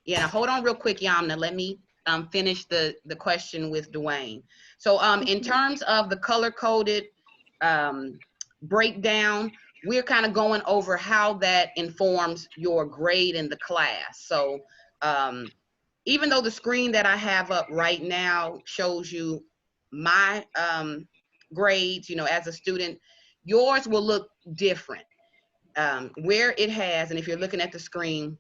Yeah, now hold on real quick, Yamna. Let me finish the question with Dwayne. So in terms of the color-coded breakdown, we're kind of going over how that informs your grade in the class. So even though the screen that I have up right now shows you my grades, you know, as a student, yours will look different. Where it has, and if you're looking at the screen,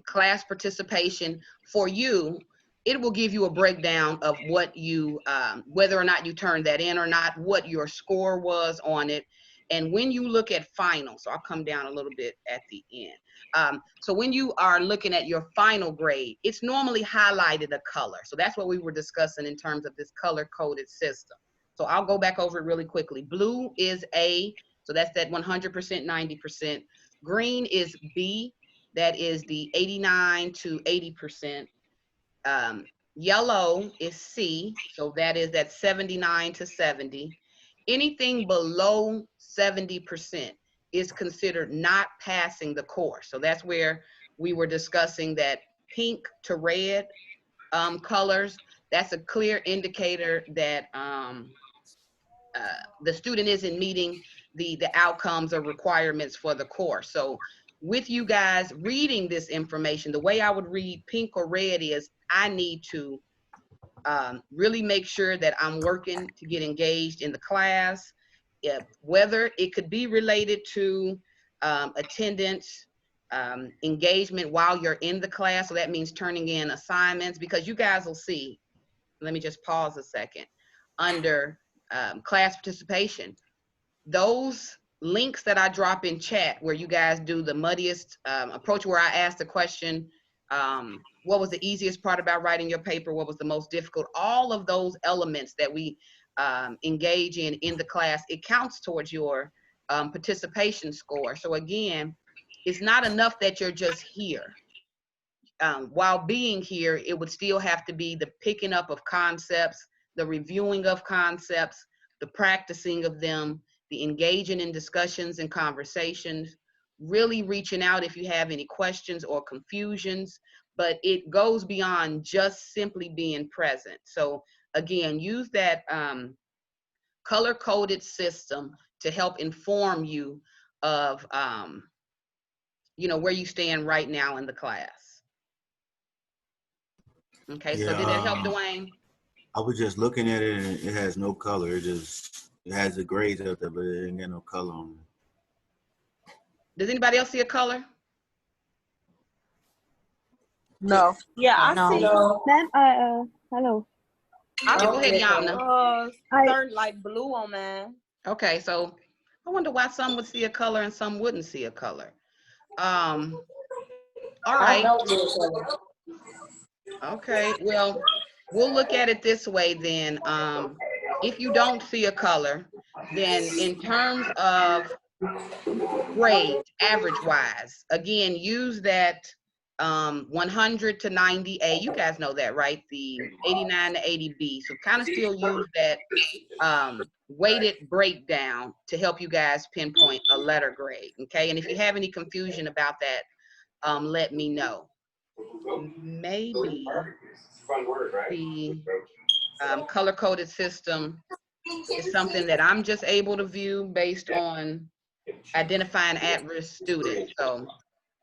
class participation for you, it will give you a breakdown of what you, whether or not you turned that in or not, what your score was on it. And when you look at final, so I'll come down a little bit at the end. So when you are looking at your final grade, it's normally highlighted a color. So that's what we were discussing in terms of this color-coded system. So I'll go back over it really quickly. Blue is A, so that's that 100%, 90%. Green is B, that is the 89 to 80%. Yellow is C, so that is that 79 to 70. Anything below 70% is considered not passing the course. So that's where we were discussing that pink to red colors. That's a clear indicator that the student isn't meeting the outcomes or requirements for the course. So with you guys reading this information, the way I would read pink or red is I need to really make sure that I'm working to get engaged in the class, whether it could be related to attendance, engagement while you're in the class. So that means turning in assignments, because you guys will see, let me just pause a second, under class participation, those links that I drop in chat where you guys do the muddiest approach, where I ask the question, what was the easiest part about writing your paper? What was the most difficult? All of those elements that we engage in the class, it counts towards your participation score. So again, it's not enough that you're just here. While being here, it would still have to be the picking up of concepts, the reviewing of concepts, the practicing of them, the engaging in discussions and conversations, really reaching out if you have any questions or confusions, but it goes beyond just simply being present. So again, use that color-coded system to help inform you of you know, where you stand right now in the class. Okay, so Yeah, did that help, Dwayne? I was just looking at it and it has no color. It has the grades up there, but it ain't got no color on it. Does anybody else see a color? No. Yeah, I No. see. Ma'am, hello. Okay, go ahead, Yamna. Certain like blue on mine. Okay, so I wonder why some would see a color and some wouldn't see a color. All right. Okay, well, we'll look at it this way then. If you don't see a color, then in terms of grades, average-wise, again, use that 100 to 90A. You guys know that, right? The 89 to 80B. So kind of still use that weighted breakdown to help you guys pinpoint a letter grade, okay? And if you have any confusion about that, let me know. Maybe the color-coded system is something that I'm just able to view based on identifying at-risk students. So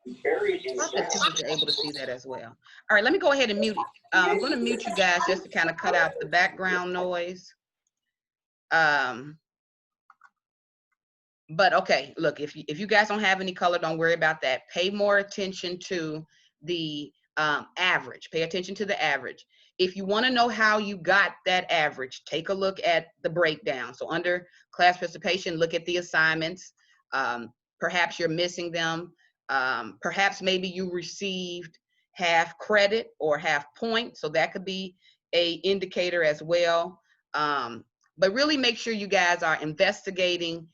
other students are able to see that as well. All right, let me go ahead and mute. I'm going to mute you guys just to kind of cut out the background noise. But okay, look, if you guys don't have any color, don't worry about that. Pay more attention to the average. Pay attention to the average. If you want to know how you got that average, take a look at the breakdown. So under class participation, look at the assignments. Perhaps you're missing them. Perhaps maybe you received half credit or half point. So that could be a indicator as well. But really make sure you guys are investigating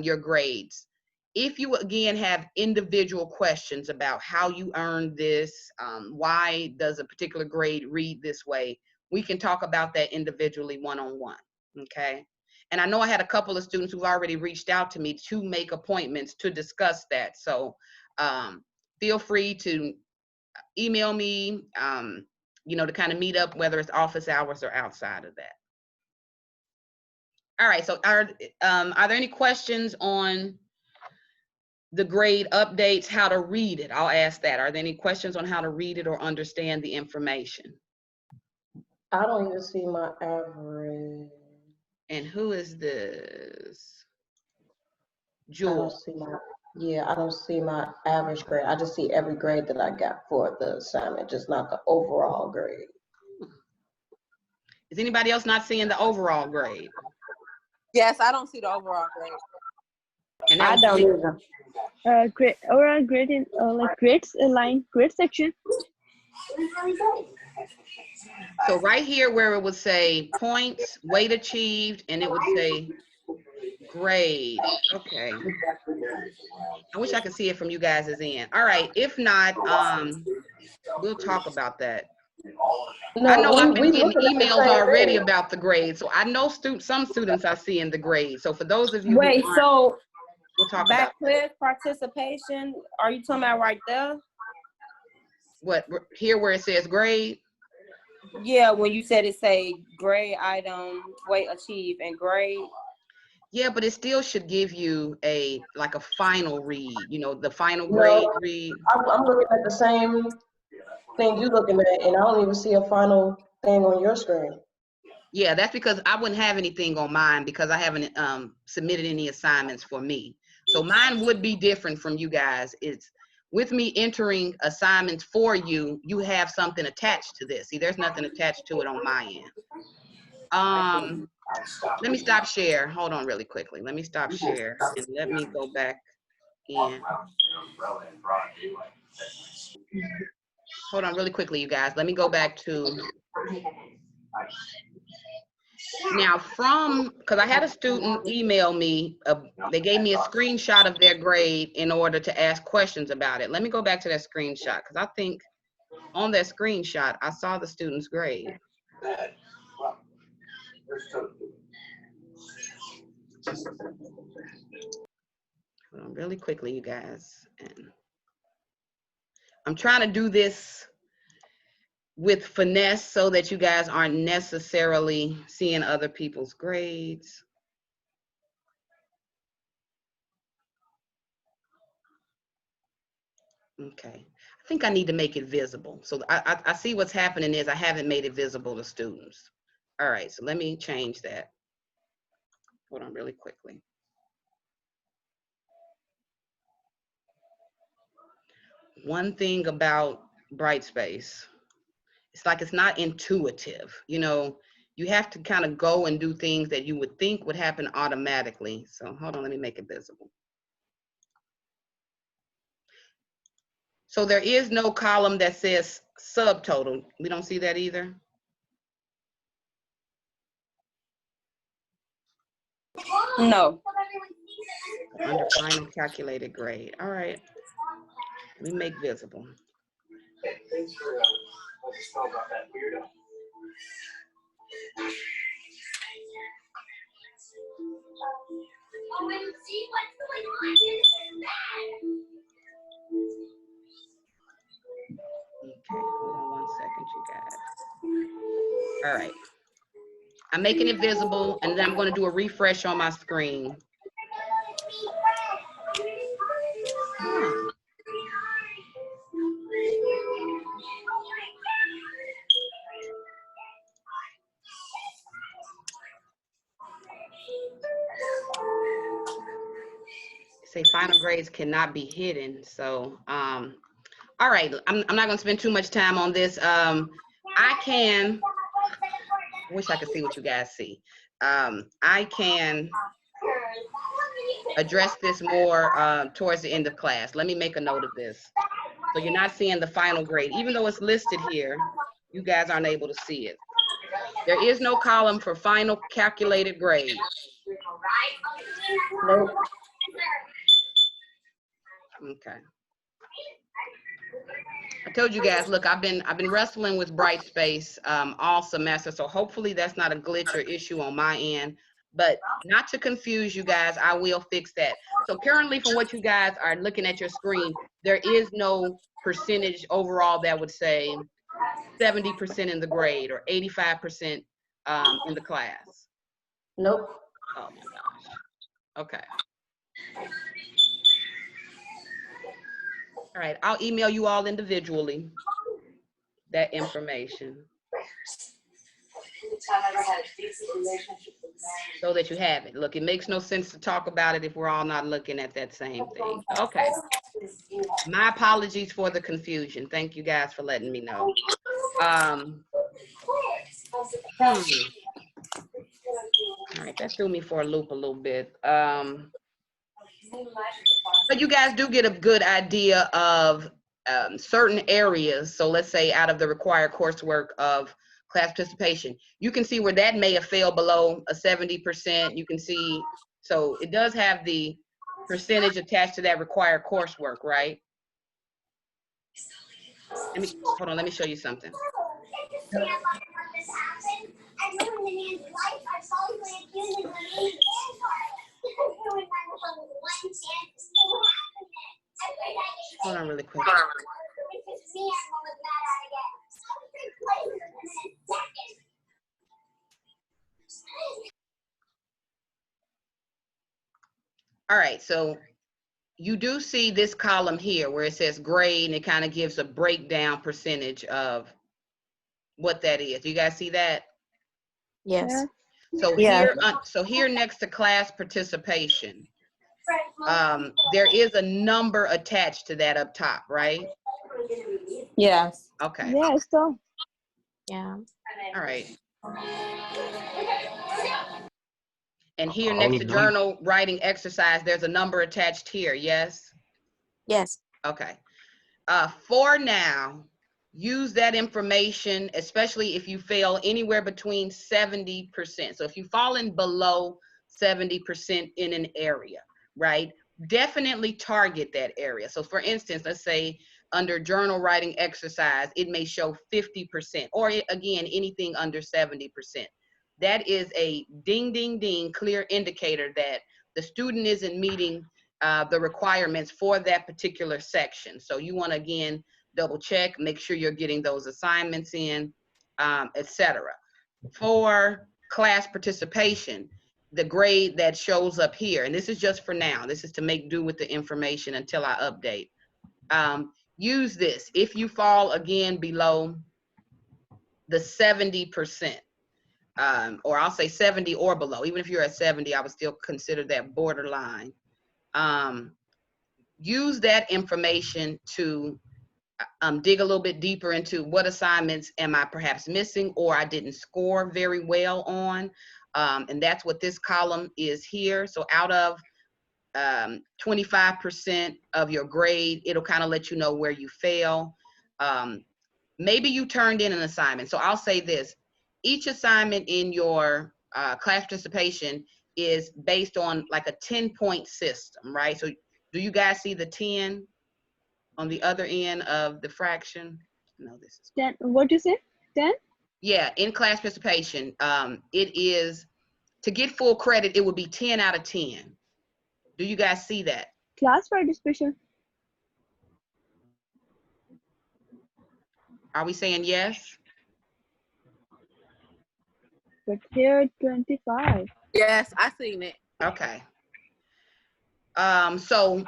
your grades. If you, again, have individual questions about how you earned this, why does a particular grade read this way, we can talk about that individually one-on-one, okay? And I know I had a couple of students who've already reached out to me to make appointments to discuss that. So feel free to email me, you know, to kind of meet up, whether it's office hours or outside of that. All right, so are there any questions on the grade updates, how to read it? I'll ask that. Are there any questions on how to read it or understand the information? I don't even see my average. And who is this? I Jewel. don't see my, yeah, I don't see my average grade. I just see every grade that I got for the assignment, just not the overall grade. Is anybody else not seeing the overall grade? Yes, I don't see the overall grade. And that I was don't me. either. Grade overall grade in like grades line grade section. So right here where it would say points, weight achieved, and it would say grade. Okay. I wish I could see it from you guys' end. All right. If not, we'll talk about that. No, I know I've been we getting looking at the emails same already thing. about the grade. So I know some students are seeing the grade. So for those of you Wait, who aren't, so we'll talk about backclass participation, are you talking about right there? what here where it says grade. Yeah, when you said it say grade item, weight achieved, and grade. Yeah, but it still should give you like a final read, you know, the final No, grade read. I'm looking at the same thing you looking at, and I don't even see a final thing on your screen. Yeah, that's because I wouldn't have anything on mine because I haven't submitted any assignments for me. So mine would be different from you guys. It's with me entering assignments for you, you have something attached to this. See, there's nothing attached to it on my end. Let me stop share. Hold on really quickly. Let me stop share and let me go back in. Hold on really quickly, you guys. Let me go back to now because I had a student email me, they gave me a screenshot of their grade in order to ask questions about it. Let me go back to that screenshot because I think on that screenshot, I saw the student's grade. Hold on really quickly, you guys. And I'm trying to do this with finesse so that you guys aren't necessarily seeing other people's grades. Okay, I think I need to make it visible. So I see what's happening is I haven't made it visible to students. All right, so let me change that. Hold on really quickly. One thing about Brightspace, it's like it's not intuitive. You know, you have to kind of go and do things that you would think would happen automatically. So hold on, let me make it visible. So there is no column that says subtotal. We don't see that either. No. Under final calculated grade. All right. Let me make visible. Okay, hold on 1 second, you guys. All right. I'm making it visible, and then I'm going to do a refresh on my screen. Say final grades cannot be hidden. So, all right, I'm not going to spend too much time on this. I wish I could see what you guys see. I can address this more towards the end of class. Let me make a note of this. So you're not seeing the final grade. Even though it's listed here, you guys aren't able to see it. There is no column for final calculated grade. Nope. Okay. I told you guys, look, I've been wrestling with Brightspace all semester, so hopefully that's not a glitch or issue on my end. But not to confuse you guys, I will fix that. So currently, from what you guys are looking at your screen, there is no percentage overall that would say 70% in the grade or 85% in the class. Nope. Oh my gosh. Okay. All right, I'll email you all individually that information so that you have it. Look, it makes no sense to talk about it if we're all not looking at that same thing. Okay. My apologies for the confusion. Thank you guys for letting me know. All right, that threw me for a loop a little bit. But you guys do get a good idea of certain areas. So let's say out of the required coursework of class participation, you can see where that may have failed below a 70%. You can see, so it does have the percentage attached to that required coursework, right? Hold on, let me show you something. Hold on really quick. All right, so you do see this column here where it says grade, and it kind of gives a breakdown percentage of what that is. You guys see that? Yes. So Yeah. here next to class participation, there is a number attached to that up top, right? Yes. Okay. Yeah, so Yeah. All right. And here next to journal writing exercise, there's a number attached here, yes? Yes. Okay. For now, use that information, especially if you fail anywhere between 70%. So if you've fallen below 70% in an area, right? Definitely target that area. So for instance, let's say under journal writing exercise, it may show 50%, or again, anything under 70%. That is a ding, ding, ding, clear indicator that the student isn't meeting the requirements for that particular section. So you want to, again, double check, make sure you're getting those assignments in, etc. For class participation, the grade that shows up here, and this is just for now, this is to make do with the information until I update. Use this if you fall again below the 70%, or I'll say 70 or below. Even if you're at 70, I would still consider that borderline. Use that information to dig a little bit deeper into what assignments am I perhaps missing or I didn't score very well on. And that's what this column is here. So out of 25% of your grade, it'll kind of let you know where you fail. Maybe you turned in an assignment. So I'll say this, each assignment in your class participation is based on like a 10-point system, right? So do you guys see the 10 on the other end of the fraction? No, this is 10. What you say? 10? Yeah, in class participation, it is, to get full credit, it would be 10 out of 10. Do you guys see that? Class participation. Are we saying yes? But here 25. Yes, I seen it. Okay. So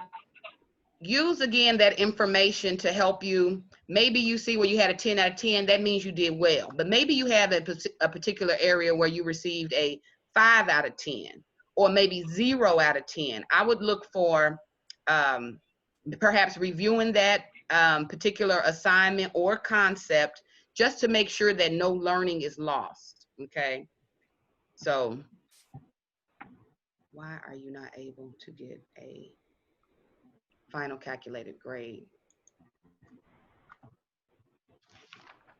use again that information to help you. Maybe you see where you had a 10 out of 10, that means you did well. But maybe you have a particular area where you received a 5 out of 10, or maybe 0 out of 10. I would look for perhaps reviewing that particular assignment or concept just to make sure that no learning is lost, okay? So why are you not able to get a final calculated grade?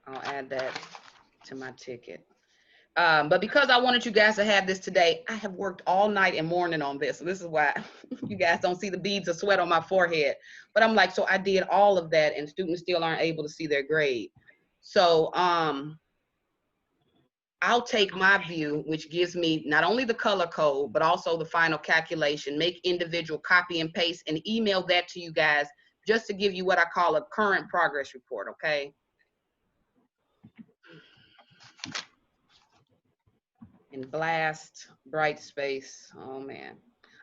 I'll add that to my ticket. But because I wanted you guys to have this today, I have worked all night and morning on this. So this is why you guys don't see the beads of sweat on my forehead. But I'm like, so I did all of that and students still aren't able to see their grade. So I'll take my view, which gives me not only the color code, but also the final calculation, make individual copy and paste and email that to you guys just to give you what I call a current progress report, okay? And blast, bright space, oh man.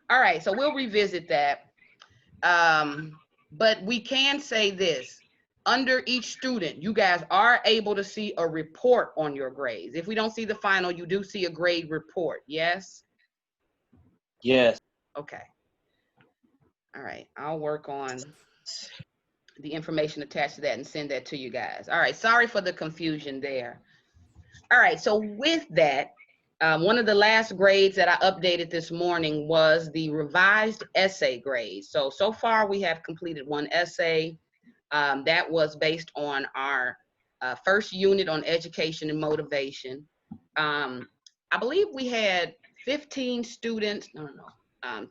All right, so we'll revisit that. But we can say this, under each student, you guys are able to see a report on your grades. If we don't see the final, you do see a grade report, yes? Yes. Okay. All right, I'll work on the information attached to that and send that to you guys. All right, sorry for the confusion there. All right, so with that, one of the last grades that I updated this morning was the revised essay grade. So far we have completed one essay. That was based on our first unit on education and motivation. I believe we had 15 students,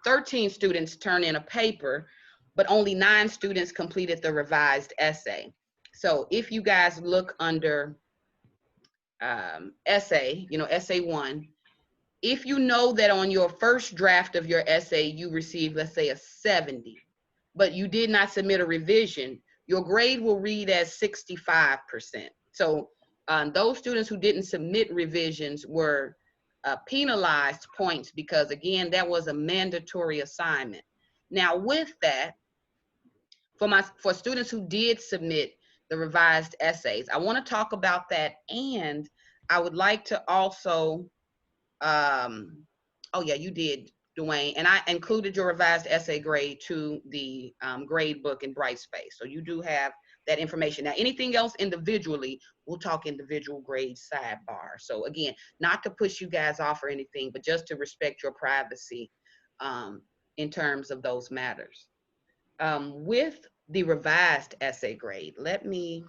13 students turn in a paper, but only 9 students completed the revised essay. So if you guys look under essay, essay 1, if you know that on your first draft of your essay, you received, let's say, a 70, but you did not submit a revision, your grade will read as 65%. So those students who didn't submit revisions were penalized points because, again, that was a mandatory assignment. Now, with that, for students who did submit the revised essays, I want to talk about that, and I would like to also, oh yeah, you did, Dwayne, and I included your revised essay grade to the grade book in Brightspace. So you do have that information. Now, anything else individually, we'll talk individual grade sidebar. So again, not to push you guys off or anything, but just to respect your privacy in terms of those matters. With the revised essay grade, let me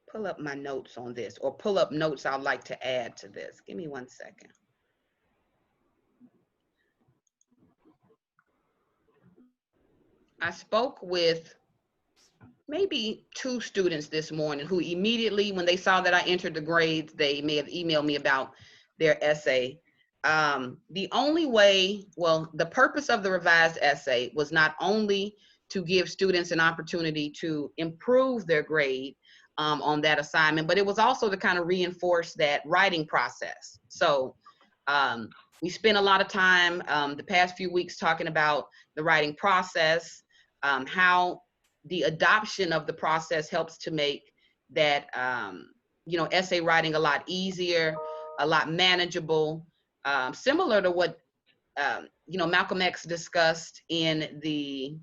pull up my notes on this, or pull up notes I'd like to add to this. Give me one second. I spoke with maybe 2 students this morning who immediately, when they saw that I entered the grades, they may have emailed me about their essay. The only way, well, the purpose of the revised essay was not only to give students an opportunity to improve their grade on that assignment, but it was also to kind of reinforce that writing process. So we spent a lot of time the past few weeks talking about the writing process, how the adoption of the process helps to make that, essay writing a lot easier, a lot manageable, similar to what, Malcolm X discussed in the,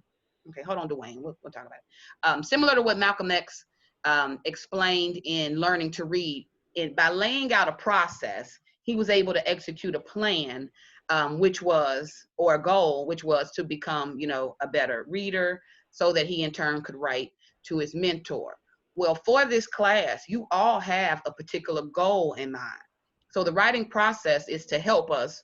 okay, hold on, Dwayne, we'll talk about it. Similar to what Malcolm X explained in Learning to Read, by laying out a process, he was able to execute a plan, or a goal, which was to become, a better reader, so that he in turn could write to his mentor. Well, for this class, you all have a particular goal in mind. So the writing process is to help us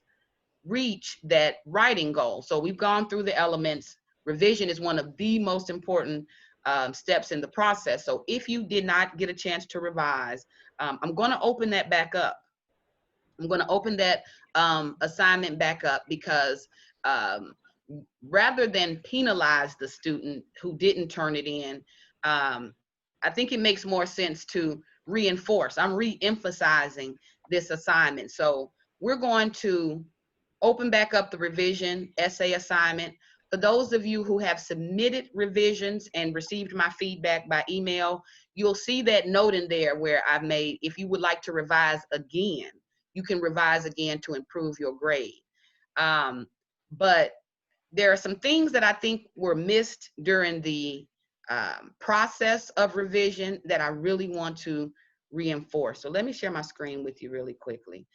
reach that writing goal. So we've gone through the elements. Revision is one of the most important steps in the process. So if you did not get a chance to revise, I'm going to open that back up. I'm going to open that assignment back up because rather than penalize the student who didn't turn it in, I think it makes more sense to reinforce. I'm re-emphasizing this assignment. So we're going to open back up the revision essay assignment. For those of you who have submitted revisions and received my feedback by email, you'll see that note in there where I've made, if you would like to revise again, you can revise again to improve your grade. But there are some things that I think were missed during the process of revision that I really want to reinforce. So let me share my screen with you really quickly.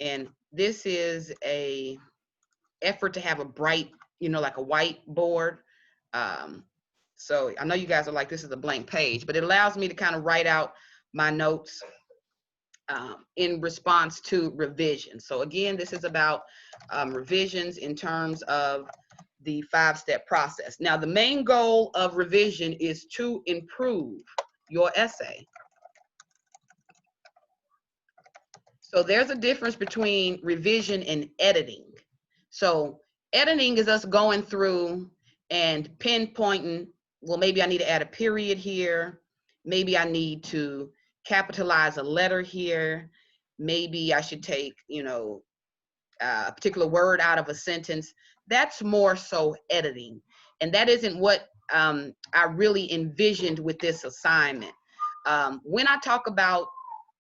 And this is a effort to have a bright, like a whiteboard. So I know you guys are like, this is a blank page, but it allows me to kind of write out my notes in response to revision. So again, this is about revisions in terms of the 5-step process. Now, the main goal of revision is to improve your essay. So there's a difference between revision and editing. So editing is us going through and pinpointing, well, maybe I need to add a period here. Maybe I need to capitalize a letter here. Maybe I should take, a particular word out of a sentence. That's more so editing. And that isn't what I really envisioned with this assignment. When I talk about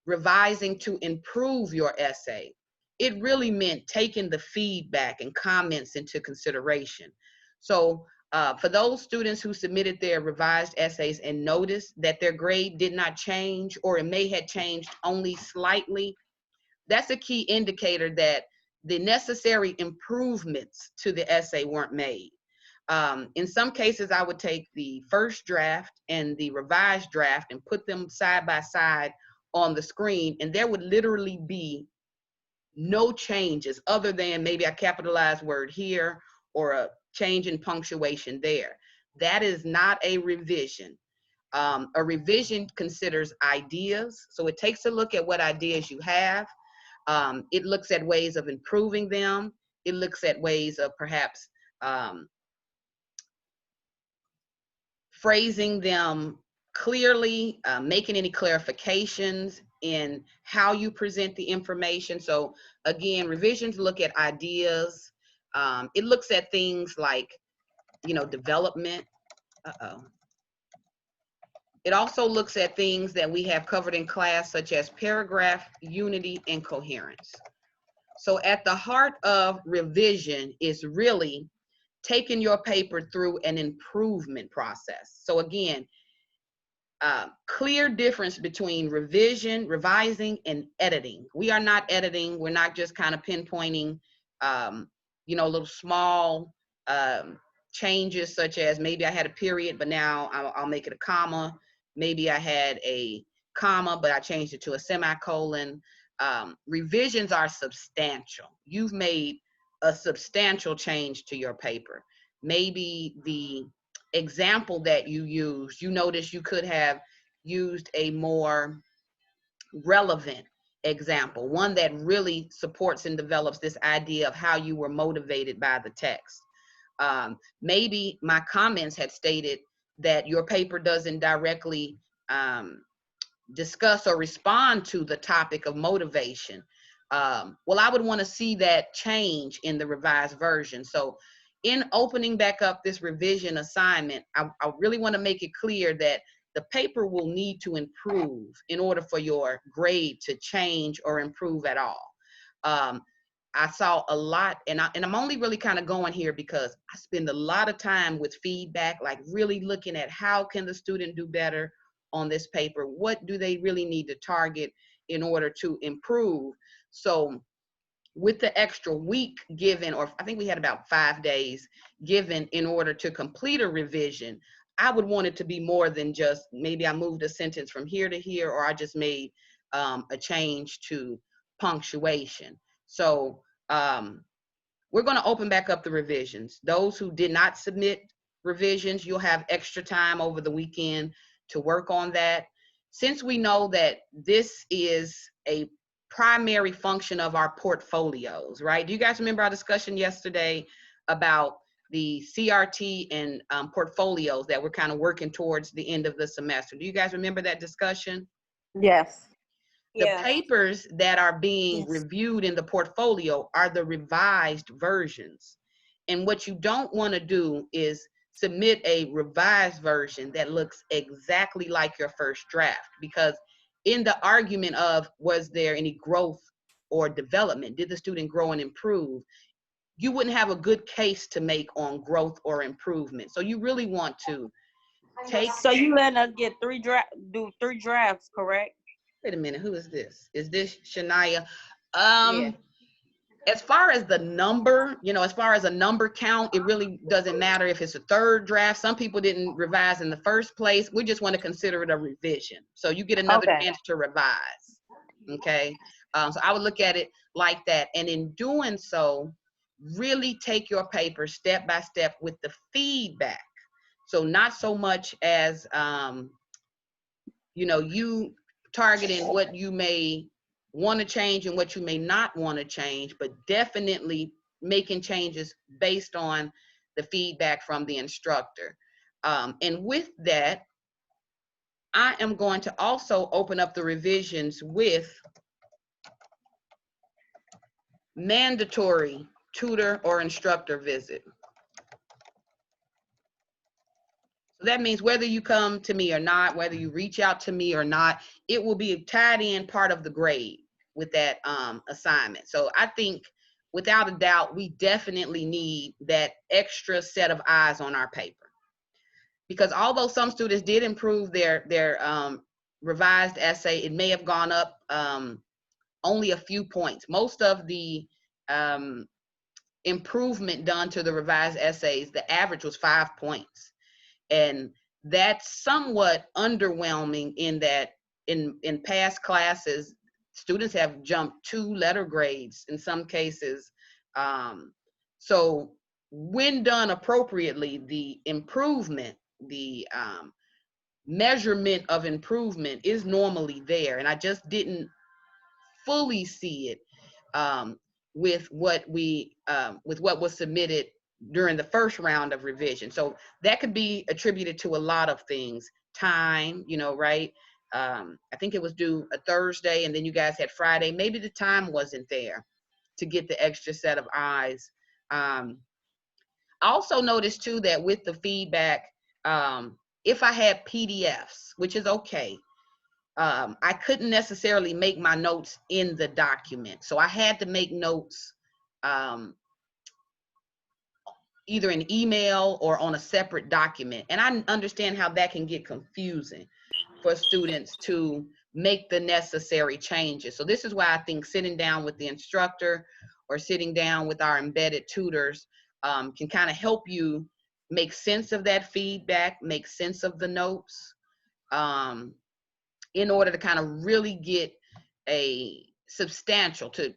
revising to improve your essay, it really meant taking the feedback and comments into consideration. So for those students who submitted their revised essays and noticed that their grade did not change, or it may have changed only slightly, that's a key indicator that the necessary improvements to the essay weren't made. In some cases, I would take the first draft and the revised draft and put them side by side on the screen, and there would literally be no changes other than maybe a capitalized word here or a change in punctuation there. That is not a revision. A revision considers ideas, so it takes a look at what ideas you have. It looks at ways of improving them. It looks at ways of perhaps phrasing them clearly, making any clarifications in how you present the information. So again, revisions look at ideas. It looks at things like, development. It also looks at things that we have covered in class, such as paragraph unity and coherence. So at the heart of revision is really taking your paper through an improvement process. So again, clear difference between revising, and editing. We are not editing. We're not just kind of pinpointing, little small changes, such as maybe I had a period, but now I'll make it a comma. Maybe I had a comma, but I changed it to a semicolon. Revisions are substantial. You've made a substantial change to your paper. Maybe the example that you used, you notice you could have used a more relevant example, one that really supports and develops this idea of how you were motivated by the text. Maybe my comments had stated that your paper doesn't directly discuss or respond to the topic of motivation. Well, I would want to see that change in the revised version. So in opening back up this revision assignment, I really want to make it clear that the paper will need to improve in order for your grade to change or improve at all. I saw a lot, and I'm only really kind of going here because I spend a lot of time with feedback, like really looking at how can the student do better on this paper? What do they really need to target in order to improve? So with the extra week given, or I think we had about 5 days given in order to complete a revision, I would want it to be more than just maybe I moved a sentence from here to here, or I just made a change to punctuation. So we're going to open back up the revisions. Those who did not submit revisions, you'll have extra time over the weekend to work on that. Since we know that this is a primary function of our portfolios, right? Do you guys remember our discussion yesterday about the CRT and portfolios that we're kind of working towards the end of the semester? Do you guys remember that discussion? Yes. The Yeah. papers that are being Yes. reviewed in the portfolio are the revised versions. And what you don't want to do is submit a revised version that looks exactly like your first draft, because in the argument of was there any growth or development, did the student grow and improve, you wouldn't have a good case to make on growth or improvement. So you really want to take. So you let us get do 3 drafts, correct? Wait a minute, who is this? Is this Shania? Yeah. As far as the number, as far as a number count, it really doesn't matter if it's a 3rd draft. Some people didn't revise in the first place. We just want to consider it a revision. So you get another chance to revise. Okay. So I would look at it like that. And in doing so, really take your paper step by step with the feedback. So not so much as, you targeting what you may want to change and what you may not want to change, but definitely making changes based on the feedback from the instructor. And with that, I am going to also open up the revisions with mandatory tutor or instructor visit. So that means whether you come to me or not, whether you reach out to me or not, it will be tied in part of the grade with that assignment. So I think without a doubt, we definitely need that extra set of eyes on our paper. Because although some students did improve their revised essay, it may have gone up only a few points. Most of the improvement done to the revised essays, the average was 5 points. And that's somewhat underwhelming in that in past classes, students have jumped 2 letter grades in some cases. So when done appropriately, the improvement, the measurement of improvement is normally there. And I just didn't fully see it with what was submitted during the first round of revision. So that could be attributed to a lot of things. Time, you know, right? I think it was due a Thursday and then you guys had Friday. Maybe the time wasn't there to get the extra set of eyes. I also noticed too that with the feedback, if I had PDFs, which is okay, I couldn't necessarily make my notes in the document. So I had to make notes either in email or on a separate document. And I understand how that can get confusing for students to make the necessary changes. So this is why I think sitting down with the instructor or sitting down with our embedded tutors can kind of help you make sense of that feedback, make sense of the notes, in order to kind of really get a substantial, to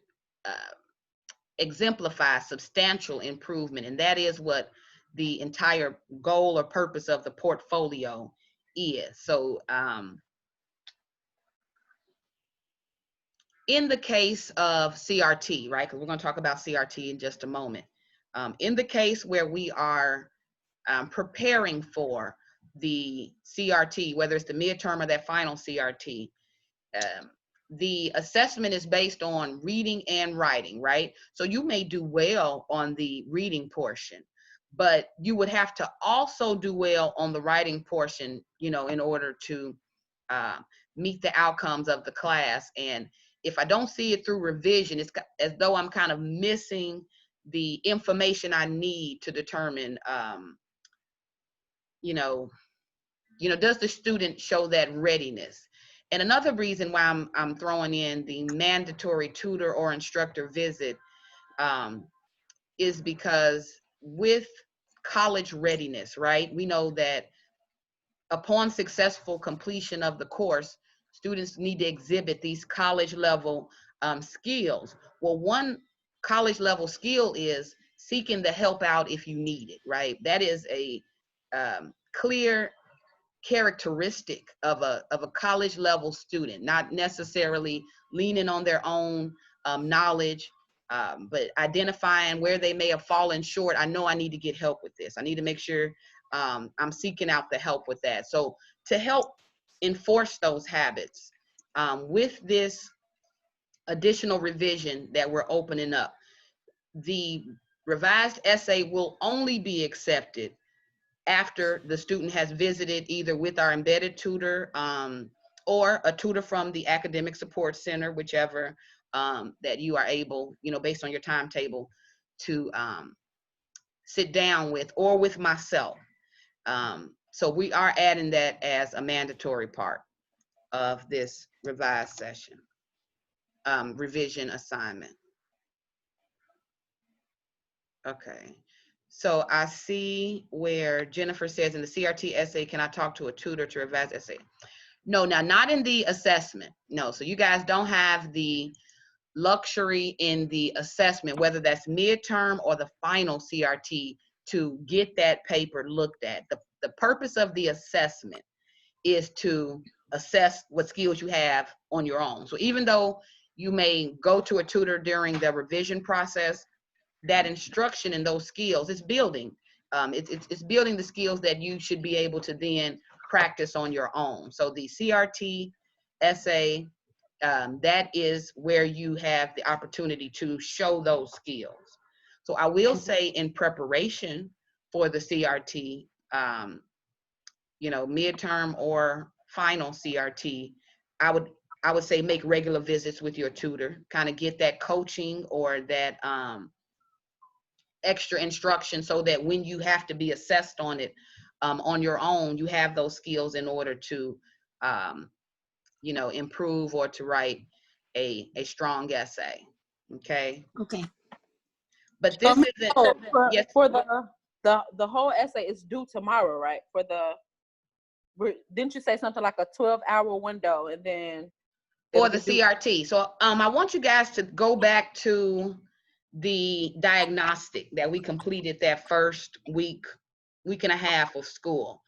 exemplify substantial improvement. And that is what the entire goal or purpose of the portfolio is. So in the case of CRT, right, because we're going to talk about CRT in just a moment. In the case where we are preparing for the CRT, whether it's the midterm or that final CRT, the assessment is based on reading and writing, right? So you may do well on the reading portion, but you would have to also do well on the writing portion, you know, in order to meet the outcomes of the class. And if I don't see it through revision, it's as though I'm kind of missing the information I need to determine, does the student show that readiness? And another reason why I'm throwing in the mandatory tutor or instructor visit is because with college readiness, right, we know that upon successful completion of the course, students need to exhibit these college level skills. Well, one college level skill is seeking the help out if you need it, right? That is a clear characteristic of a college level student, not necessarily leaning on their own knowledge, but identifying where they may have fallen short. I know I need to get help with this. I need to make sure I'm seeking out the help with that. So to help enforce those habits with this additional revision that we're opening up, the revised essay will only be accepted after the student has visited either with our embedded tutor or a tutor from the academic support center, whichever that you are able, based on your timetable, to sit down with, or with myself. So we are adding that as a mandatory part of this revised session, revision assignment. Okay. So I see where Jennifer says in the CRT essay, can I talk to a tutor to revise essay? No, now not in the assessment. No, so you guys don't have the luxury in the assessment, whether that's midterm or the final CRT, to get that paper looked at. The purpose of the assessment is to assess what skills you have on your own. So even though you may go to a tutor during the revision process, that instruction and those skills is building it's building the skills that you should be able to then practice on your own. So the CRT essay, that is where you have the opportunity to show those skills. So I will say in preparation for the CRT, you know, midterm or final CRT, I would say make regular visits with your tutor, kind of get that coaching or that extra instruction so that when you have to be assessed on it on your own, you have those skills in order to, you know, improve or to write a strong essay. Okay. Okay. But this isn't, yes. For the whole essay is due tomorrow, right? Didn't you say something like a 12-hour window and then For the CRT. So I want you guys to go back to the diagnostic that we completed that first week and a half of school.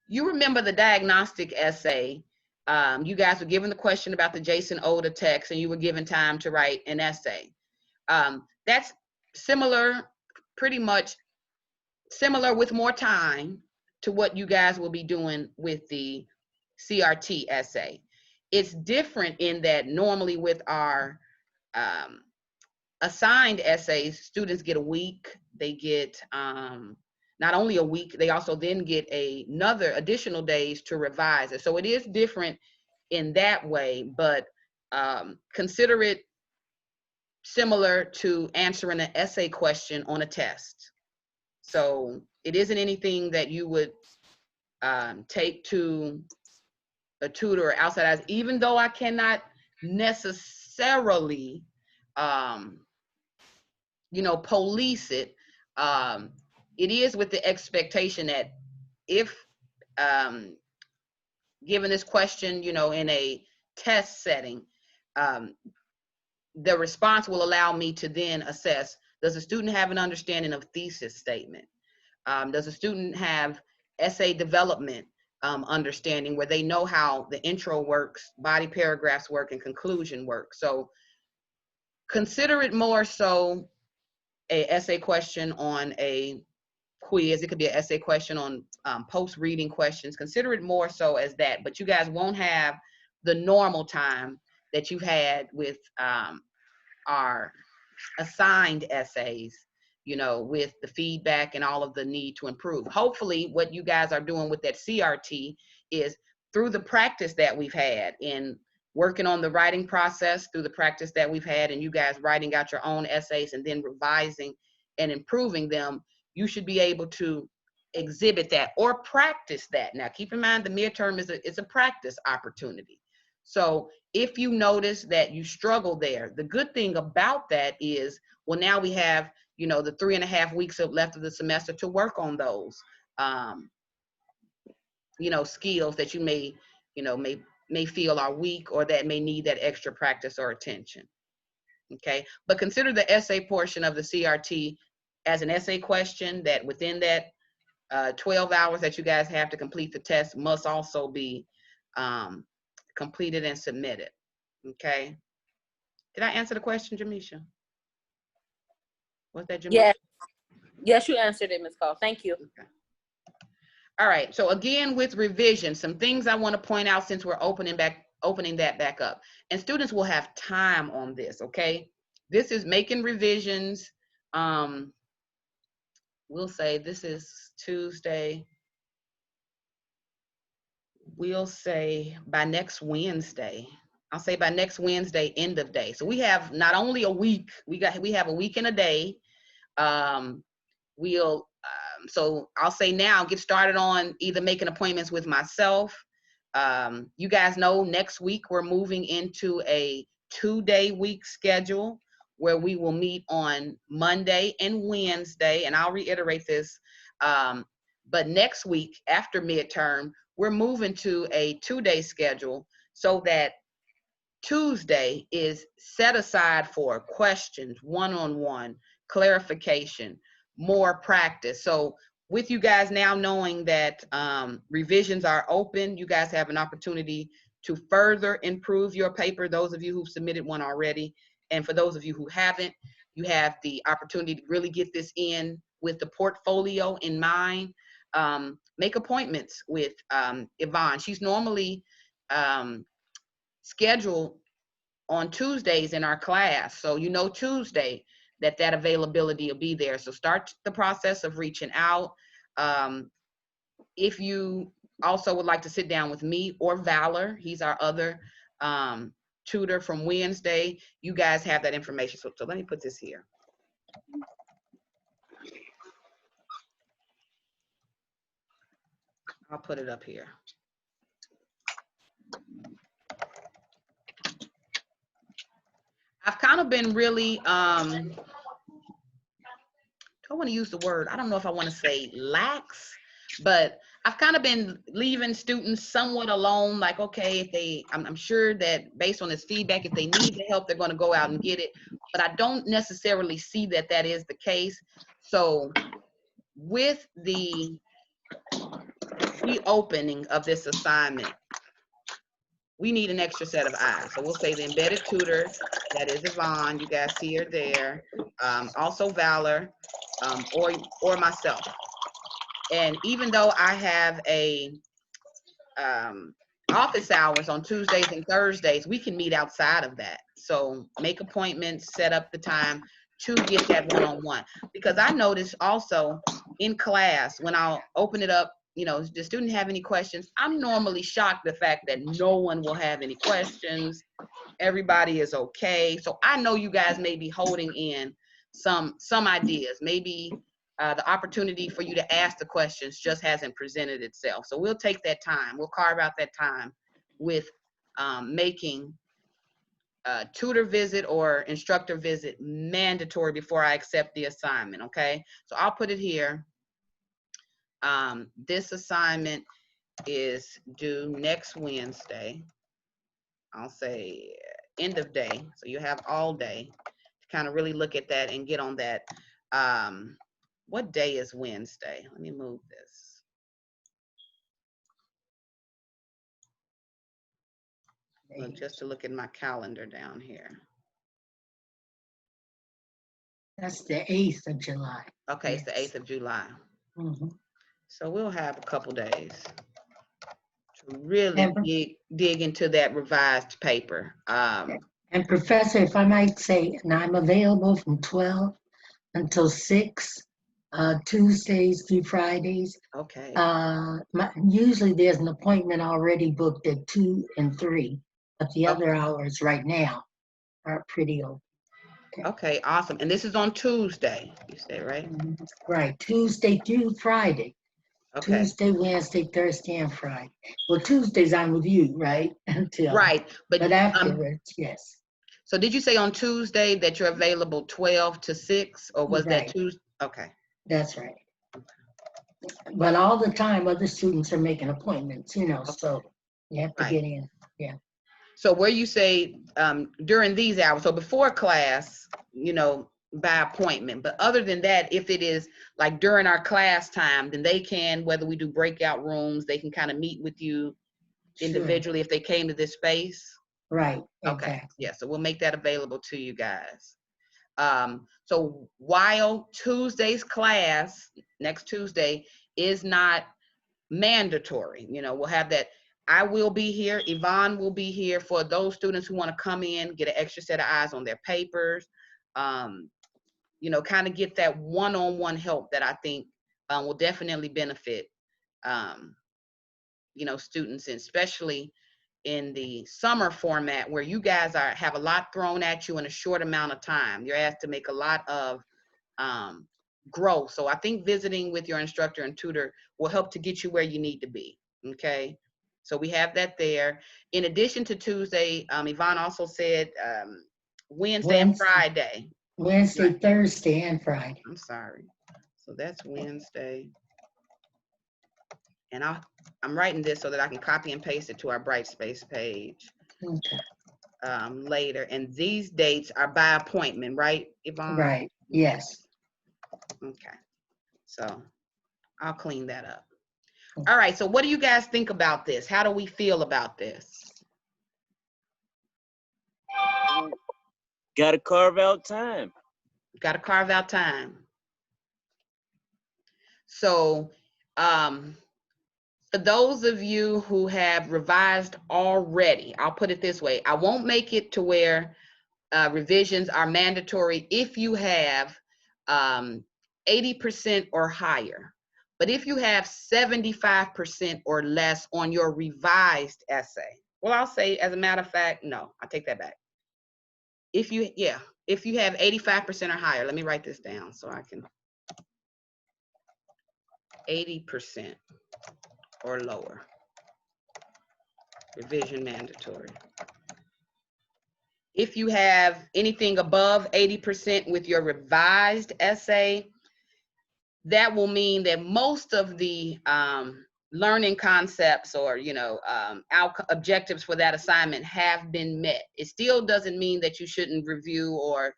You remember the diagnostic essay. You guys were given the question about the Jason Older text and you were given time to write an essay. That's similar, pretty much similar with more time to what you guys will be doing with the CRT essay. It's different in that normally with our assigned essays, students get a week. They get not only a week, they also then get another additional days to revise it. So it is different in that way, but consider it similar to answering an essay question on a test. So it isn't anything that you would take to a tutor or outside, even though I cannot necessarily, you know, police it. It is with the expectation that if given this question, you know, in a test setting, the response will allow me to then assess, does the student have an understanding of thesis statement? Does the student have essay development understanding where they know how the intro works, body paragraphs work, and conclusion work? So consider it more so a essay question on a quiz. It could be an essay question on post-reading questions. Consider it more so as that, but you guys won't have the normal time that you've had with our assigned essays, you know, with the feedback and all of the need to improve. Hopefully what you guys are doing with that CRT is through the practice that we've had in working on the writing process, through the practice that we've had and you guys writing out your own essays and then revising and improving them, you should be able to exhibit that or practice that. Now, keep in mind the midterm is a practice opportunity. So if you notice that you struggle there, the good thing about that is, well, now we have, you know, the 3.5 weeks left of the semester to work on those, you know, skills that you may, you know, may feel are weak or that may need that extra practice or attention. Okay, but consider the essay portion of the CRT as an essay question that within that 12 hours that you guys have to complete the test must also be completed and submitted. Okay. Did I answer the question, Jamisha? Was that Jamisha? Yeah. Yes, you answered it, Ms. Cole. Thank you. Okay. All right. So again, with revision, some things I want to point out since we're opening that back up. And students will have time on this, okay? This is making revisions. We'll say this is Tuesday. We'll say by next Wednesday. I'll say by next Wednesday, end of day. So we have not only a week, we have a week and a day. So I'll say now, get started on either making appointments with myself. You guys know next week we're moving into a 2-day week schedule where we will meet on Monday and Wednesday. And I'll reiterate this, but next week after midterm, we're moving to a 2-day schedule so that Tuesday is set aside for questions, one-on-one, clarification, more practice. So with you guys now knowing that revisions are open, you guys have an opportunity to further improve your paper, those of you who've submitted one already. And for those of you who haven't, you have the opportunity to really get this in with the portfolio in mind, make appointments with Yvonne. She's normally scheduled on Tuesdays in our class. So you know Tuesday that availability will be there. So start the process of reaching out. If you also would like to sit down with me or Valor, he's our other tutor from Wednesday, you guys have that information. So let me put this here. I'll put it up here. I've kind of been really, I want to use the word, I don't know if I want to say lax, but I've kind of been leaving students somewhat alone. Like, okay, if I'm sure that based on this feedback, if they need the help, they're going to go out and get it. But I don't necessarily see that is the case. So with the reopening of this assignment, we need an extra set of eyes. So we'll say the embedded tutor, that is Yvonne, you guys see her there. Also Valor, or myself. And even though I have a office hours on Tuesdays and Thursdays, we can meet outside of that. So make appointments, set up the time to get that one-on-one. Because I noticed also in class, when I'll open it up, you know, does the student have any questions? I'm normally shocked the fact that no one will have any questions. Everybody is okay. So I know you guys may be holding in some ideas. Maybe the opportunity for you to ask the questions just hasn't presented itself. So we'll take that time. We'll carve out that time with making tutor visit or instructor visit mandatory before I accept the assignment, okay? So I'll put it here. This assignment is due next Wednesday. I'll say end of day. So you have all day to kind of really look at that and get on that. What day is Wednesday? Let me move this. Well, just to look at my calendar down here. That's the 8th of July. Okay, yes. It's the 8th of July. Mm-hmm. So we'll have a couple days to really dig into that revised paper. And Professor, if I might say, and I'm available from 12 until 6, Tuesdays through Fridays. Okay. Usually there's an appointment already booked at 2 and 3, but the other hours right now are pretty open. Okay, awesome. And this is on Tuesday, you say, right? Right, Tuesday through Friday. Okay. Tuesday, Wednesday, Thursday, and Friday. Well, Tuesdays I'm with you, right? Until right, but afterwards, yes. So did you say on Tuesday that you're available 12 to 6, or was that Tuesday? Okay. That's right. But all the time, other students are making appointments, you know, so you have to get in. Yeah. So where you say during these hours, so before class, you know, by appointment, but other than that, if it is like during our class time, then they can, whether we do breakout rooms, they can kind of meet with you individually if they came to this space. Right. Okay. Exactly. Yeah. So we'll make that available to you guys. So while Tuesday's class, next Tuesday, is not mandatory, you know, we'll have that. I will be here. Yvonne will be here for those students who want to come in, get an extra set of eyes on their papers, you know, kind of get that one-on-one help that I think will definitely benefit, you know, students, especially in the summer format where you guys have a lot thrown at you in a short amount of time. You're asked to make a lot of growth. So I think visiting with your instructor and tutor will help to get you where you need to be, okay? So we have that there. In addition to Tuesday, Yvonne also said Wednesday and Friday. Wednesday, Thursday, and Friday. I'm sorry. So that's Wednesday. And I'm writing this so that I can copy and paste it to our Brightspace page later. And these dates are by appointment, right, Yvonne? Right, yes. Okay, so I'll clean that up. All right, so what do you guys think about this? How do we feel about this? Gotta carve out time. Got to carve out time. So for those of you who have revised already, I'll put it this way, I won't make it to where revisions are mandatory if you have 80% or higher. But if you have 75% or less on your revised essay, well, I'll say, as a matter of fact, no, I take that back. If you have 85% or higher, let me write this down so I can, 80% or lower, revision mandatory. If you have anything above 80% with your revised essay, that will mean that most of the learning concepts or, objectives for that assignment have been met. It still doesn't mean that you shouldn't review or,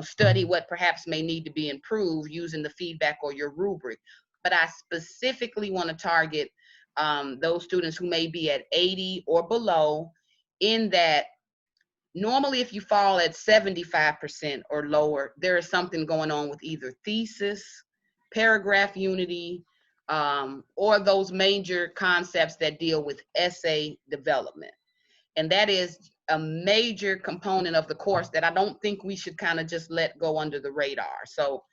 study what perhaps may need to be improved using the feedback or your rubric. But I specifically want to target those students who may be at 80 or below, in that normally if you fall at 75% or lower, there is something going on with either thesis, paragraph unity, or those major concepts that deal with essay development. And that is a major component of the course that I don't think we should kind of just let go under the radar. So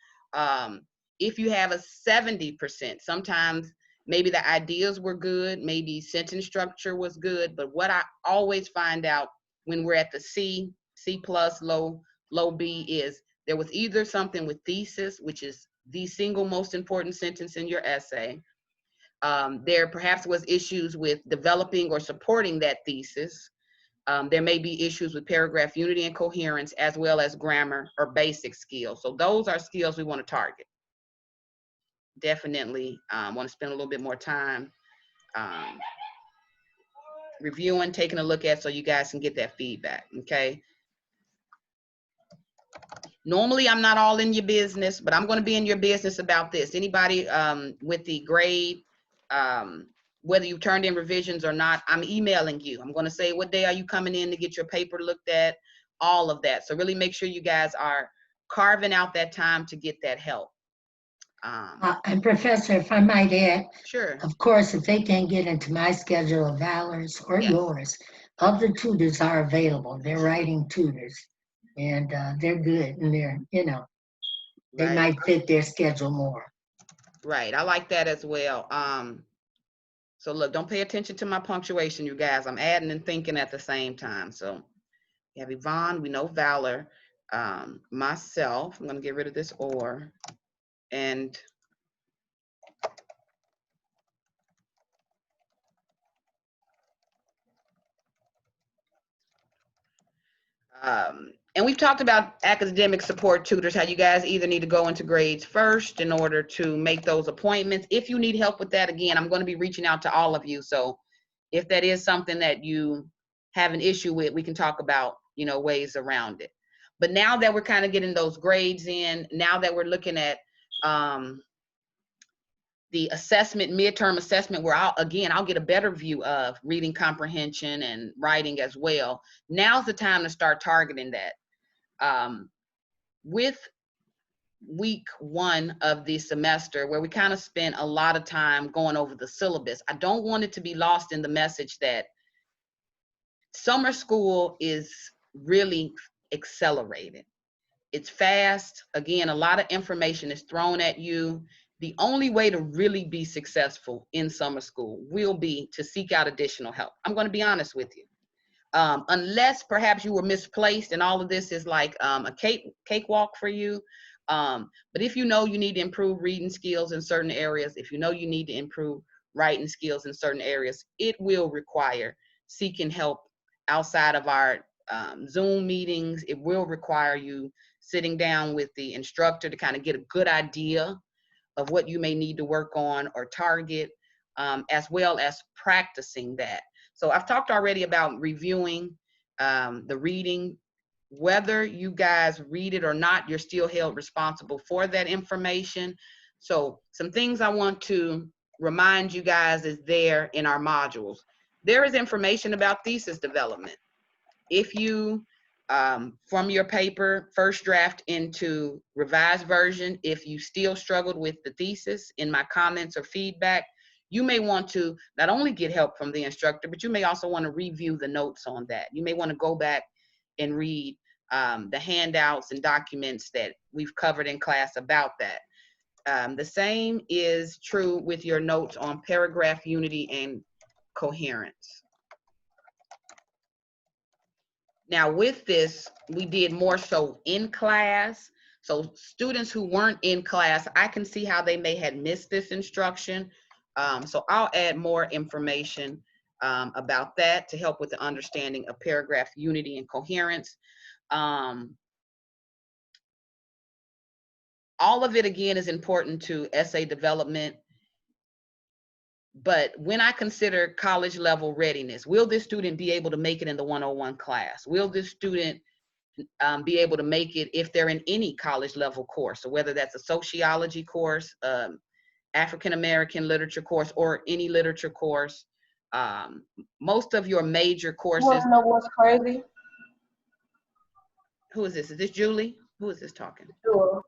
if you have a 70%, sometimes maybe the ideas were good, maybe sentence structure was good, but what I always find out when we're at the C plus, low B, is there was either something with thesis, which is the single most important sentence in your essay. There perhaps was issues with developing or supporting that thesis. There may be issues with paragraph unity and coherence, as well as grammar or basic skills. So those are skills we want to target. Definitely want to spend a little bit more time reviewing, taking a look at, so you guys can get that feedback, okay? Normally, I'm not all in your business, but I'm going to be in your business about this. Anybody with the grade, whether you turned in revisions or not, I'm emailing you. I'm going to say, what day are you coming in to get your paper looked at? All of that. So really make sure you guys are carving out that time to get that help. And Professor, if I might add, Sure. of course, if they can't get into my schedule of Valor's or Yes. yours, other tutors are available. They're writing tutors, and they're good, and they're, they Right. might fit their schedule more. Right. I like that as well. So look, don't pay attention to my punctuation, you guys. I'm adding and thinking at the same time. So we have Yvonne, we know Valor, myself, I'm going to get rid of this or, and we've talked about academic support tutors, how you guys either need to go into grades first in order to make those appointments. If you need help with that, again, I'm going to be reaching out to all of you. So if that is something that you have an issue with, we can talk about, ways around it. But now that we're kind of getting those grades in, now that we're looking at the assessment, midterm assessment, where I'll get a better view of reading comprehension and writing as well. Now's the time to start targeting that. With week 1 of the semester, where we kind of spent a lot of time going over the syllabus, I don't want it to be lost in the message that summer school is really accelerated. It's fast. Again, a lot of information is thrown at you. The only way to really be successful in summer school will be to seek out additional help. I'm going to be honest with you. Unless perhaps you were misplaced and all of this is like a cakewalk for you. But if you know you need to improve reading skills in certain areas, if you know you need to improve writing skills in certain areas, it will require seeking help outside of our Zoom meetings. It will require you sitting down with the instructor to kind of get a good idea of what you may need to work on or target, as well as practicing that. So I've talked already about reviewing the reading. Whether you guys read it or not, you're still held responsible for that information. So some things I want to remind you guys is there in our modules. There is information about thesis development. If you from your paper, first draft into revised version. If you still struggled with the thesis, in my comments or feedback, you may want to not only get help from the instructor, but you may also want to review the notes on that. You may want to go back and read the handouts and documents that we've covered in class about that. The same is true with your notes on paragraph unity and coherence. Now with this, we did more so in class. So students who weren't in class, I can see how they may have missed this instruction. So I'll add more information about that to help with the understanding of paragraph unity and coherence. All of it, again, is important to essay development. But when I consider college level readiness, will this student be able to make it in the 101 class? Will this student be able to make it if they're in any college level course? So whether that's a sociology course, African American literature course, or any literature course, most of your major courses. You wanna know what's crazy? Who is this? Is this Julie? Who is this talking? Sure.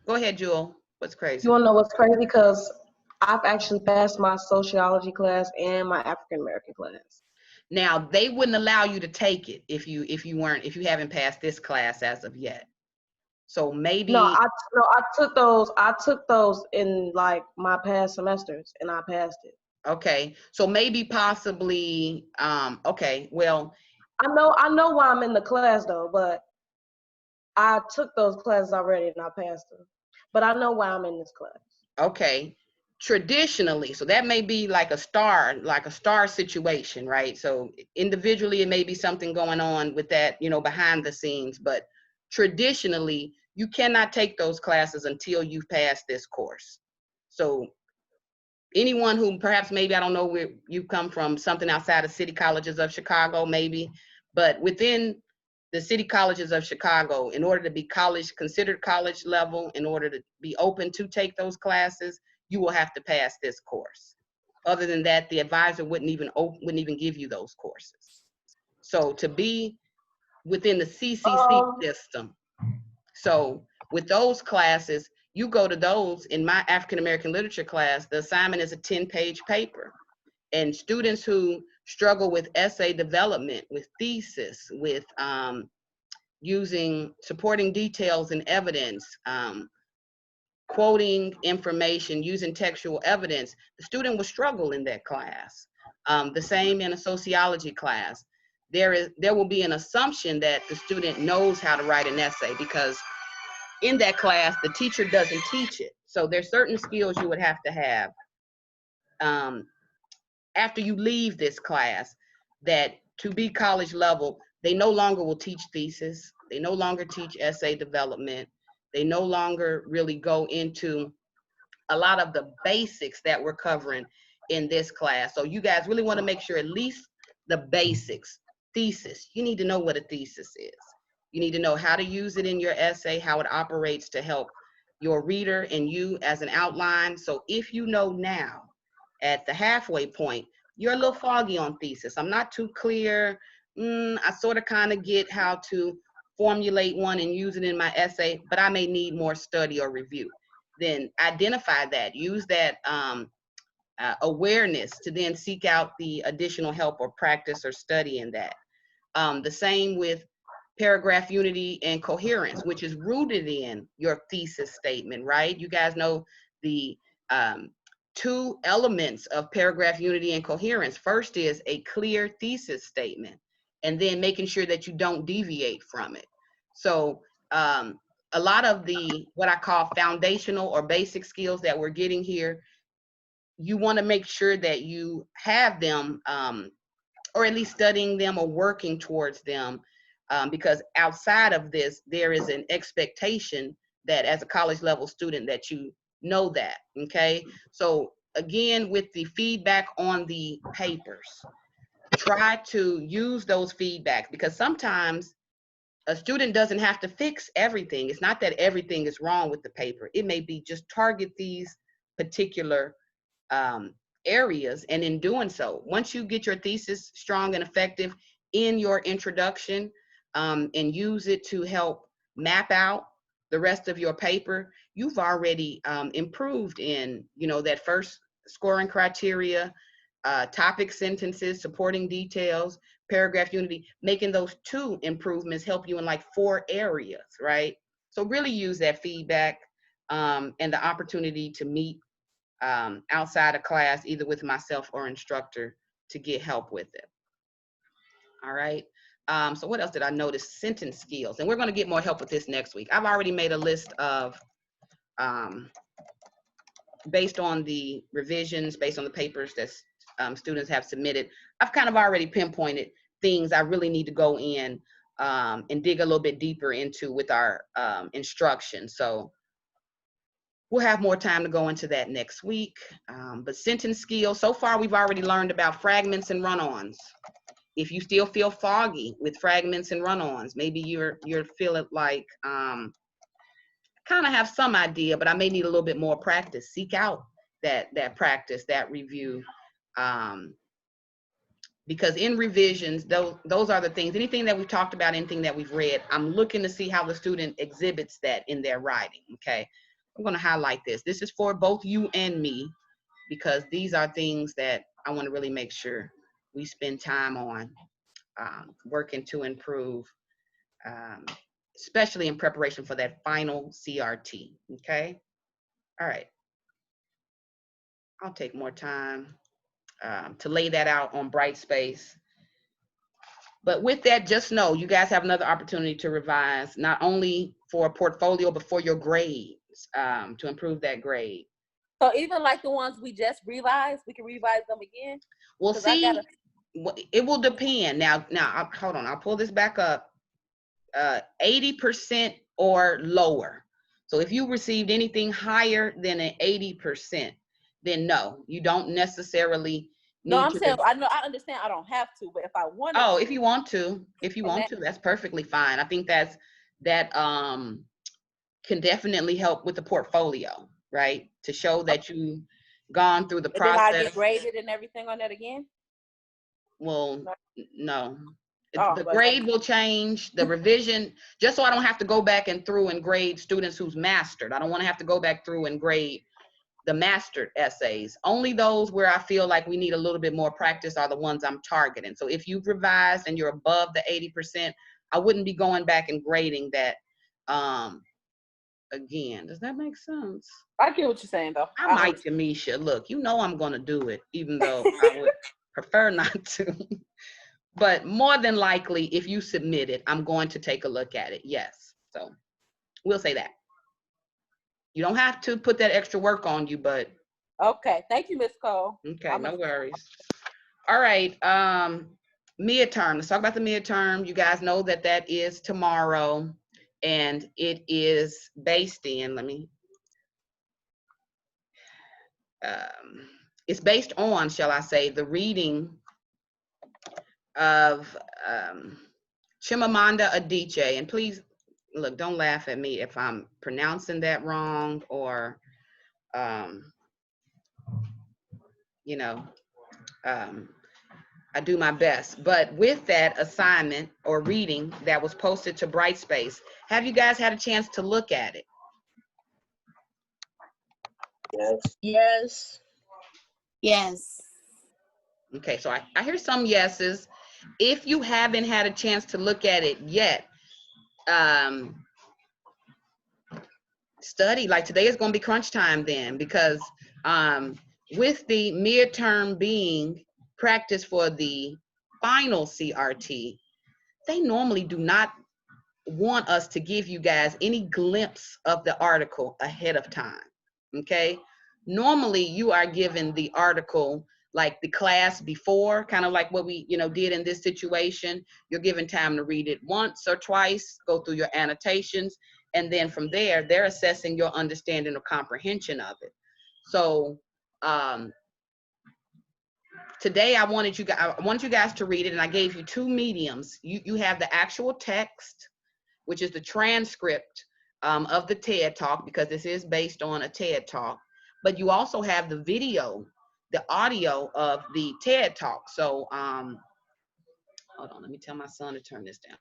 Go ahead, Jewel. What's crazy? You wanna know what's crazy? Because I've actually passed my sociology class and my African American class. Now they wouldn't allow you to take it if you haven't passed this class as of yet. So maybe I took those in like my past semesters and I passed it. okay. So maybe possibly okay, well, I know why I'm in the class though, but I took those classes already and I passed them. But I know why I'm in this class. okay. Traditionally, so that may be like a star situation, right? So individually it may be something going on with that, you know, behind the scenes, but traditionally you cannot take those classes until you've passed this course. So anyone who perhaps, maybe, I don't know where you come from, something outside of city colleges of Chicago maybe, but within the city colleges of Chicago, in order to be considered college level, in order to be open to take those classes, you will have to pass this course. Other than that, the advisor wouldn't even give you those courses. So to be within the CCC system, so with those classes, you go to those. In my African American literature class, the assignment is a 10-page paper. And students who struggle with essay development, with thesis, with using supporting details and evidence, quoting information, using textual evidence, the student will struggle in that class. The same in a sociology class. There will be an assumption that the student knows how to write an essay, because in that class, the teacher doesn't teach it. So there's certain skills you would have to have after you leave this class, that to be college level, they no longer will teach thesis. They no longer teach essay development. They no longer really go into a lot of the basics that we're covering in this class. So you guys really want to make sure at least the basics. Thesis, you need to know what a thesis is. You need to know how to use it in your essay, how it operates to help your reader and you as an outline. So if you know now, at the halfway point, you're a little foggy on thesis. I'm not too clear. I sort of kind of get how to formulate one and use it in my essay, but I may need more study or review. Then identify that, use that awareness to then seek out the additional help or practice or study in that. The same with paragraph unity and coherence, which is rooted in your thesis statement, right? You guys know the two elements of paragraph unity and coherence. First is a clear thesis statement, and then making sure that you don't deviate from it. So a lot of the, what I call foundational or basic skills that we're getting here, you want to make sure that you have them, or at least studying them or working towards them, because outside of this, there is an expectation that as a college level student that you know that, okay? So again, with the feedback on the papers, try to use those feedbacks, because sometimes a student doesn't have to fix everything. It's not that everything is wrong with the paper. It may be just target these particular areas, and in doing so, once you get your thesis strong and effective in your introduction, and use it to help map out the rest of your paper, you've already improved in, you know, that first scoring criteria, topic sentences, supporting details, paragraph unity. Making those 2 improvements help you in like 4 areas, right? So really use that feedback and the opportunity to meet outside of class, either with myself or instructor, to get help with it. All right. So what else did I notice? Sentence skills. And we're going to get more help with this next week. I've already made a list of, based on the revisions, based on the papers that students have submitted, I've kind of already pinpointed things I really need to go in and dig a little bit deeper into with our instruction. So we'll have more time to go into that next week. But sentence skills, so far we've already learned about fragments and run-ons. If you still feel foggy with fragments and run-ons, maybe you're feeling like kind of have some idea, but I may need a little bit more practice. Seek out that practice, that review, because in revisions, those are the things. Anything that we've talked about, anything that we've read, I'm looking to see how the student exhibits that in their writing. Okay, I'm going to highlight this. This is for both you and me, because these are things that I want to really make sure we spend time on working to improve, especially in preparation for that final CRT. Okay. All right. I'll take more time to lay that out on Brightspace. But with that, just know you guys have another opportunity to revise, not only for a portfolio, but for your grades, to improve that grade. So even like the ones we just revised, we can revise them again? Well, see, it will depend. Now, hold on. I'll pull this back up. 80% or lower. So if you received anything higher than an 80%, then no, you don't necessarily need to. No, I'm saying, I know, I understand I don't have to, but if I want to. Oh, if you want to, that's perfectly fine. I think that can definitely help with the portfolio, right? To show that you've gone through the process. And then I get graded and everything on that again? Well, no. Oh, the grade will change, the revision, just so I don't have to go back and through and grade students who's mastered. I don't want to have to go back through and grade the mastered essays. Only those where I feel like we need a little bit more practice are the ones I'm targeting. So if you've revised and you're above the 80%, I wouldn't be going back and grading that again. Does that make sense? I get what you're saying, though. I might, Jamisha. Look, you know I'm going to do it, even though I would prefer not to. But more than likely, if you submit it, I'm going to take a look at it. Yes. So we'll say that. You don't have to put that extra work on you, but. Okay. Thank you, Ms. Cole. Okay, no worries. All right. Midterm. Let's talk about the midterm. You guys know that that is tomorrow, and it is based in, it's based on, shall I say, the reading of Chimamanda Adichie. And please, look, don't laugh at me if I'm pronouncing that wrong or, you know, I do my best. But with that assignment or reading that was posted to Brightspace, have you guys had a chance to look at it? Yes. Yes. Yes. Okay, so I hear some yeses. If you haven't had a chance to look at it yet, study. Like today is going to be crunch time then, because with the midterm being practice for the final CRT, they normally do not want us to give you guys any glimpse of the article ahead of time. Okay, normally you are given the article like the class before, kind of like what we did in this situation. You're given time to read it once or twice, go through your annotations, and then from there they're assessing your understanding or comprehension of it. So today I wanted you guys to read it, and I gave you two mediums. You have the actual text, which is the transcript of the TED Talk, because this is based on a TED Talk, but you also have the video, the audio of the TED Talk. So hold on, let me tell my son to turn this down.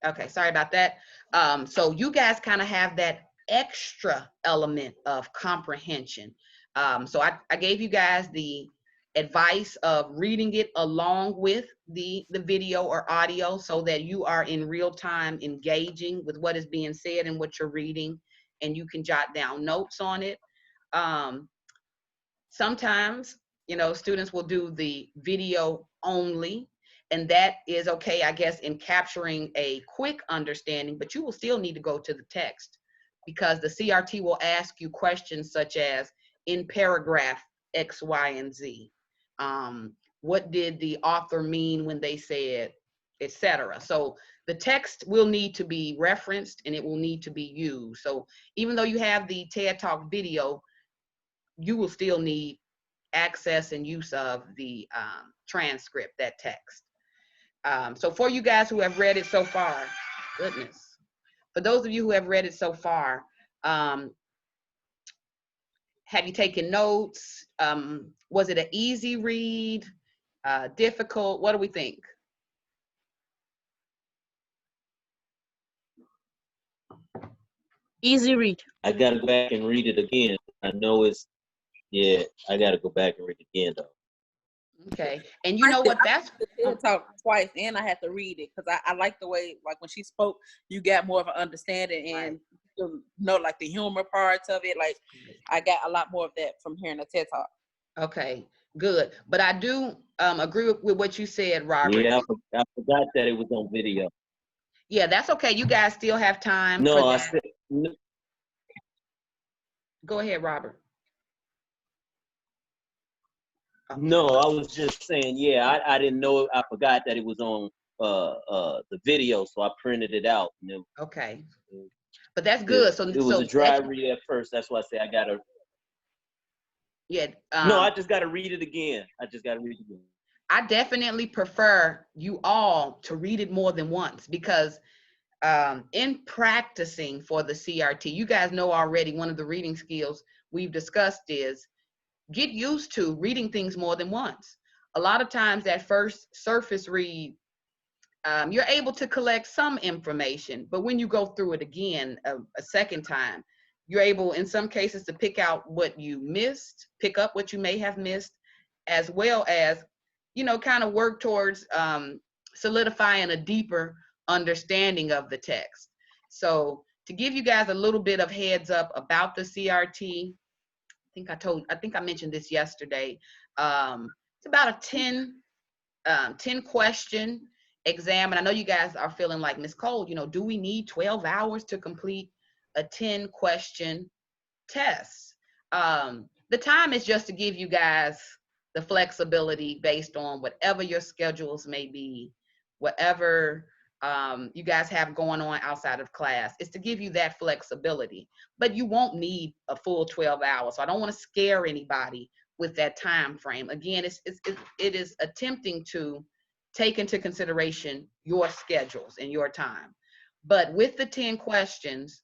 Okay, sorry about that. So you guys kind of have that extra element of comprehension. So I gave you guys the advice of reading it along with the video or audio so that you are in real time engaging with what is being said and what you're reading, and you can jot down notes on it. Sometimes, you know, students will do the video only, and that is okay, I guess, in capturing a quick understanding, but you will still need to go to the text because the CRT will ask you questions such as, in paragraph X, Y, and Z, what did the author mean when they said, etc. So the text will need to be referenced and it will need to be used. So even though you have the TED Talk video, you will still need access and use of the transcript, that text. So for you guys who have read it so far, goodness, for those of you who have read it so far, have you taken notes? Was it an easy read, difficult? What do we think? Easy read. I gotta go back and read it again. I know it's, yeah, I gotta go back and read it again though. Okay, and you know what, that's the TED Talk twice, and I had to read it because I like the way, like when she spoke, you got more of an understanding and you know, like the humor parts of it. Like I got a lot more of that from hearing the TED Talk. okay, good. But I do agree with what you said, Robert. Yeah, I forgot that it was on video. Yeah, that's okay. You guys still have time. No, for I that. said no. Go ahead, Robert. No, I was just saying, yeah, I didn't know, I forgot that it was on the video, so I printed it out. And it, okay, but that's good. It was a dry read at first. That's why I say I gotta. Yeah. No, I just gotta read it again. I definitely prefer you all to read it more than once because in practicing for the CRT, you guys know already one of the reading skills we've discussed is get used to reading things more than once. A lot of times that first surface read, you're able to collect some information, but when you go through it again a second time, you're able in some cases to pick out what you missed, pick up what you may have missed, as well as, you know, kind of work towards solidifying a deeper understanding of the text. So to give you guys a little bit of heads up about the CRT, I think I mentioned this yesterday. It's about a 10 question exam. And I know you guys are feeling like, Ms. Cole, you know, do we need 12 hours to complete a 10 question test? The time is just to give you guys the flexibility based on whatever your schedules may be, whatever you guys have going on outside of class. It's to give you that flexibility, but you won't need a full 12 hours. So I don't want to scare anybody with that time frame. Again, it is attempting to take into consideration your schedules and your time. But with the 10 questions,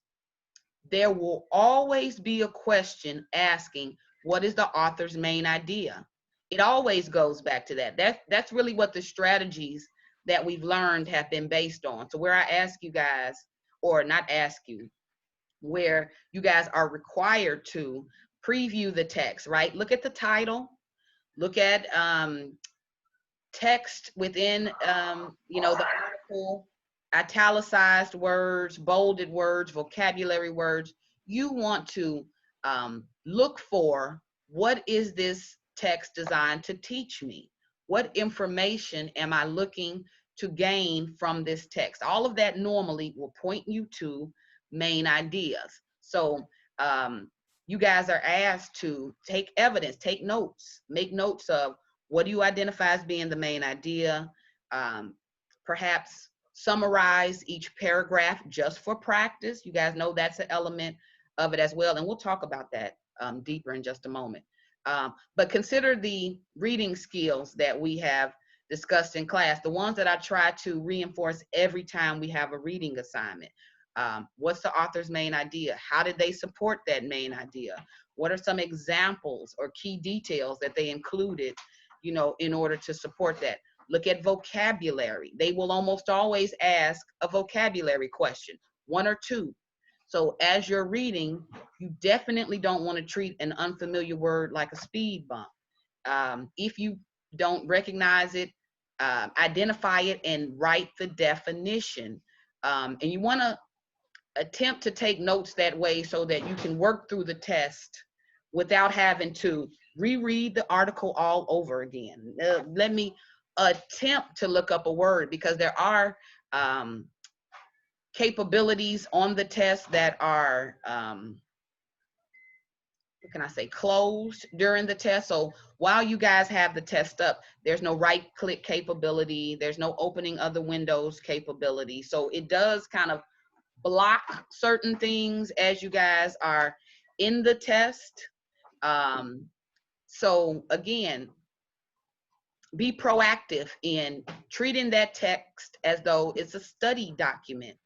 there will always be a question asking, what is the author's main idea? It always goes back to that. That's really what the strategies that we've learned have been based on. So where I ask you guys, or not ask you, where you guys are required to preview the text, right? Look at the title, look at text within, you know, the article, italicized words, bolded words, vocabulary words. You want to look for, what is this text designed to teach me? What information am I looking to gain from this text? All of that normally will point you to main ideas. So you guys are asked to take evidence, take notes, make notes of, what do you identify as being the main idea? Perhaps summarize each paragraph just for practice. You guys know that's an element of it as well. And we'll talk about that deeper in just a moment. But consider the reading skills that we have discussed in class, the ones that I try to reinforce every time we have a reading assignment. What's the author's main idea? How did they support that main idea? What are some examples or key details that they included, you know, in order to support that? Look at vocabulary. They will almost always ask a vocabulary question, 1 or 2. So as you're reading, you definitely don't want to treat an unfamiliar word like a speed bump. If you don't recognize it, identify it and write the definition. And you want to attempt to take notes that way so that you can work through the test without having to reread the article all over again. Let me attempt to look up a word, because there are capabilities on the test that are, what can I say, closed during the test. So while you guys have the test up, there's no right click capability, there's no opening other windows capability. So it does kind of block certain things as you guys are in the test. So again, be proactive in treating that text as though it's a study document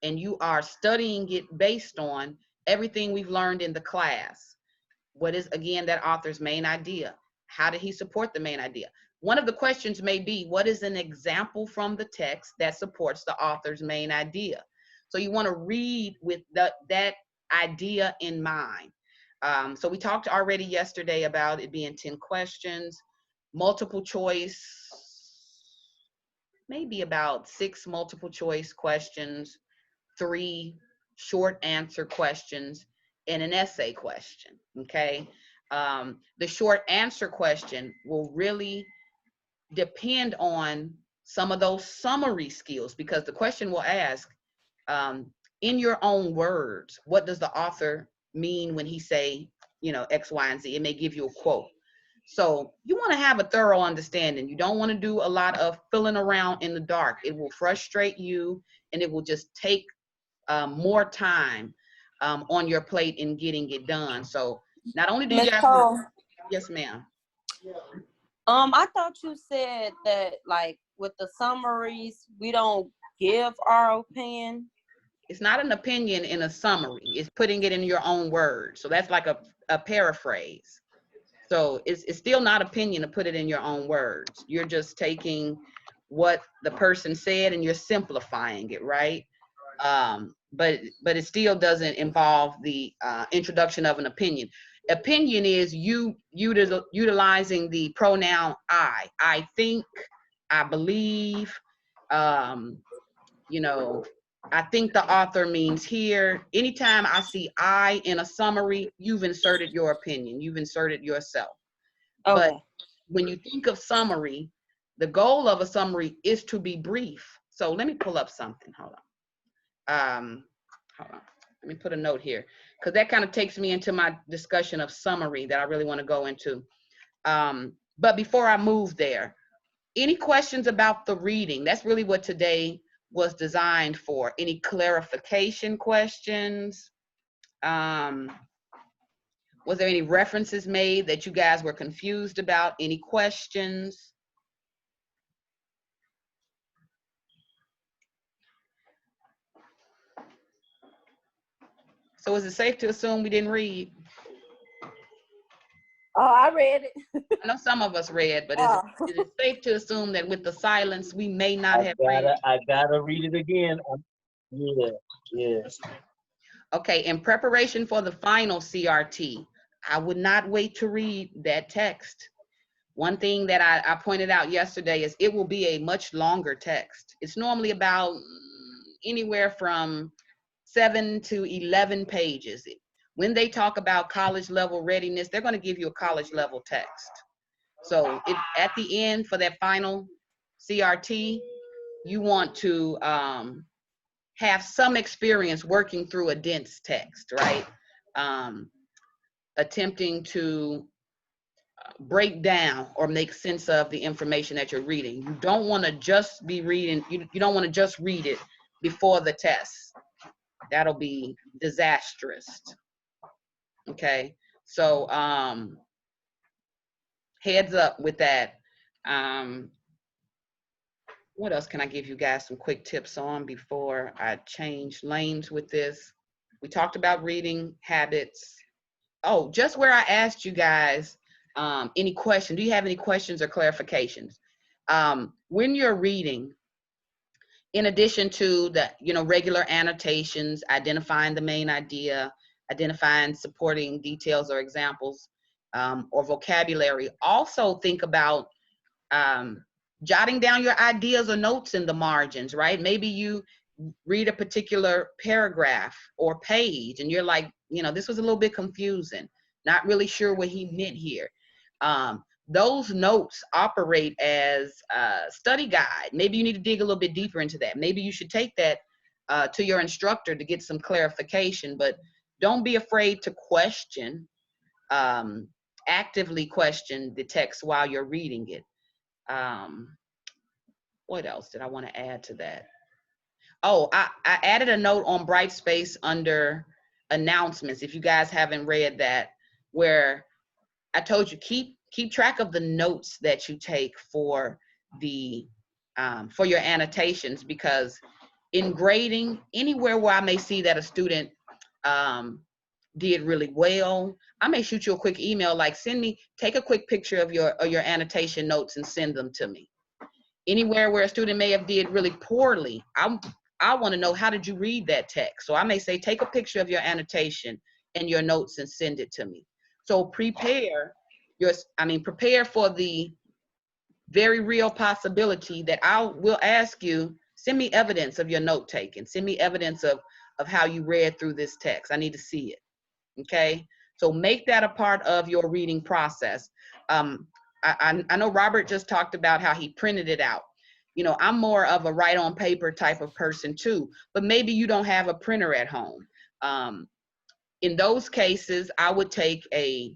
and you are studying it based on everything we've learned in the class. What is, again, that author's main idea? How did he support the main idea? One of the questions may be, what is an example from the text that supports the author's main idea? So you want to read with that idea in mind. So we talked already yesterday about it being 10 questions, multiple choice, maybe about 6 multiple choice questions, 3 short answer questions, and an essay question, okay? The short answer question will really depend on some of those summary skills, because the question will ask, in your own words, what does the author mean when he say, you know, X, Y, and Z? It may give you a quote. So you want to have a thorough understanding. You don't want to do a lot of filling around in the dark. It will frustrate you, and it will just take more time on your plate in getting it done. So not only do you Ms. guys, Cole, yes, ma'am. I thought you said that, like, with the summaries, we don't give our opinion. It's not an opinion in a summary. It's putting it in your own words. So that's like a paraphrase. So it's still not opinion to put it in your own words. You're just taking what the person said and you're simplifying it, right? But it still doesn't involve the introduction of an opinion. Opinion is you utilizing the pronoun I. I think, I believe, you know, I think the author means here. Anytime I see I in a summary, you've inserted your opinion, you've inserted yourself. Okay. But when you think of summary, the goal of a summary is to be brief. So let me pull up something, hold on. Let me put a note here, because that kind of takes me into my discussion of summary that I really want to go into. But before I move there, any questions about the reading? That's really what today was designed for. Any clarification questions? Was there any references made that you guys were confused about? Any questions? So is it safe to assume we didn't read? Oh, I read it. I know some of us read, but is it safe to assume that with the silence, we may not have read? I gotta read it again. Yeah. Okay, in preparation for the final CRT, I would not wait to read that text. One thing that I pointed out yesterday is it will be a much longer text. It's normally about anywhere from 7 to 11 pages. When they talk about college level readiness, they're going to give you a college level text. So at the end for that final CRT, you want to have some experience working through a dense text, right? Attempting to break down or make sense of the information that you're reading. You don't want to just be reading, you don't want to just read it before the test. That'll be disastrous. Okay, so heads up with that. What else can I give you guys some quick tips on before I change lanes with this? We talked about reading habits. Oh, just where I asked you guys any questions. Do you have any questions or clarifications? When you're reading, in addition to the, regular annotations, identifying the main idea, identifying supporting details or examples, or vocabulary, also think about jotting down your ideas or notes in the margins, right? Maybe you read a particular paragraph or page and you're like, this was a little bit confusing, not really sure what he meant here. Those notes operate as a study guide. Maybe you need to dig a little bit deeper into that. Maybe you should take that to your instructor to get some clarification, but don't be afraid to question, actively question the text while you're reading it. What else did I want to add to that? Oh, I added a note on Brightspace under announcements, if you guys haven't read that, where I told you keep track of the notes that you take for the for your annotations, because in grading, anywhere where I may see that a student did really well, I may shoot you a quick email like, take a quick picture of your annotation notes and send them to me. Anywhere where a student may have did really poorly, I want to know, how did you read that text? So I may say, take a picture of your annotation and your notes and send it to me. So prepare for the very real possibility that I will ask you, send me evidence of your note taking, send me evidence of how you read through this text. I need to see it. Okay, so make that a part of your reading process. I know Robert just talked about how he printed it out. I'm more of a write on paper type of person too, but maybe you don't have a printer at home. In those cases, I would take a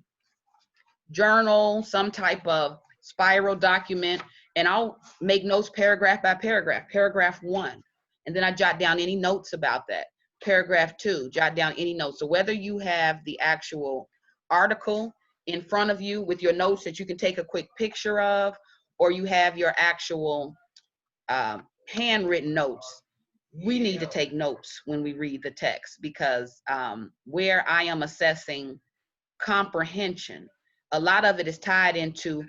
journal, some type of spiral document, and I'll make notes paragraph by paragraph. Paragraph 1, and then I jot down any notes about that. Paragraph 2, jot down any notes. So whether you have the actual article in front of you with your notes that you can take a quick picture of, or you have your actual handwritten notes, we need to take notes when we read the text, because where I am assessing comprehension, a lot of it is tied into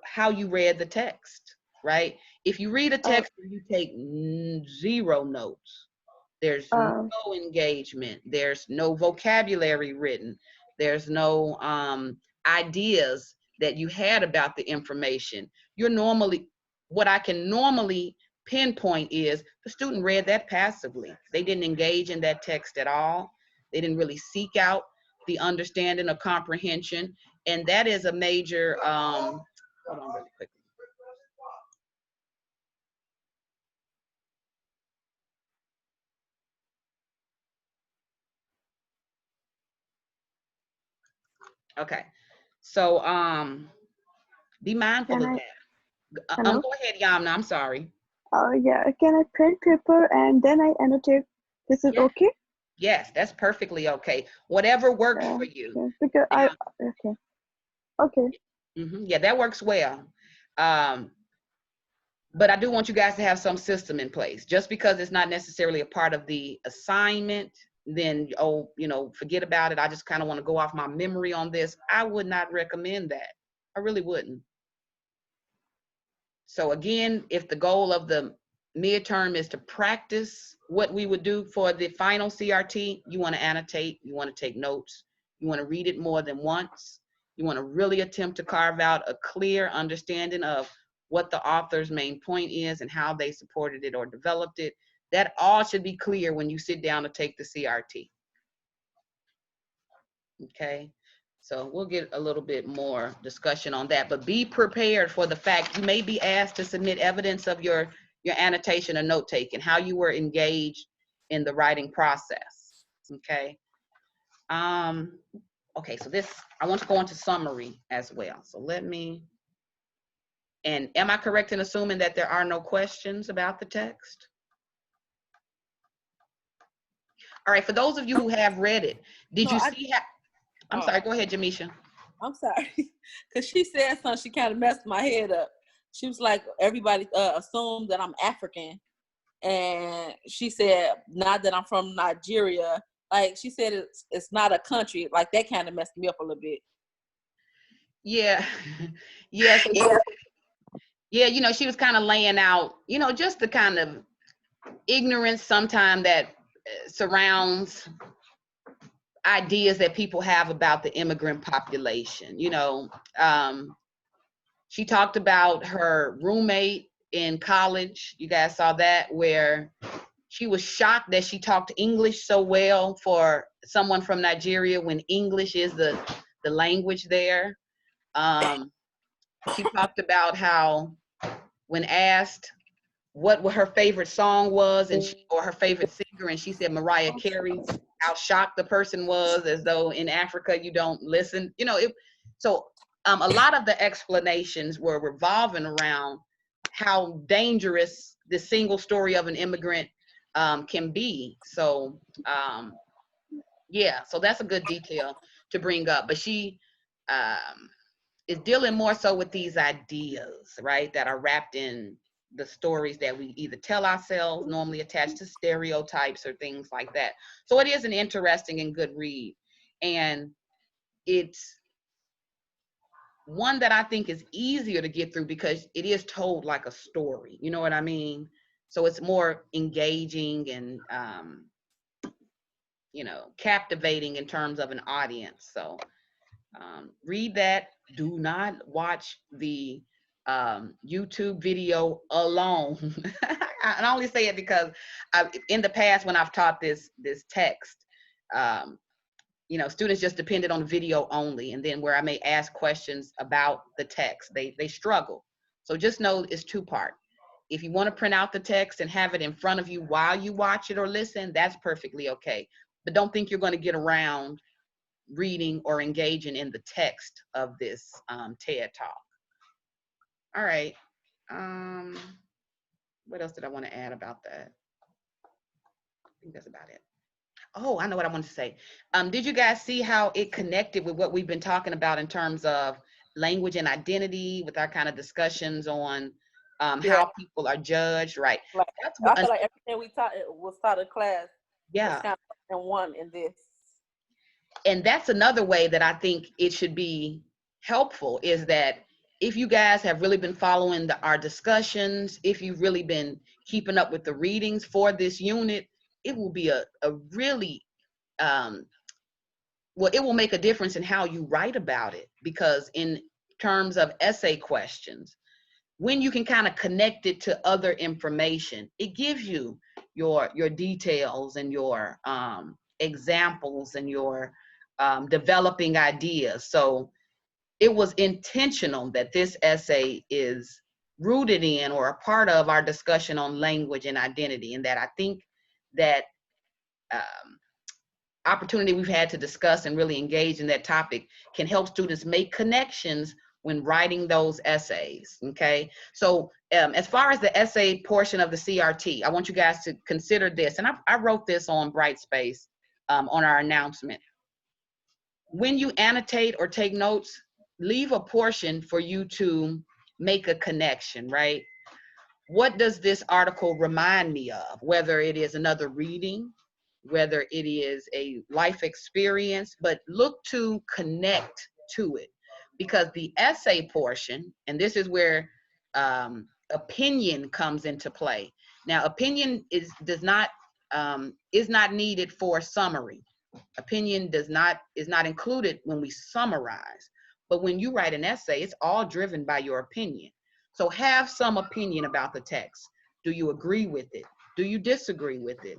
how you read the text, right? If you read a text and you take 0 notes, there's no engagement, there's no vocabulary written, there's no ideas that you had about the information. What I can normally pinpoint is the student read that passively. They didn't engage in that text at all. They didn't really seek out the understanding or comprehension. And that is a major, hold on really quickly. Okay, so be mindful of that. Hello? Go ahead, Yamna, I'm sorry. Yeah, can I print paper and then I annotate? This is okay? Yes, that's perfectly okay. Whatever works for you. Yeah, because okay. Yeah, that works well. But I do want you guys to have some system in place. Just because it's not necessarily a part of the assignment, then, forget about it. I just kind of want to go off my memory on this. I would not recommend that. I really wouldn't. So again, if the goal of the midterm is to practice what we would do for the final CRT, you want to annotate, you want to take notes, you want to read it more than once, you want to really attempt to carve out a clear understanding of what the author's main point is and how they supported it or developed it. That all should be clear when you sit down to take the CRT. Okay, so we'll get a little bit more discussion on that, but be prepared for the fact you may be asked to submit evidence of your annotation or note taking, how you were engaged in the writing process. Okay. Okay, so I want to go into summary as well. So and am I correct in assuming that there are no questions about the text? All right, for those of you who have read it, did you see how, I'm sorry, go ahead, Jamisha. I'm sorry, because she said something, she kind of messed my head up. She was like, everybody assumed that I'm African. And she said, not that I'm from Nigeria. Like, she said it's not a country. Like, that kind of messed me up a little bit. Yeah. Yes. Yeah, you know, she was kind of laying out, you know, just the kind of ignorance sometimes that surrounds ideas that people have about the immigrant population. You know, she talked about her roommate in college. You guys saw that, where she was shocked that she talked English so well for someone from Nigeria when English is the language there. She talked about how when asked what her favorite song was and or her favorite singer, and she said Mariah Carey, how shocked the person was, as though in Africa you don't listen. You know, so a lot of the explanations were revolving around how dangerous the single story of an immigrant can be. So yeah, so that's a good detail to bring up. But she is dealing more so with these ideas, right, that are wrapped in the stories that we either tell ourselves, normally attached to stereotypes or things like that. So it is an interesting and good read. And it's one that I think is easier to get through because it is told like a story. You know what I mean? So it's more engaging and, you know, captivating in terms of an audience. So read that. Do not watch the YouTube video alone. I only say it because in the past when I've taught this text, you know, students just depended on video only, and then where I may ask questions about the text, they struggle. So just know it's two-part. If you want to print out the text and have it in front of you while you watch it or listen, that's perfectly okay. But don't think you're going to get around reading or engaging in the text of this TED Talk. All right. What else did I want to add about that? I think that's about it. Oh, I know what I wanted to say. Did you guys see how it connected with what we've been talking about in terms of language and identity, with our kind of discussions on how people are judged, right? Like, That's I feel like everything we taught was taught in class. Yeah. Was kind of in one in this. And that's another way that I think it should be helpful, is that if you guys have really been following our discussions, if you've really been keeping up with the readings for this unit, it will be a really, well, it will make a difference in how you write about it, because in terms of essay questions, when you can kind of connect it to other information, it gives you your details and your examples and your developing ideas. So it was intentional that this essay is rooted in or a part of our discussion on language and identity, and that I think that opportunity we've had to discuss and really engage in that topic can help students make connections when writing those essays, okay? So as far as the essay portion of the CRT, I want you guys to consider this, and I wrote this on Brightspace on our announcement. When you annotate or take notes, leave a portion for you to make a connection, right? What does this article remind me of? Whether it is another reading, whether it is a life experience, but look to connect to it. Because the essay portion, and this is where opinion comes into play. Now, opinion is not needed for summary. Opinion is not included when we summarize. But when you write an essay, it's all driven by your opinion. So have some opinion about the text. Do you agree with it? Do you disagree with it?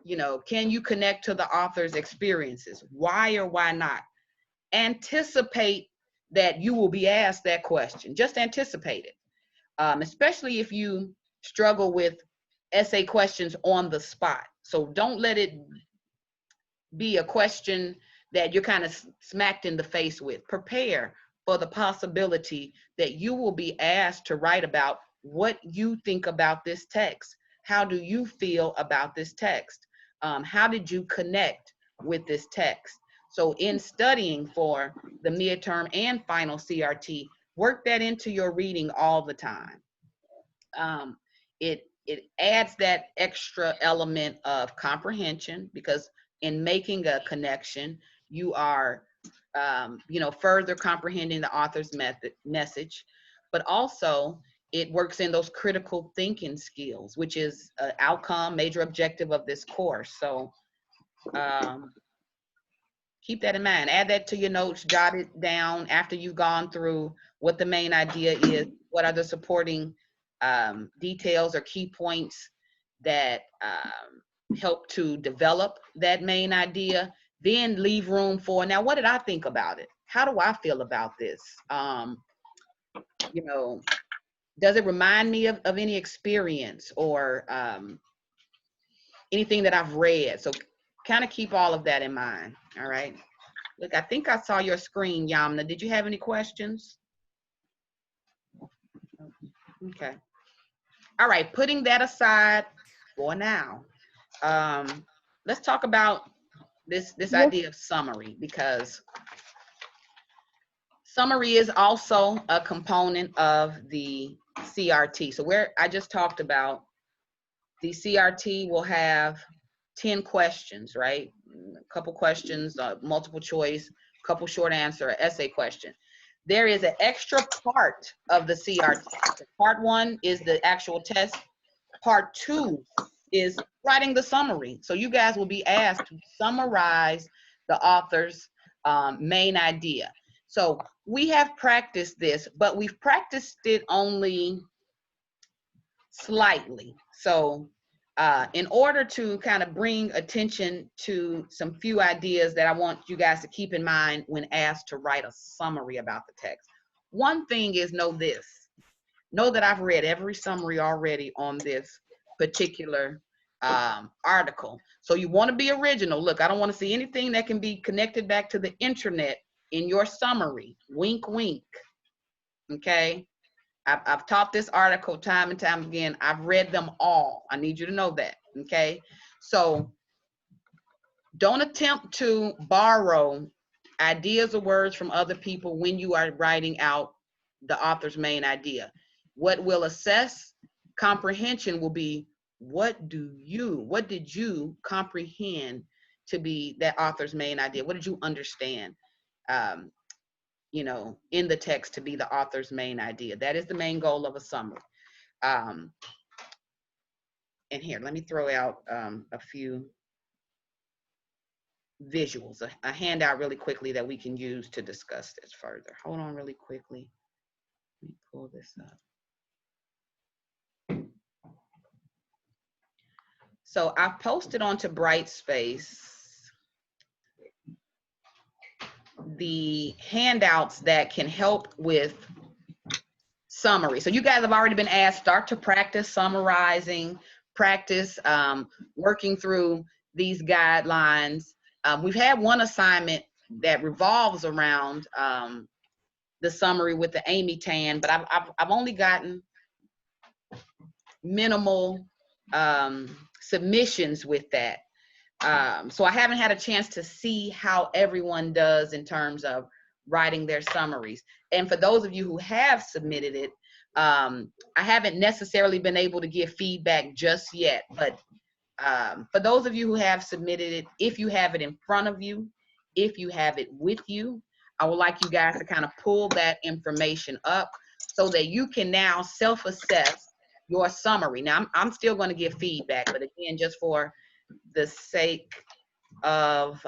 You know, can you connect to the author's experiences? Why or why not? Anticipate that you will be asked that question. Just anticipate it. Especially if you struggle with essay questions on the spot. So don't let it be a question that you're kind of smacked in the face with. Prepare for the possibility that you will be asked to write about what you think about this text. How do you feel about this text? How did you connect with this text? So in studying for the midterm and final CRT, work that into your reading all the time. It adds that extra element of comprehension, because in making a connection, you are, you know, further comprehending the author's message. but also it works in those critical thinking skills, which is an outcome, major objective of this course. So keep that in mind. Add that to your notes, jot it down after you've gone through what the main idea is, what are the supporting details or key points that help to develop that main idea. Then leave room for, now what did I think about it? How do I feel about this? You know, does it remind me of any experience or anything that I've read? So kind of keep all of that in mind, all right? Look, I think I saw your screen, Yamna. Did you have any questions? Okay. All right, putting that aside for now, let's talk about this Yes. idea of summary, because summary is also a component of the CRT. So where I just talked about, the CRT will have 10 questions, right? A couple questions, multiple choice, couple short answer, an essay question. There is an extra part of the CRT. Part 1 is the actual test. Part 2 is writing the summary. So you guys will be asked to summarize the author's main idea. So we have practiced this, but we've practiced it only slightly. So in order to kind of bring attention to some few ideas that I want you guys to keep in mind when asked to write a summary about the text. One thing is, know this. Know that I've read every summary already on this particular article. So you want to be original. Look, I don't want to see anything that can be connected back to the internet in your summary. Wink, wink. Okay? I've taught this article time and time again. I've read them all. I need you to know that, okay? So don't attempt to borrow ideas or words from other people when you are writing out the author's main idea. What will assess comprehension will be, what did you comprehend to be that author's main idea? What did you understand? You know, in the text to be the author's main idea. That is the main goal of a summary. And here, let me throw out a few visuals, a handout really quickly that we can use to discuss this further. Hold on really quickly. Let me pull this up. So I've posted onto Brightspace the handouts that can help with summary. So you guys have already been asked, start to practice summarizing, practice working through these guidelines. We've had one assignment that revolves around the summary with the Amy Tan, but I've only gotten minimal submissions with that. So I haven't had a chance to see how everyone does in terms of writing their summaries. And for those of you who have submitted it, I haven't necessarily been able to give feedback just yet, but for those of you who have submitted it, if you have it in front of you, if you have it with you, I would like you guys to kind of pull that information up so that you can now self-assess your summary. Now, I'm still going to give feedback, but again, just for the sake of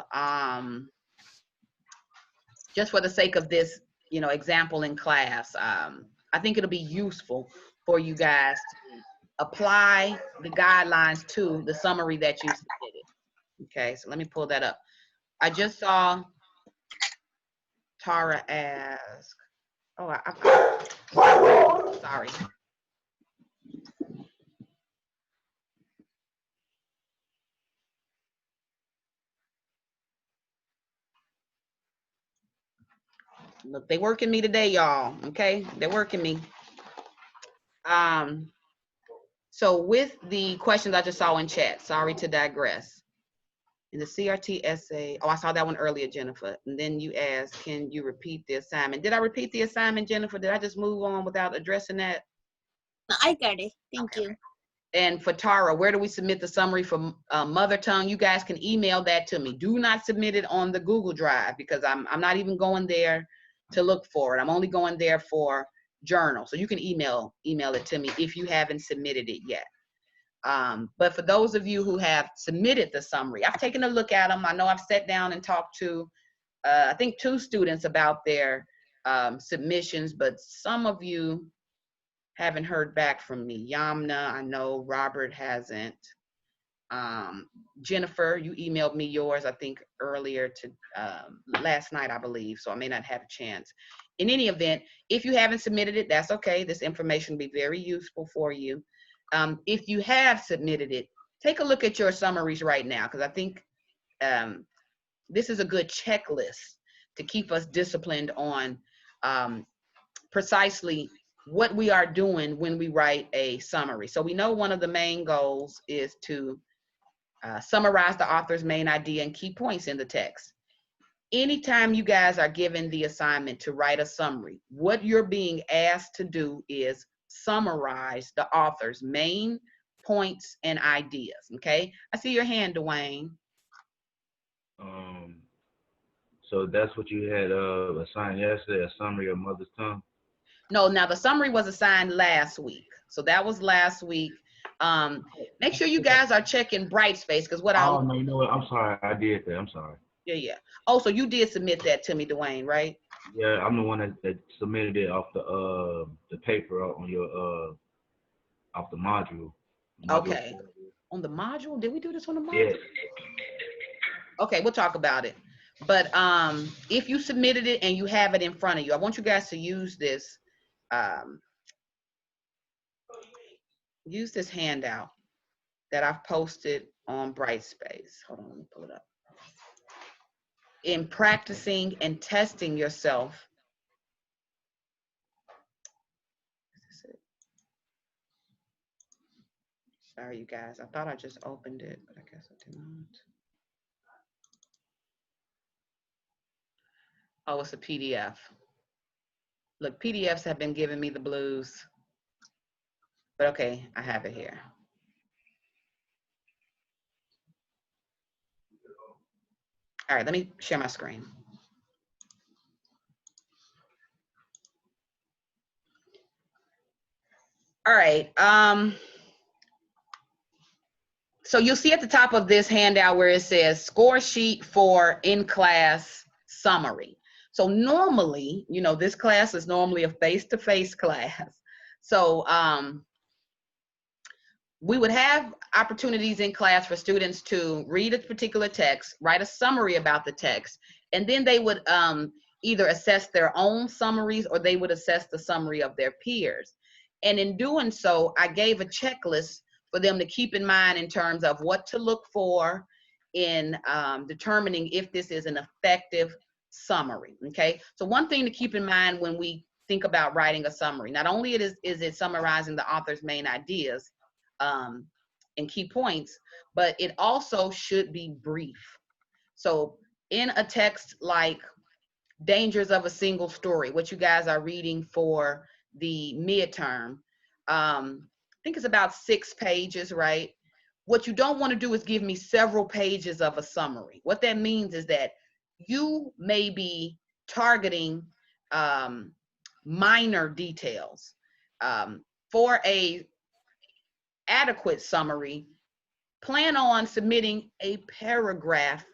this, you know, example in class, I think it'll be useful for you guys to apply the guidelines to the summary that you submitted. Okay, so let me pull that up. I just saw Tara ask, sorry. Look, they working me today, y'all, okay? They're working me. So with the questions I just saw in chat, sorry to digress. In the CRT essay, I saw that one earlier, Jennifer. And then you asked, can you repeat the assignment? Did I repeat the assignment, Jennifer? Did I just move on without addressing that? I got it. Thank you. And for Tara, where do we submit the summary for mother tongue? You guys can email that to me. Do not submit it on the Google Drive because I'm not even going there to look for it. I'm only going there for journal. So you can email it to me if you haven't submitted it yet. But for those of you who have submitted the summary, I've taken a look at them. I know I've sat down and talked to, I think 2 students about their submissions, but some of you haven't heard back from me. Yamna, I know. Robert hasn't. Jennifer, you emailed me yours, I think earlier to last night, I believe, so I may not have a chance. In any event, if you haven't submitted it, that's okay. This information will be very useful for you. If you have submitted it, take a look at your summaries right now, because I think this is a good checklist to keep us disciplined on precisely what we are doing when we write a summary. So we know one of the main goals is to summarize the author's main idea and key points in the text. Anytime you guys are given the assignment to write a summary, what you're being asked to do is summarize the author's main points and ideas, okay? I see your hand, Dwayne. So that's what you had assigned yesterday, a summary of mother's tongue? No, now the summary was assigned last week. So that was last week. Make sure you guys are checking Brightspace, because what Oh, no, you know what? I'm sorry. I did that. I'm sorry. Yeah. Oh, so you did submit that to me, Dwayne, right? Yeah, I'm the one that submitted it off the paper on your off the module. Okay. On the module? Did we do this on the module? Yeah. Okay, we'll talk about it. But if you submitted it and you have it in front of you, I want you guys to use this handout that I've posted on Brightspace. Hold on, let me pull it up. In practicing and testing yourself. Sorry, you guys. I thought I just opened it, but I guess I did not. Oh, it's a PDF. Look, PDFs have been giving me the blues. But okay, I have it here. All right, let me share my screen. All right. So you'll see at the top of this handout where it says score sheet for in-class summary. So normally, you know, this class is normally a face-to-face class. So we would have opportunities in class for students to read a particular text, write a summary about the text, and then they would either assess their own summaries or they would assess the summary of their peers. And in doing so, I gave a checklist for them to keep in mind in terms of what to look for in determining if this is an effective summary, okay? So one thing to keep in mind when we think about writing a summary, not only is it summarizing the author's main ideas and key points, but it also should be brief. So in a text like Dangers of a Single Story, what you guys are reading for the midterm, I think it's about 6 pages, right? What you don't want to do is give me several pages of a summary. What that means is that you may be targeting minor details. For a adequate summary, plan on submitting a paragraph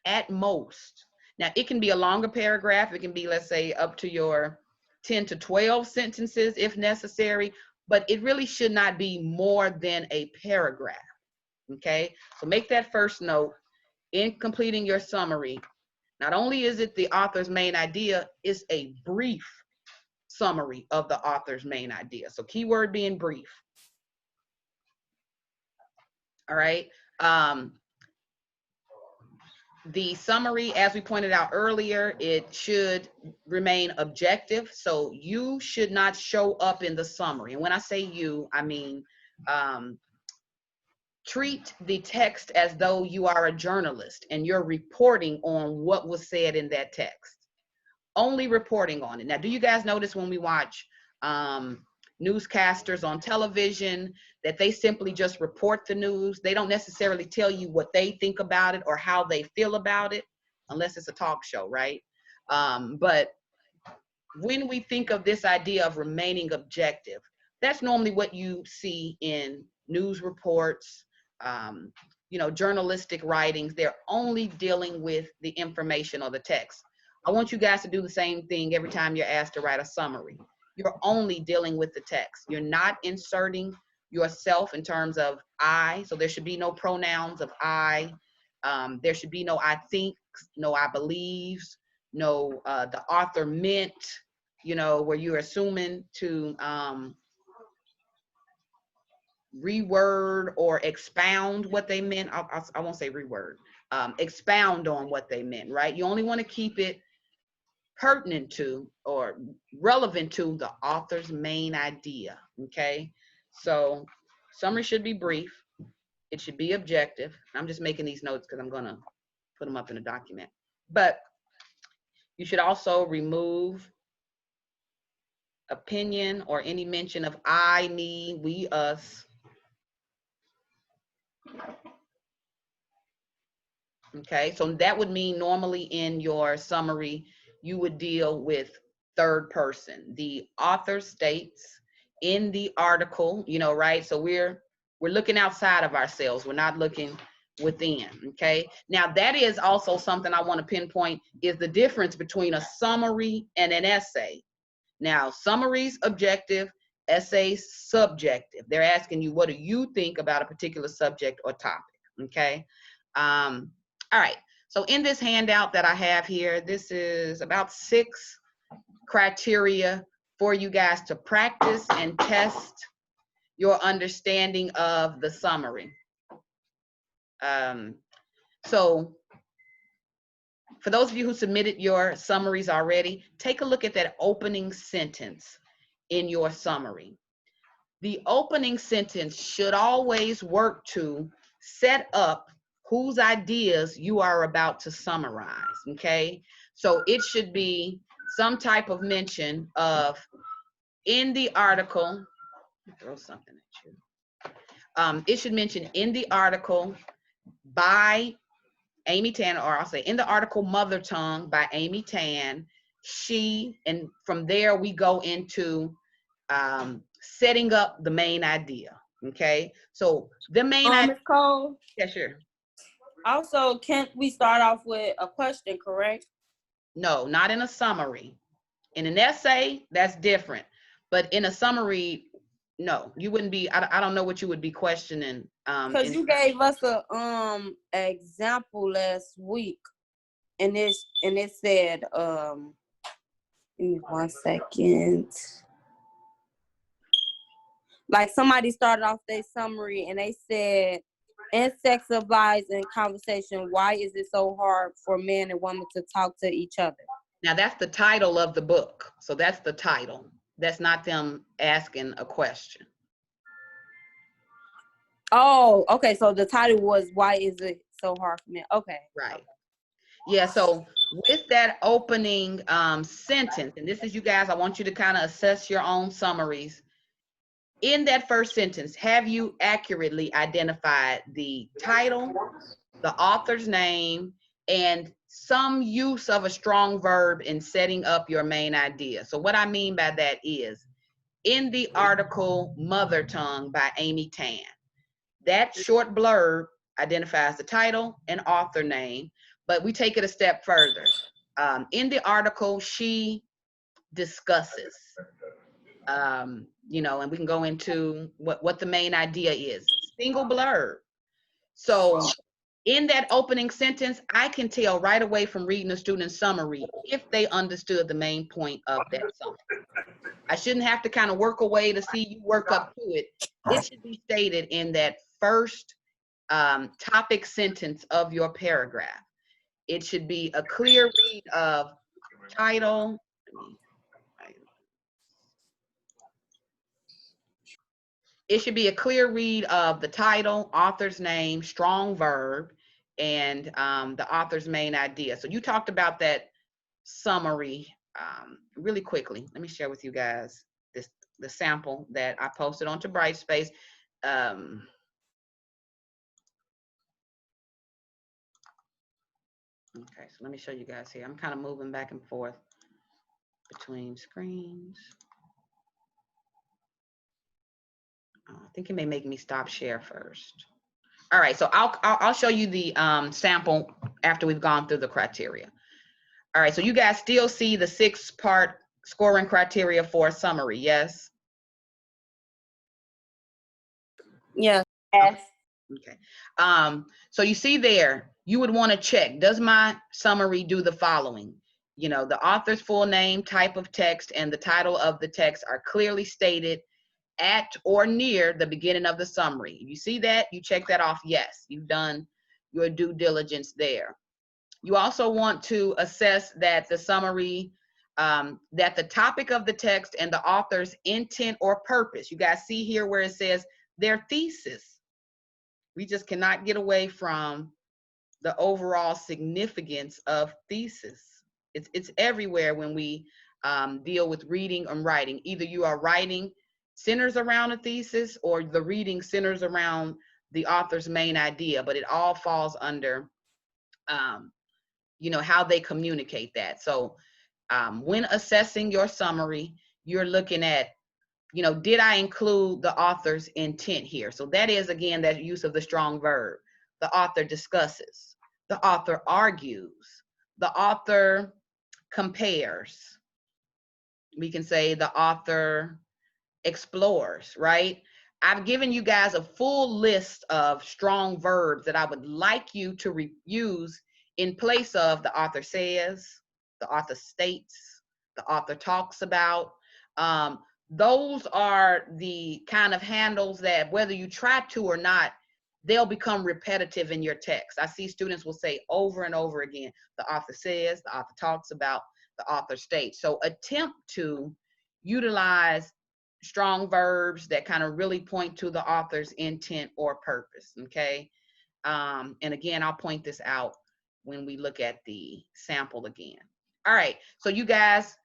at most. Now, it can be a longer paragraph. It can be, let's say, up to your 10 to 12 sentences if necessary, but it really should not be more than a paragraph, okay? So make that first note in completing your summary. Not only is it the author's main idea, it's a brief summary of the author's main idea. So keyword being brief. All right. The summary, as we pointed out earlier, it should remain objective. So you should not show up in the summary. And when I say you, I mean, treat the text as though you are a journalist and you're reporting on what was said in that text. Only reporting on it. Now, do you guys notice when we watch newscasters on television that they simply just report the news? They don't necessarily tell you what they think about it or how they feel about it, unless it's a talk show, right? But when we think of this idea of remaining objective, that's normally what you see in news reports, you know, journalistic writings. They're only dealing with the information or the text. I want you guys to do the same thing every time you're asked to write a summary. You're only dealing with the text. You're not inserting yourself in terms of I, so there should be no pronouns of I. There should be no I think, no I believes, no the author meant, you know, where you're assuming to reword or expound what they meant. I won't say reword, expound on what they meant, right? You only want to keep it pertinent to or relevant to the author's main idea, okay? So summary should be brief. It should be objective. I'm just making these notes because I'm going to put them up in a document. But you should also remove opinion or any mention of I, me, we, us. Okay, so that would mean normally in your summary, you would deal with third person. The author states in the article, you know, right? So we're looking outside of ourselves. We're not looking within, okay? Now that is also something I want to pinpoint is the difference between a summary and an essay. Now, summaries objective, essays subjective. They're asking you, what do you think about a particular subject or topic, okay? All right, so in this handout that I have here, this is about 6 criteria for you guys to practice and test your understanding of the summary. So for those of you who submitted your summaries already, take a look at that opening sentence in your summary. The opening sentence should always work to set up whose ideas you are about to summarize, okay? So it should be some type of mention of, in the article, throw something at you. It should mention in the article by Amy Tan, or I'll say in the article Mother Tongue by Amy Tan, she, and from there we go into setting up the main idea, okay? So the main idea. Ms. Cole, Yeah, sure. also, can't we start off with a question, correct? No, not in a summary. In an essay, that's different. But in a summary, no, you wouldn't be, I don't know what you would be questioning. Because you gave us a example last week, and it said, give me 1 second. Like somebody started off their summary and they said, in sex advice and conversation, why is it so hard for men and women to talk to each other? Now that's the title of the book. So that's the title. That's not them asking a question. Oh, okay. So the title was, why is it so hard for men? Okay. Right. Yeah, so with that opening sentence, and this is you guys, I want you to kind of assess your own summaries. In that first sentence, have you accurately identified the title, the author's name, and some use of a strong verb in setting up your main idea? So what I mean by that is, in the article Mother Tongue by Amy Tan, that short blurb identifies the title and author name, but we take it a step further. In the article, she discusses, you know, and we can go into what the main idea is. Single blurb. So in that opening sentence, I can tell right away from reading a student's summary if they understood the main point of that summary. I shouldn't have to kind of work away to see you work up to it. It should be stated in that first topic sentence of your paragraph. It should be a clear read of title. It should be a clear read of the title, author's name, strong verb, and the author's main idea. So you talked about that summary really quickly. Let me share with you guys the sample that I posted onto Brightspace. Okay, so let me show you guys here. I'm kind of moving back and forth between screens. I think it may make me stop share first. All right, so I'll show you the sample after we've gone through the criteria. All right, so you guys still see the 6-part scoring criteria for a summary, yes? Yes. Okay. So you see there, you would want to check, does my summary do the following? You know, the author's full name, type of text, and the title of the text are clearly stated at or near the beginning of the summary. You see that, you check that off, yes, you've done your due diligence there. You also want to assess that the summary, that the topic of the text and the author's intent or purpose. You guys see here where it says their thesis. We just cannot get away from the overall significance of thesis. It's everywhere when we deal with reading and writing. Either you are writing centers around a thesis or the reading centers around the author's main idea, but it all falls under you know, how they communicate that. So when assessing your summary, you're looking at, you know, did I include the author's intent here? So that is, again, that use of the strong verb. The author discusses, the author argues, the author compares. We can say the author explores, right? I've given you guys a full list of strong verbs that I would like you to use in place of the author says, the author states, the author talks about. Those are the kind of handles that whether you try to or not, they'll become repetitive in your text. I see students will say over and over again, the author says, the author talks about, the author states. So attempt to utilize strong verbs that kind of really point to the author's intent or purpose, okay? And again, I'll point this out when we look at the sample again. All right, so you guys,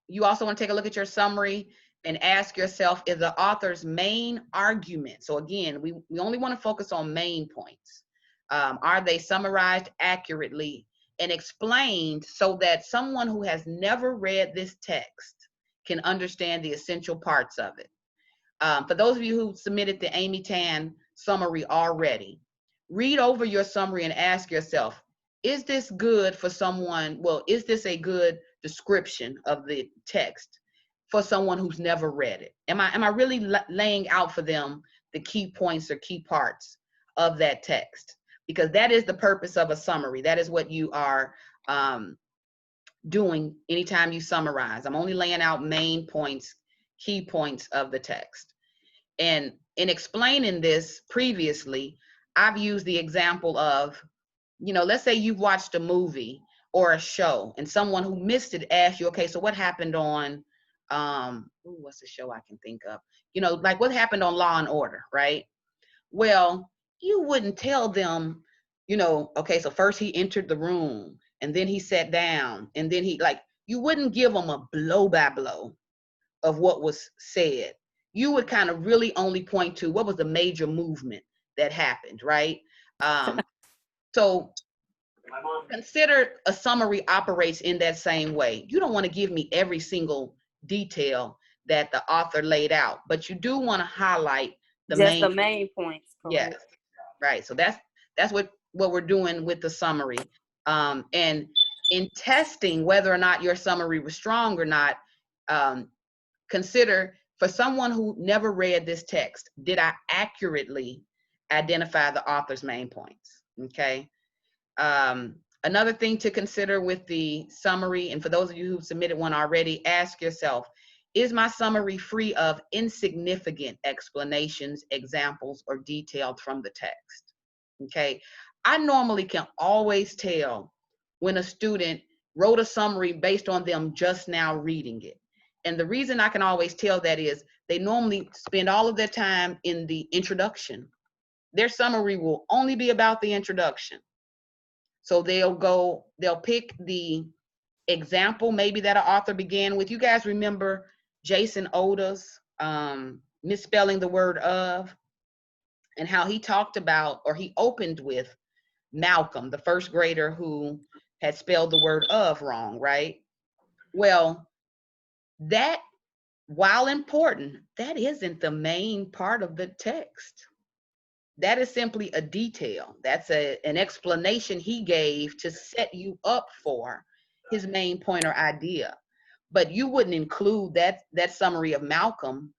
you also want to take a look at your summary and ask yourself, is the author's main argument, so again, we only want to focus on main points. Are they summarized accurately and explained so that someone who has never read this text can understand the essential parts of it? For those of you who submitted the Amy Tan summary already, read over your summary and ask yourself, is this good for someone, well, is this a good description of the text for someone who's never read it? Am I really laying out for them the key points or key parts of that text? Because that is the purpose of a summary. That is what you are doing anytime you summarize. I'm only laying out main points, key points of the text. And in explaining this previously, I've used the example of, you know, let's say you've watched a movie or a show and someone who missed it asked you, okay, so what happened on, what's the show I can think of? You know, like what happened on Law and Order, right? Well, you wouldn't tell them, you know, okay, so first he entered the room and then he sat down and then he, like, you wouldn't give them a blow by blow of what was said. You would kind of really only point to what was the major movement that happened, right? So consider a summary operates in that same way. You don't want to give me every single detail that the author laid out, but you do want to highlight the main points. Correct? Yes, right. So that's what we're doing with the summary. And in testing whether or not your summary was strong or not, consider, for someone who never read this text, did I accurately identify the author's main points? Okay. Another thing to consider with the summary, and for those of you who submitted one already, ask yourself, is my summary free of insignificant explanations, examples, or details from the text? Okay. I normally can always tell when a student wrote a summary based on them just now reading it. And the reason I can always tell that is they normally spend all of their time in the introduction. Their summary will only be about the introduction. So they'll pick the example maybe that an author began with. You guys remember Jason Oda's misspelling the word of, and how he talked about, or he opened with Malcolm, the first grader who had spelled the word of wrong, right? Well, that, while important, that isn't the main part of the text. That is simply a detail. That's an explanation he gave to set you up for his main point or idea. But you wouldn't include that summary of Malcolm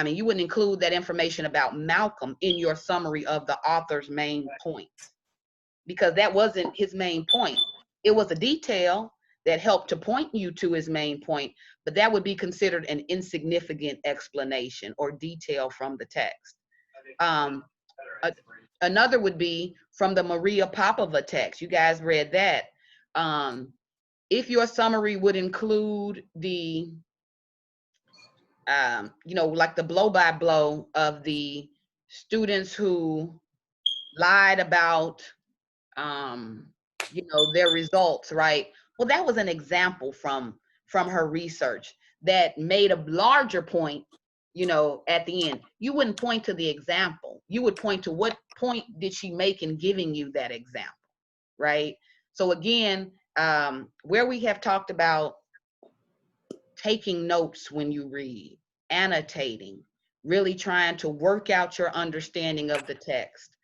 you wouldn't include that information about Malcolm in your summary of the author's main points, because that wasn't his main point. It was a detail that helped to point you to his main point, but that would be considered an insignificant explanation or detail from the text. Another would be from the Maria Popova text. You guys read that. If your summary would include the like the blow by blow of the students who lied about, their results, right? Well, that was an example from her research that made a larger point, at the end. You wouldn't point to the example. You would point to what point did she make in giving you that example, right? So again, where we have talked about taking notes when you read, annotating, really trying to work out your understanding of the text.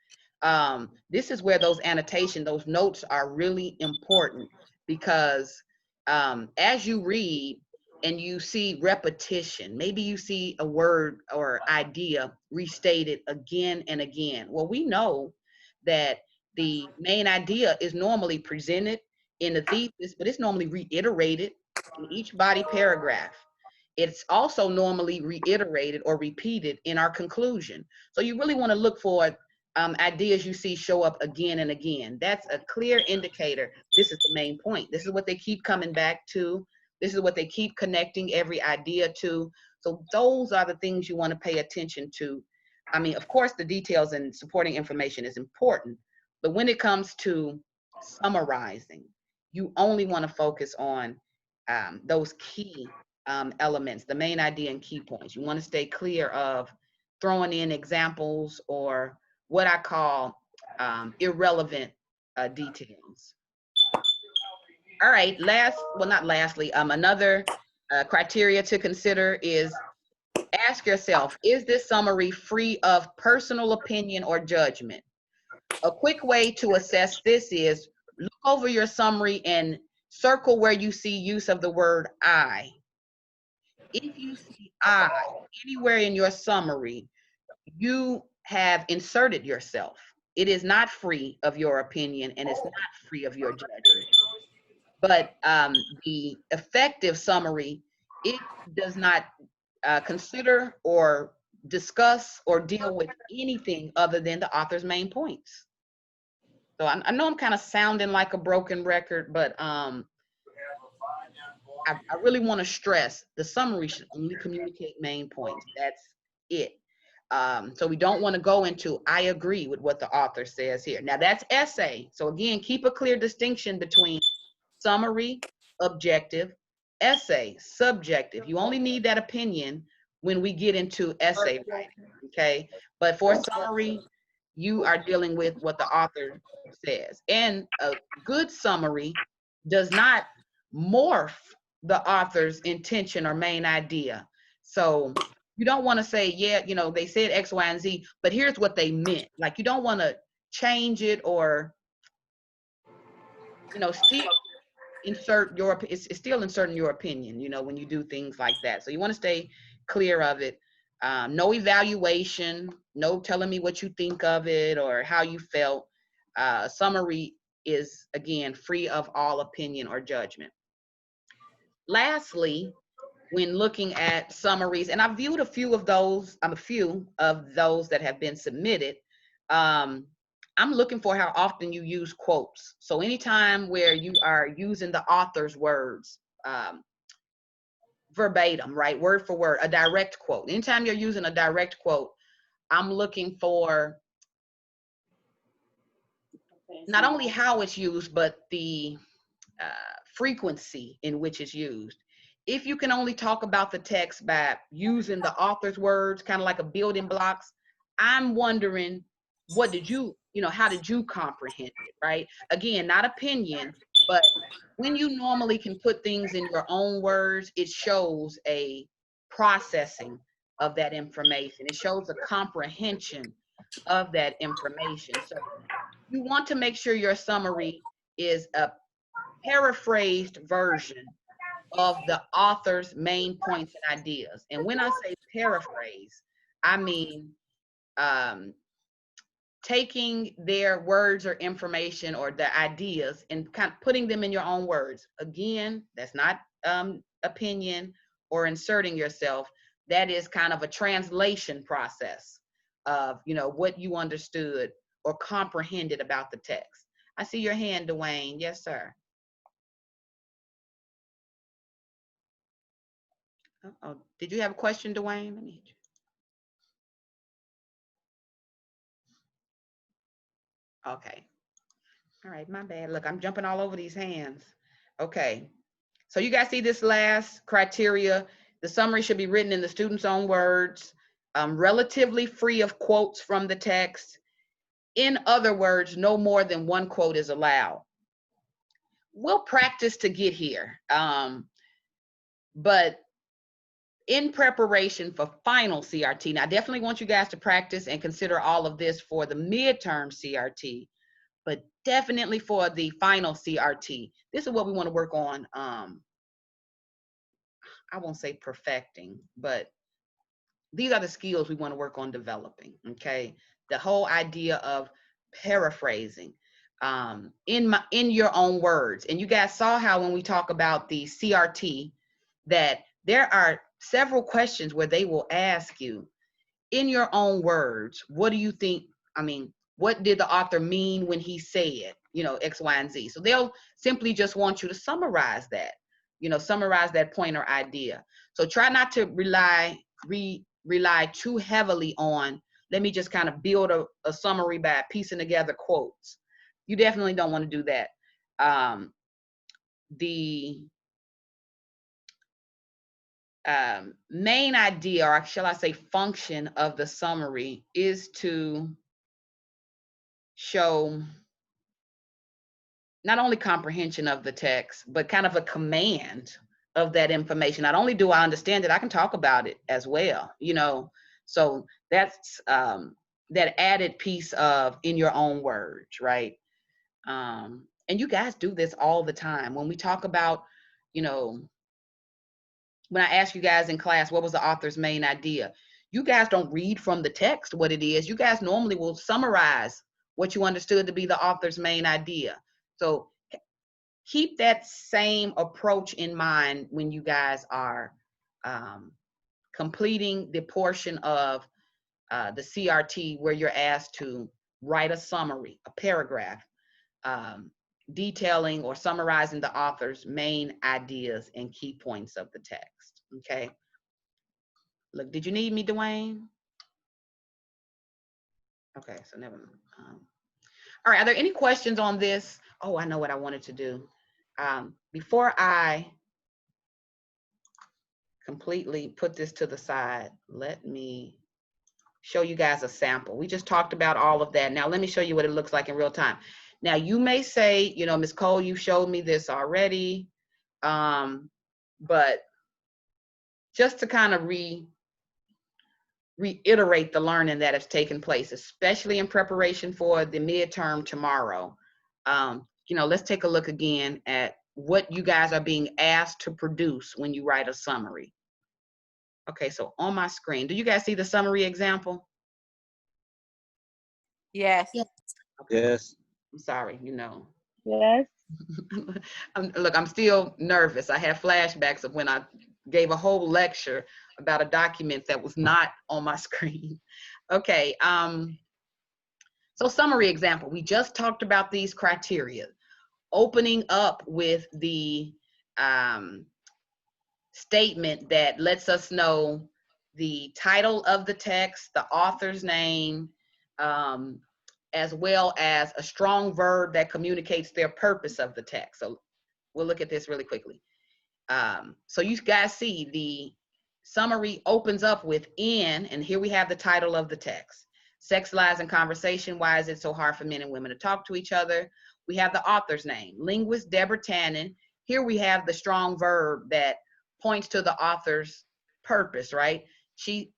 This is where those annotations, those notes are really important, because as you read and you see repetition, maybe you see a word or idea restated again and again. Well, we know that the main idea is normally presented in the thesis, but it's normally reiterated in each body paragraph. It's also normally reiterated or repeated in our conclusion. So you really want to look for ideas you see show up again and again. That's a clear indicator. This is the main point. This is what they keep coming back to. This is what they keep connecting every idea to. So those are the things you want to pay attention to. I mean, of course, the details and supporting information is important, but when it comes to summarizing, you only want to focus on those key elements, the main idea and key points. You want to stay clear of throwing in examples or what I call irrelevant details. All right, another criteria to consider is ask yourself, is this summary free of personal opinion or judgment? A quick way to assess this is look over your summary and circle where you see use of the word I. If you see I anywhere in your summary, you have inserted yourself. It is not free of your opinion and it's not free of your judgment. But the effective summary, it does not consider or discuss or deal with anything other than the author's main points. So I know I'm kind of sounding like a broken record, but I really want to stress the summary should only communicate main points. That's it. So we don't want to go into, I agree with what the author says here. Now that's essay. So again, keep a clear distinction between summary, objective, essay, subjective. You only need that opinion when we get into essay writing, okay? But for summary, you are dealing with what the author says. And a good summary does not morph the author's intention or main idea. So you don't want to say, yeah, they said X, Y, and Z, but here's what they meant. Like, you don't want to change it or, still insert it's still inserting your opinion, when you do things like that. So you want to stay clear of it. No evaluation, no telling me what you think of it or how you felt. Summary is, again, free of all opinion or judgment. Lastly, when looking at summaries, and I've viewed a few of those that have been submitted, I'm looking for how often you use quotes. So anytime where you are using the author's words, verbatim, right, word for word, a direct quote. Anytime you're using a direct quote, I'm looking for not only how it's used, but the frequency in which it's used. If you can only talk about the text by using the author's words, kind of like a building blocks, I'm wondering, how did you comprehend it, right? Again, not opinion, But when you normally can put things in your own words, it shows a processing of that information. It shows a comprehension of that information. So you want to make sure your summary is a paraphrased version of the author's main points and ideas. And when I say paraphrase, I mean taking their words or information or the ideas and kind of putting them in your own words. Again, that's not opinion or inserting yourself. That is kind of a translation process of, you know, what you understood or comprehended about the text. I see your hand, Dwayne. Yes, sir. Uh-oh. Did you have a question, Dwayne? Let me. Okay. All right, my bad. Look, I'm jumping all over these hands. Okay. So you guys see this last criteria. The summary should be written in the student's own words, relatively free of quotes from the text. In other words, no more than one quote is allowed. We'll practice to get here. But in preparation for final CRT, now I definitely want you guys to practice and consider all of this for the midterm CRT, but definitely for the final CRT. This is what we want to work on. I won't say perfecting, but these are the skills we want to work on developing, okay? The whole idea of paraphrasing in your own words. And you guys saw how when we talk about the CRT, that there are several questions where they will ask you in your own words, what do you think, I mean, what did the author mean when he said, you know, X, Y, and Z? So they'll simply just want you to summarize that, you know, summarize that point or idea. So try not to rely too heavily on, let me just kind of build a summary by piecing together quotes. You definitely don't want to do that. The main idea, or shall I say function of the summary, is to show not only comprehension of the text, but kind of a command of that information. Not only do I understand it, I can talk about it as well, you know. So that's that added piece of in your own words, right? And you guys do this all the time. When we talk about, you know, when I ask you guys in class, what was the author's main idea? You guys don't read from the text what it is. You guys normally will summarize what you understood to be the author's main idea. So keep that same approach in mind when you guys are completing the portion of the CRT where you're asked to write a summary, a paragraph, detailing or summarizing the author's main ideas and key points of the text, okay? Look, did you need me, Dwayne? Okay, so never mind. All right, are there any questions on this? Oh, I know what I wanted to do. Before I completely put this to the side, let me show you guys a sample. We just talked about all of that. Now let me show you what it looks like in real time. Now you may say, you know, Ms. Cole, you showed me this already, but just to kind of reiterate the learning that has taken place, especially in preparation for the midterm tomorrow, you know, let's take a look again at what you guys are being asked to produce when you write a summary. Okay, so on my screen, do you guys see the summary example? Yes. Yes. Okay. Yes. I'm sorry, you know. Yes. Look, I'm still nervous. I have flashbacks of when I gave a whole lecture about a document that was not on my screen. Okay, so summary example. We just talked about these criteria. Opening up with the statement that lets us know the title of the text, the author's name, as well as a strong verb that communicates their purpose of the text. So we'll look at this really quickly. So you guys see the summary opens up with in, and here we have the title of the text. Sex, lies, and conversation. Why is it so hard for men and women to talk to each other? we have the author's name, linguist Deborah Tannen. Here we have the strong verb that points to the author's purpose, right? She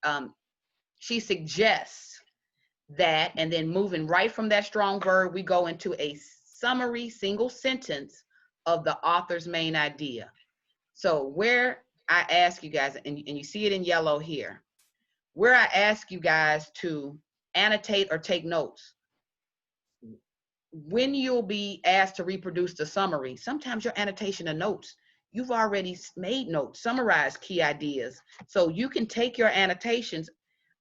suggests that, and then moving right from that strong verb, we go into a summary single sentence of the author's main idea. So where I ask you guys, and you see it in yellow here, where I ask you guys to annotate or take notes, when you'll be asked to reproduce the summary, sometimes your annotation of notes, you've already made notes, summarized key ideas. So you can take your annotations.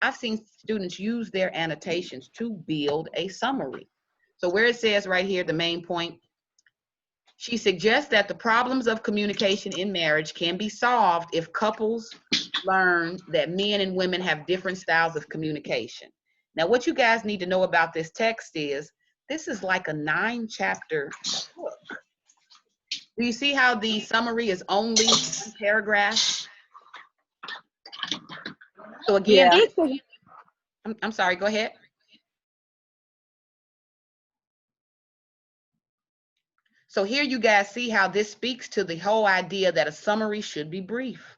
I've seen students use their annotations to build a summary. So where it says right here, the main point, she suggests that the problems of communication in marriage can be solved if couples learn that men and women have different styles of communication. Now, what you guys need to know about this text is, this is like a 9-chapter book. Do you see how the summary is only one paragraph? So again, Yeah. I'm sorry, go ahead. So here you guys see how this speaks to the whole idea that a summary should be brief.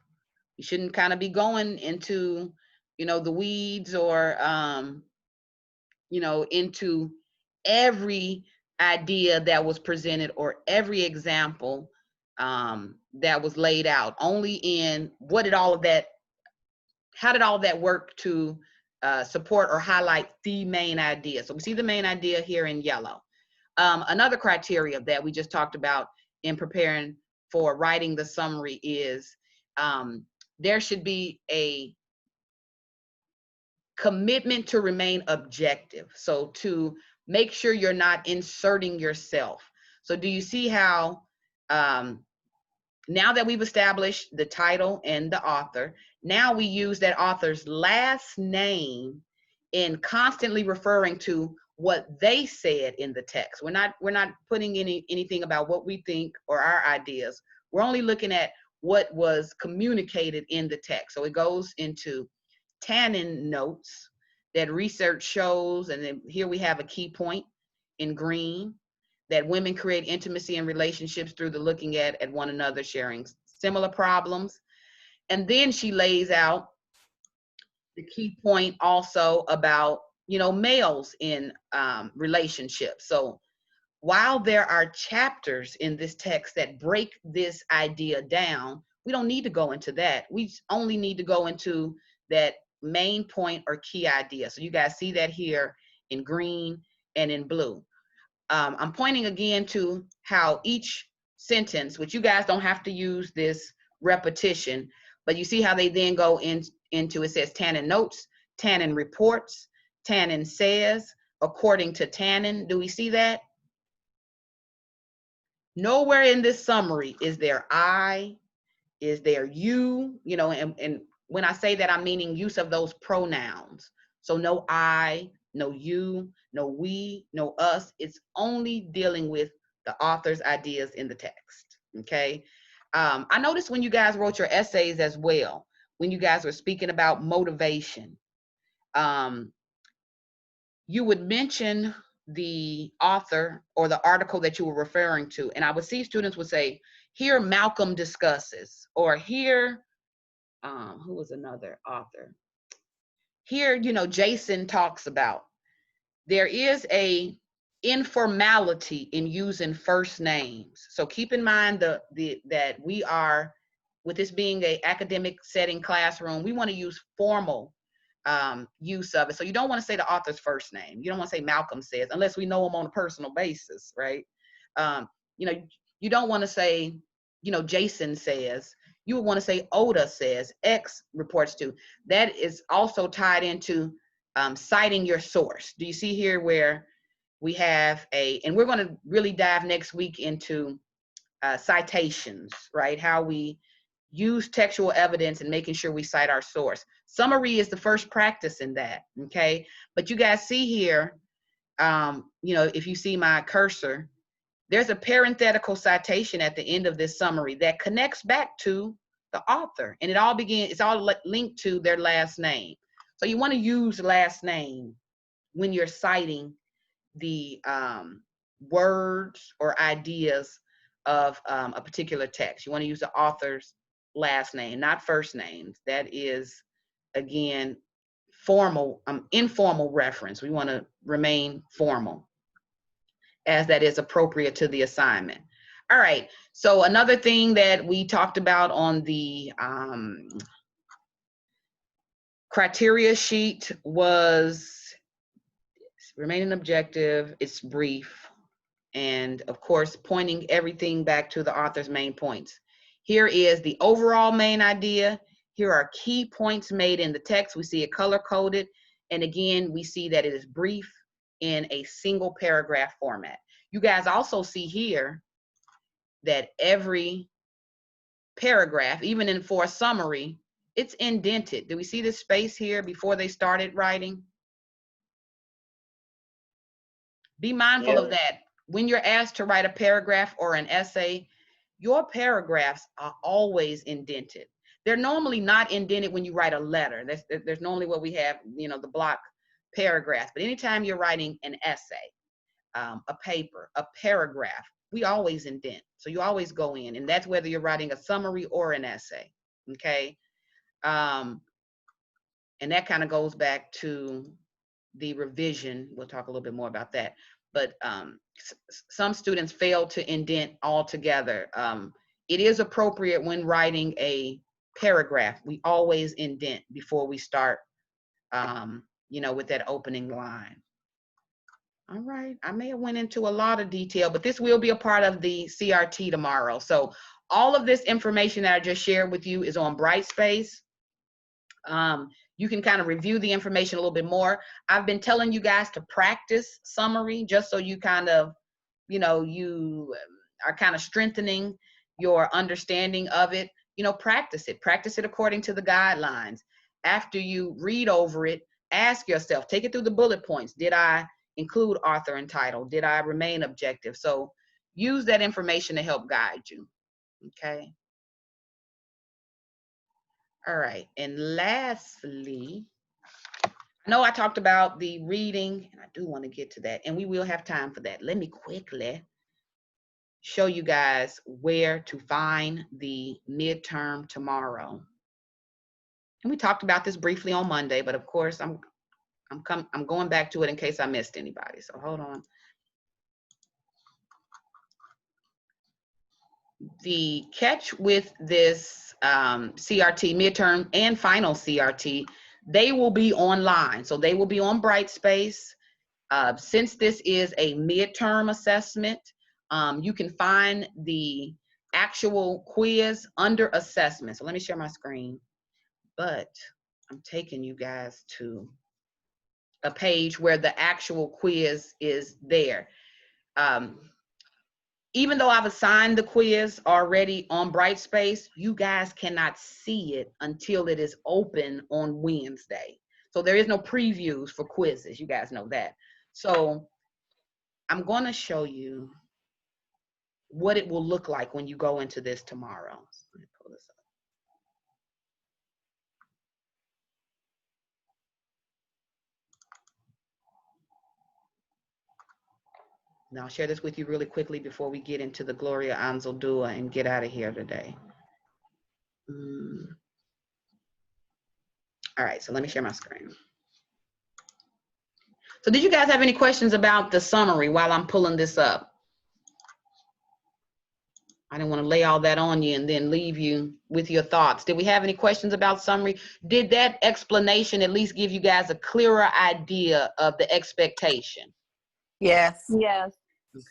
You shouldn't kind of be going into, the weeds or, into every idea that was presented or every example that was laid out. Only in how did all of that work to support or highlight the main idea. So we see the main idea here in yellow. Another criteria that we just talked about in preparing for writing the summary is there should be a commitment to remain objective. So to make sure you're not inserting yourself. So do you see how now that we've established the title and the author, now we use that author's last name in constantly referring to what they said in the text. We're not putting anything about what we think or our ideas. We're only looking at what was communicated in the text. So it goes into Tannen notes that research shows, and then here we have a key point in green, that women create intimacy and relationships through the looking at one another, sharing similar problems. And then she lays out the key point also about, males in relationships. So while there are chapters in this text that break this idea down, we don't need to go into that. We only need to go into that main point or key idea. So you guys see that here in green and in blue. I'm pointing again to how each sentence, which you guys don't have to use this repetition, but you see how they then go into, it says Tannen notes, Tannen reports, Tannen says, according to Tannen. Do we see that? Nowhere in this summary is there I, is there you, and when I say that, I'm meaning use of those pronouns. So no I, no you, no we, no us. It's only dealing with the author's ideas in the text, okay? I noticed when you guys wrote your essays as well, when you guys were speaking about motivation, you would mention the author or the article that you were referring to. And I would see students would say, here Malcolm discusses, or here, who was another author? Here, Jason talks about. There is a informality in using first names. So keep in mind that we are, with this being an academic setting classroom, we want to use formal use of it. So you don't want to say the author's first name. You don't want to say Malcolm says, unless we know him on a personal basis, right? You don't want to say, Jason says. You would want to say Oda says, X reports to. That is also tied into citing your source. Do you see here where we have and we're going to really dive next week into citations, right? How we use textual evidence and making sure we cite our source. Summary is the first practice in that, okay? But you guys see here, if you see my cursor, there's a parenthetical citation at the end of this summary that connects back to the author, and it's all linked to their last name. So you want to use last name when you're citing the words or ideas of a particular text. You want to use the author's last name, not first names. That is, again, formal, informal reference. We want to remain formal, as that is appropriate to the assignment. All right, so another thing that we talked about on the criteria sheet was remaining objective, it's brief, and of course, pointing everything back to the author's main points. Here is the overall main idea. Here are key points made in the text. We see it color-coded, and again, we see that it is brief in a single paragraph format. You guys also see here that every paragraph, even for a summary, it's indented. Do we see this space here before they started writing? Be mindful of that. When you're asked to write a paragraph or an essay, your paragraphs are always indented. They're normally not indented when you write a letter. There's normally what we have, the block paragraphs. But anytime you're writing an essay, a paper, a paragraph, we always indent. So you always go in, and that's whether you're writing a summary or an essay, okay? And that kind of goes back to the revision. We'll talk a little bit more about that. But some students fail to indent altogether. It is appropriate when writing a paragraph. We always indent before we start, with that opening line. All right, I may have went into a lot of detail, but this will be a part of the CRT tomorrow. So all of this information that I just shared with you is on Brightspace. You can kind of review the information a little bit more. I've been telling you guys to practice summary just so you kind of, you are kind of strengthening your understanding of it. Practice it. Practice it according to the guidelines. After you read over it, ask yourself, take it through the bullet points. Did I include author and title? Did I remain objective? So use that information to help guide you, okay? All right, and lastly, I know I talked about the reading, and I do want to get to that, and we will have time for that. Let me quickly show you guys where to find the midterm tomorrow. And we talked about this briefly on Monday, but of course, I'm going back to it in case I missed anybody, so hold on. The catch with this CRT, midterm and final CRT, they will be online. So they will be on Brightspace. Since this is a midterm assessment, you can find the actual quiz under assessment. So let me share my screen. But I'm taking you guys to a page where the actual quiz is there. Even though I've assigned the quiz already on Brightspace, you guys cannot see it until it is open on Wednesday. So there is no previews for quizzes, you guys know that. So I'm gonna show you what it will look like when you go into this tomorrow. Let me pull this up. Now I'll share this with you really quickly before we get into the Gloria Anzaldúa and get out of here today. All right, so let me share my screen. So did you guys have any questions about the summary while I'm pulling this up? I didn't want to lay all that on you and then leave you with your thoughts. Did we have any questions about summary? Did that explanation at least give you guys a clearer idea of the expectation? Yes. Yes.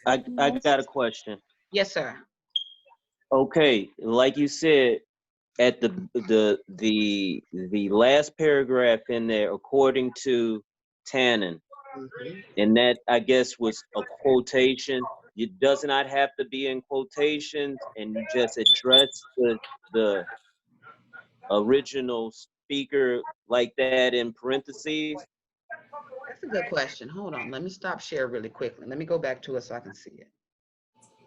I got a question. Yes, sir. Okay, like you said, at the last paragraph in there, according to Tannen, and that I guess was a quotation. It does not have to be in quotations, and you just address the original speaker like that in parentheses. That's a good question. Hold on. Let me stop share really quickly. Let me go back to it so I can see it.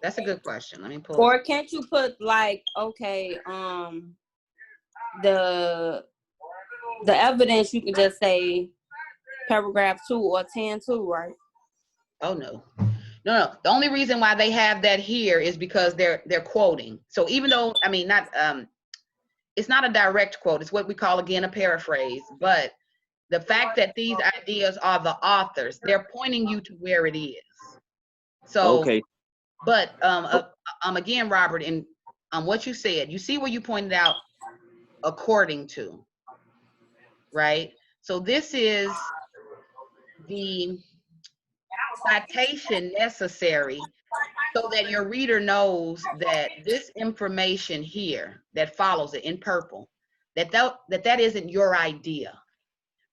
That's a good question. Let me pull Or it. can't you put like, okay, the evidence, you can just say paragraph 2 or 10 too, right? Oh, no. No. The only reason why they have that here is because they're quoting. So even though, I mean, not it's not a direct quote. It's what we call, again, a paraphrase. But the fact that these ideas are the authors, they're pointing you to where it is. So, Okay. but again, Robert, in what you said, you see where you pointed out according to, right? So this is the citation necessary so that your reader knows that this information here that follows it in purple, that isn't your idea,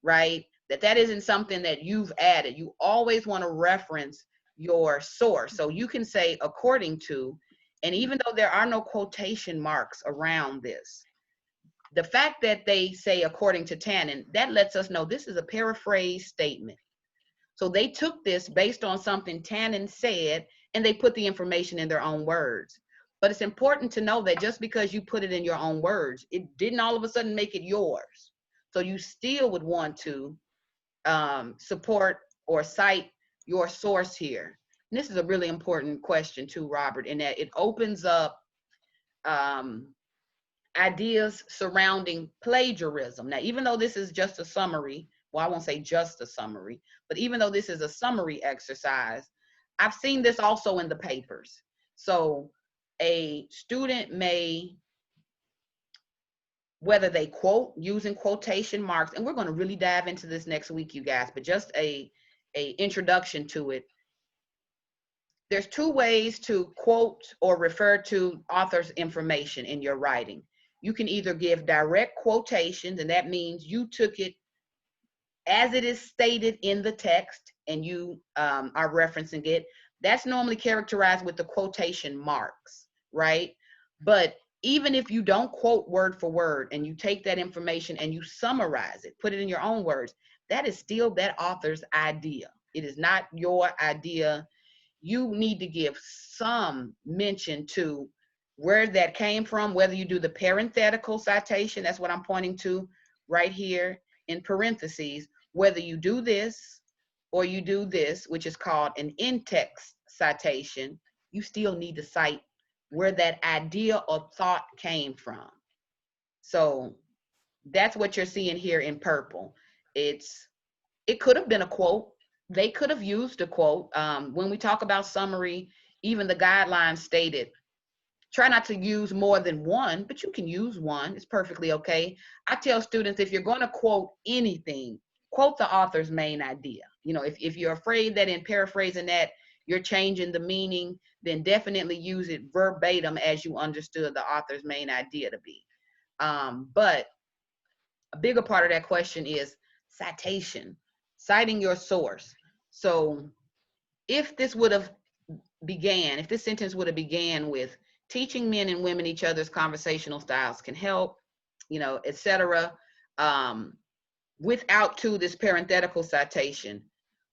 right? That isn't something that you've added. You always want to reference your source. So you can say according to, and even though there are no quotation marks around this, the fact that they say according to Tannen, that lets us know this is a paraphrase statement. So they took this based on something Tannen said, and they put the information in their own words. But it's important to know that just because you put it in your own words, it didn't all of a sudden make it yours. So you still would want to support or cite your source here. And this is a really important question too, Robert, in that it opens up ideas surrounding plagiarism. Now, even though this is just a summary, well, I won't say just a summary, but even though this is a summary exercise, I've seen this also in the papers. So a student may, whether they quote using quotation marks, and we're going to really dive into this next week, you guys, but just a introduction to it. There's two ways to quote or refer to author's information in your writing. You can either give direct quotations, and that means you took it as it is stated in the text and you are referencing it. That's normally characterized with the quotation marks, right? But even if you don't quote word for word and you take that information and you summarize it, put it in your own words, that is still that author's idea. It is not your idea. You need to give some mention to where that came from, whether you do the parenthetical citation, that's what I'm pointing to right here in parentheses, whether you do this or you do this, which is called an in-text citation, you still need to cite where that idea or thought came from. So that's what you're seeing here in purple. It could have been a quote. They could have used a quote. When we talk about summary, even the guidelines stated, try not to use more than one, but you can use one. It's perfectly okay. I tell students, if you're going to quote anything, quote the author's main idea. You know, if you're afraid that in paraphrasing that you're changing the meaning, then definitely use it verbatim as you understood the author's main idea to be. But a bigger part of that question is citation, citing your source. So if this sentence would have began with, teaching men and women each other's conversational styles can help, you know, etc. Without this parenthetical citation,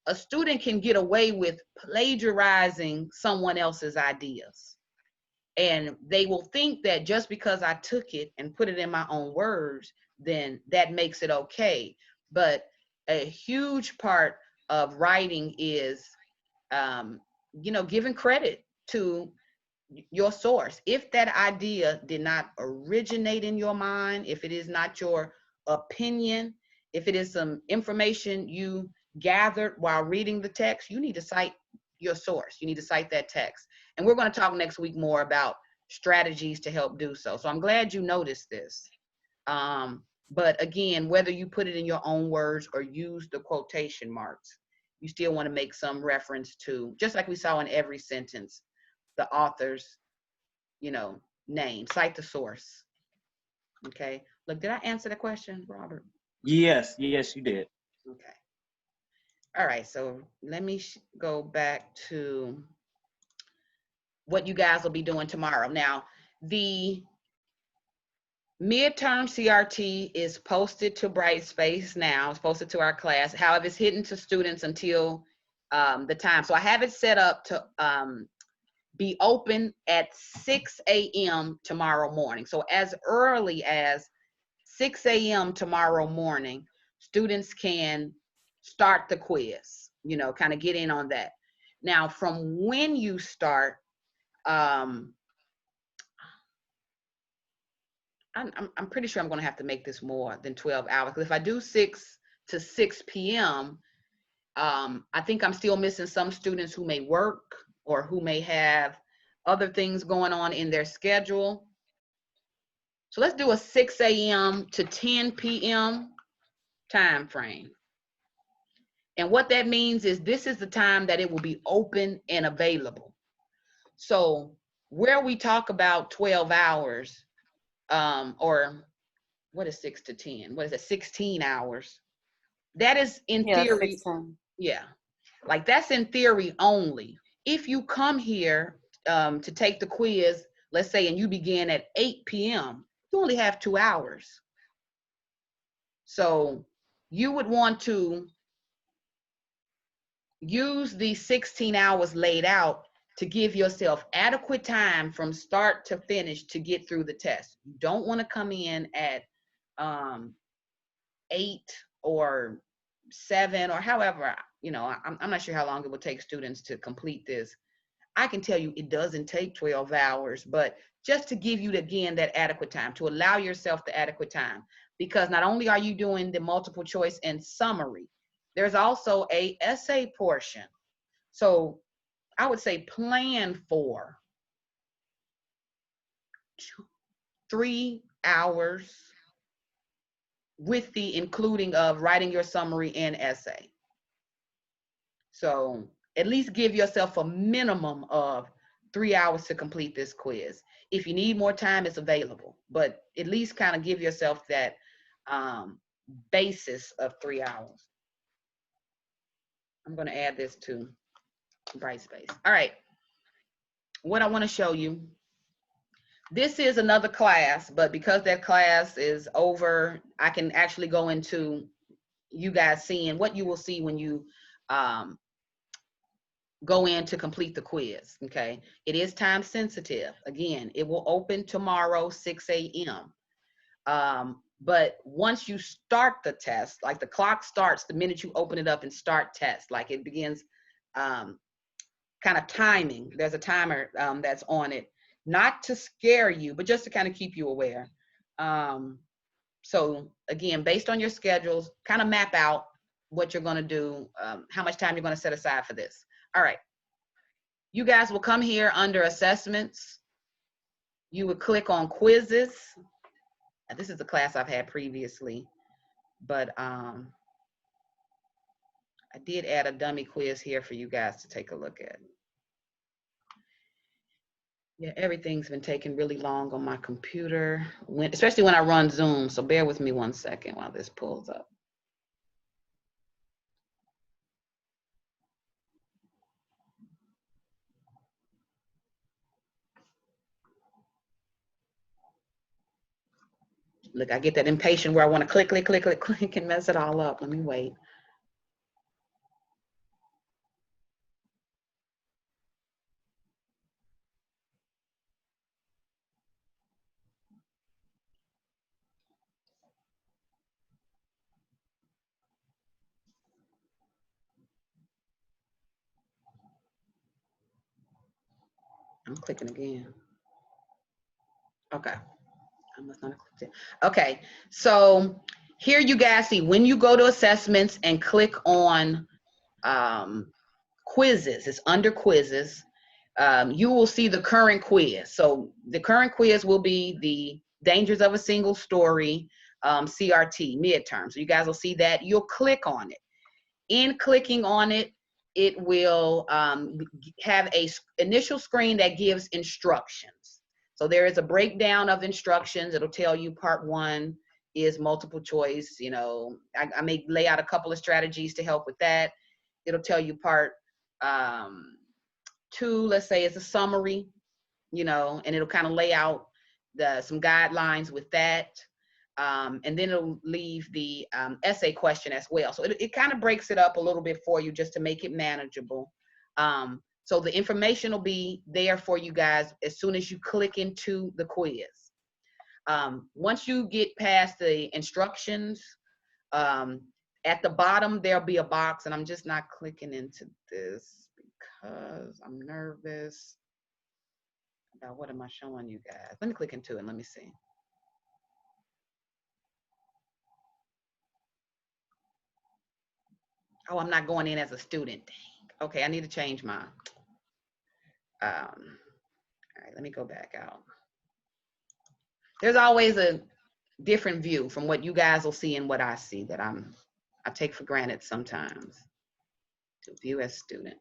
a student can get away with plagiarizing someone else's ideas. And they will think that just because I took it and put it in my own words, then that makes it okay. But a huge part of writing is, you know, giving credit to your source. If that idea did not originate in your mind, if it is not your opinion, if it is some information you gathered while reading the text, you need to cite your source. You need to cite that text. And we're going to talk next week more about strategies to help do so. So I'm glad you noticed this. But again, whether you put it in your own words or use the quotation marks, you still want to make some reference to, just like we saw in every sentence, the author's, you know, name. Cite the source. Okay. Look, did I answer the question, Robert? Yes, you did. Okay. All right. So let me go back to what you guys will be doing tomorrow. Now, the midterm CRT is posted to Brightspace now. It's posted to our class. However, it's hidden to students until the time. So I have it set up to be open at 6 a.m. tomorrow morning. So as early as 6 a.m. tomorrow morning, students can start the quiz, you know, kind of get in on that. Now, from when you start, I'm pretty sure I'm going to have to make this more than 12 hours. Because if I do 6 to 6 p.m., I think I'm still missing some students who may work or who may have other things going on in their schedule. So let's do a 6 a.m. to 10 p.m. time frame. And what that means is this is the time that it will be open and available. So where we talk about 12 hours, or what is 6 to 10? What is it, 16 hours? That is in theory. 16. Yeah, like that's in theory only. If you come here to take the quiz, let's say, and you begin at 8 p.m., you only have 2 hours. So you would want to use these 16 hours laid out to give yourself adequate time from start to finish to get through the test. You don't want to come in at 8 or 7 or however, you know, I'm not sure how long it will take students to complete this. I can tell you it doesn't take 12 hours, but just to give you, again, that adequate time, to allow yourself the adequate time, because not only are you doing the multiple choice and summary, there's also a essay portion. So I would say plan for 3 hours with the including of writing your summary and essay. So at least give yourself a minimum of 3 hours to complete this quiz. If you need more time, it's available, but at least kind of give yourself that basis of 3 hours. I'm going to add this to Brightspace. All right. What I want to show you, this is another class, but because that class is over, I can actually go into you guys seeing what you will see when you go in to complete the quiz, okay? It is time sensitive. Again, it will open tomorrow, 6 a.m. But once you start the test, like the clock starts the minute you open it up and start test, like it begins kind of timing. There's a timer that's on it, not to scare you, but just to kind of keep you aware. So again, based on your schedules, kind of map out what you're gonna do, how much time you're gonna set aside for this. All right, you guys will come here under assessments. You would click on quizzes. And this is a class I've had previously, but I did add a dummy quiz here for you guys to take a look at. Yeah, everything's been taking really long on my computer, especially when I run Zoom, so bear with me 1 second while this pulls up. Look, I get that impatient where I want to click, click, click, click, click, and mess it all up. Let me wait. I'm clicking again. Okay. I must not have clicked it. Okay, so here you guys see when you go to assessments and click on quizzes, it's under quizzes, you will see the current quiz. So the current quiz will be the dangers of a single story, CRT, midterm. So you guys will see that. You'll click on it. In clicking on it, it will have a initial screen that gives instructions. So there is a breakdown of instructions. It'll tell you part 1 is multiple choice. You know, I may lay out a couple of strategies to help with that. It'll tell you part 2, let's say, is a summary, you know, and it'll kind of lay out some guidelines with that. And then it'll leave the essay question as well. So it kind of breaks it up a little bit for you just to make it manageable. So the information will be there for you guys as soon as you click into the quiz. Once you get past the instructions, at the bottom, there'll be a box, and I'm just not clicking into this because I'm nervous about what am I showing you guys. Let me click into it and let me see. Oh, I'm not going in as a student. Dang. Okay, I need to change my, all right, let me go back out. There's always a different view from what you guys will see and what I see that I take for granted sometimes. To view as student.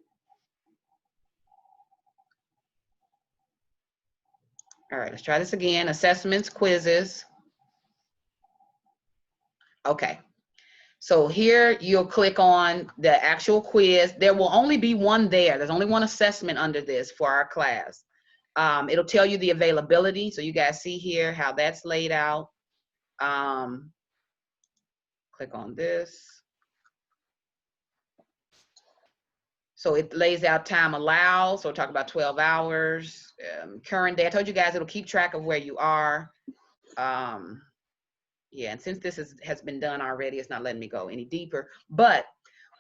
All right, let's try this again. Assessments, quizzes. Okay. So here you'll click on the actual quiz. There will only be one there. There's only one assessment under this for our class. It'll tell you the availability. So you guys see here how that's laid out. Click on this. So it lays out time allowed. So we'll talk about 12 hours. Current day, I told you guys it'll keep track of where you are. Yeah, and since this has been done already, it's not letting me go any deeper. But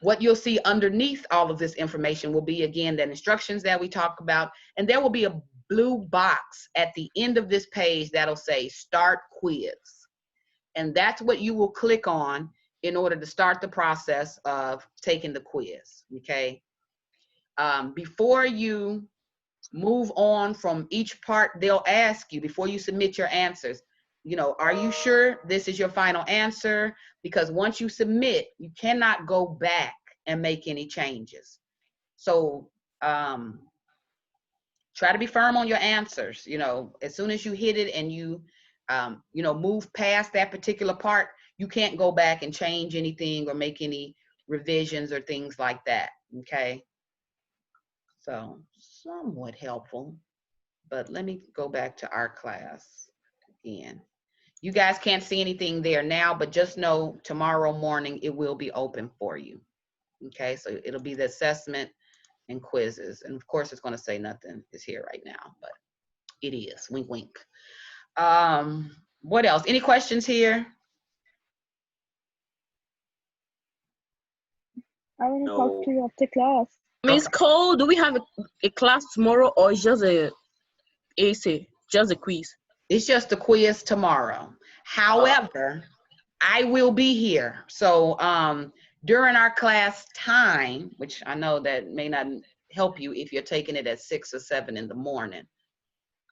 what you'll see underneath all of this information will be, again, the instructions that we talk about. And there will be a blue box at the end of this page that'll say Start Quiz. And that's what you will click on in order to start the process of taking the quiz, okay? Before you move on from each part, they'll ask you, before you submit your answers, you know, are you sure this is your final answer? Because once you submit, you cannot go back and make any changes. So try to be firm on your answers. You know, as soon as you hit it and you, you know, move past that particular part, you can't go back and change anything or make any revisions or things like that, okay? So somewhat helpful, but let me go back to our class again. You guys can't see anything there now, but just know tomorrow morning it will be open for you. Okay, so it'll be the assessment and quizzes. And of course it's gonna say nothing is here right now, but it is, wink, wink. What else? Any questions here? I want to No. talk to you after class. Miss Cole, do we have a class tomorrow or just a essay, just a quiz? It's just a quiz tomorrow. However, I will be here. So during our class time, which I know that may not help you if you're taking it at 6 or 7 in the morning,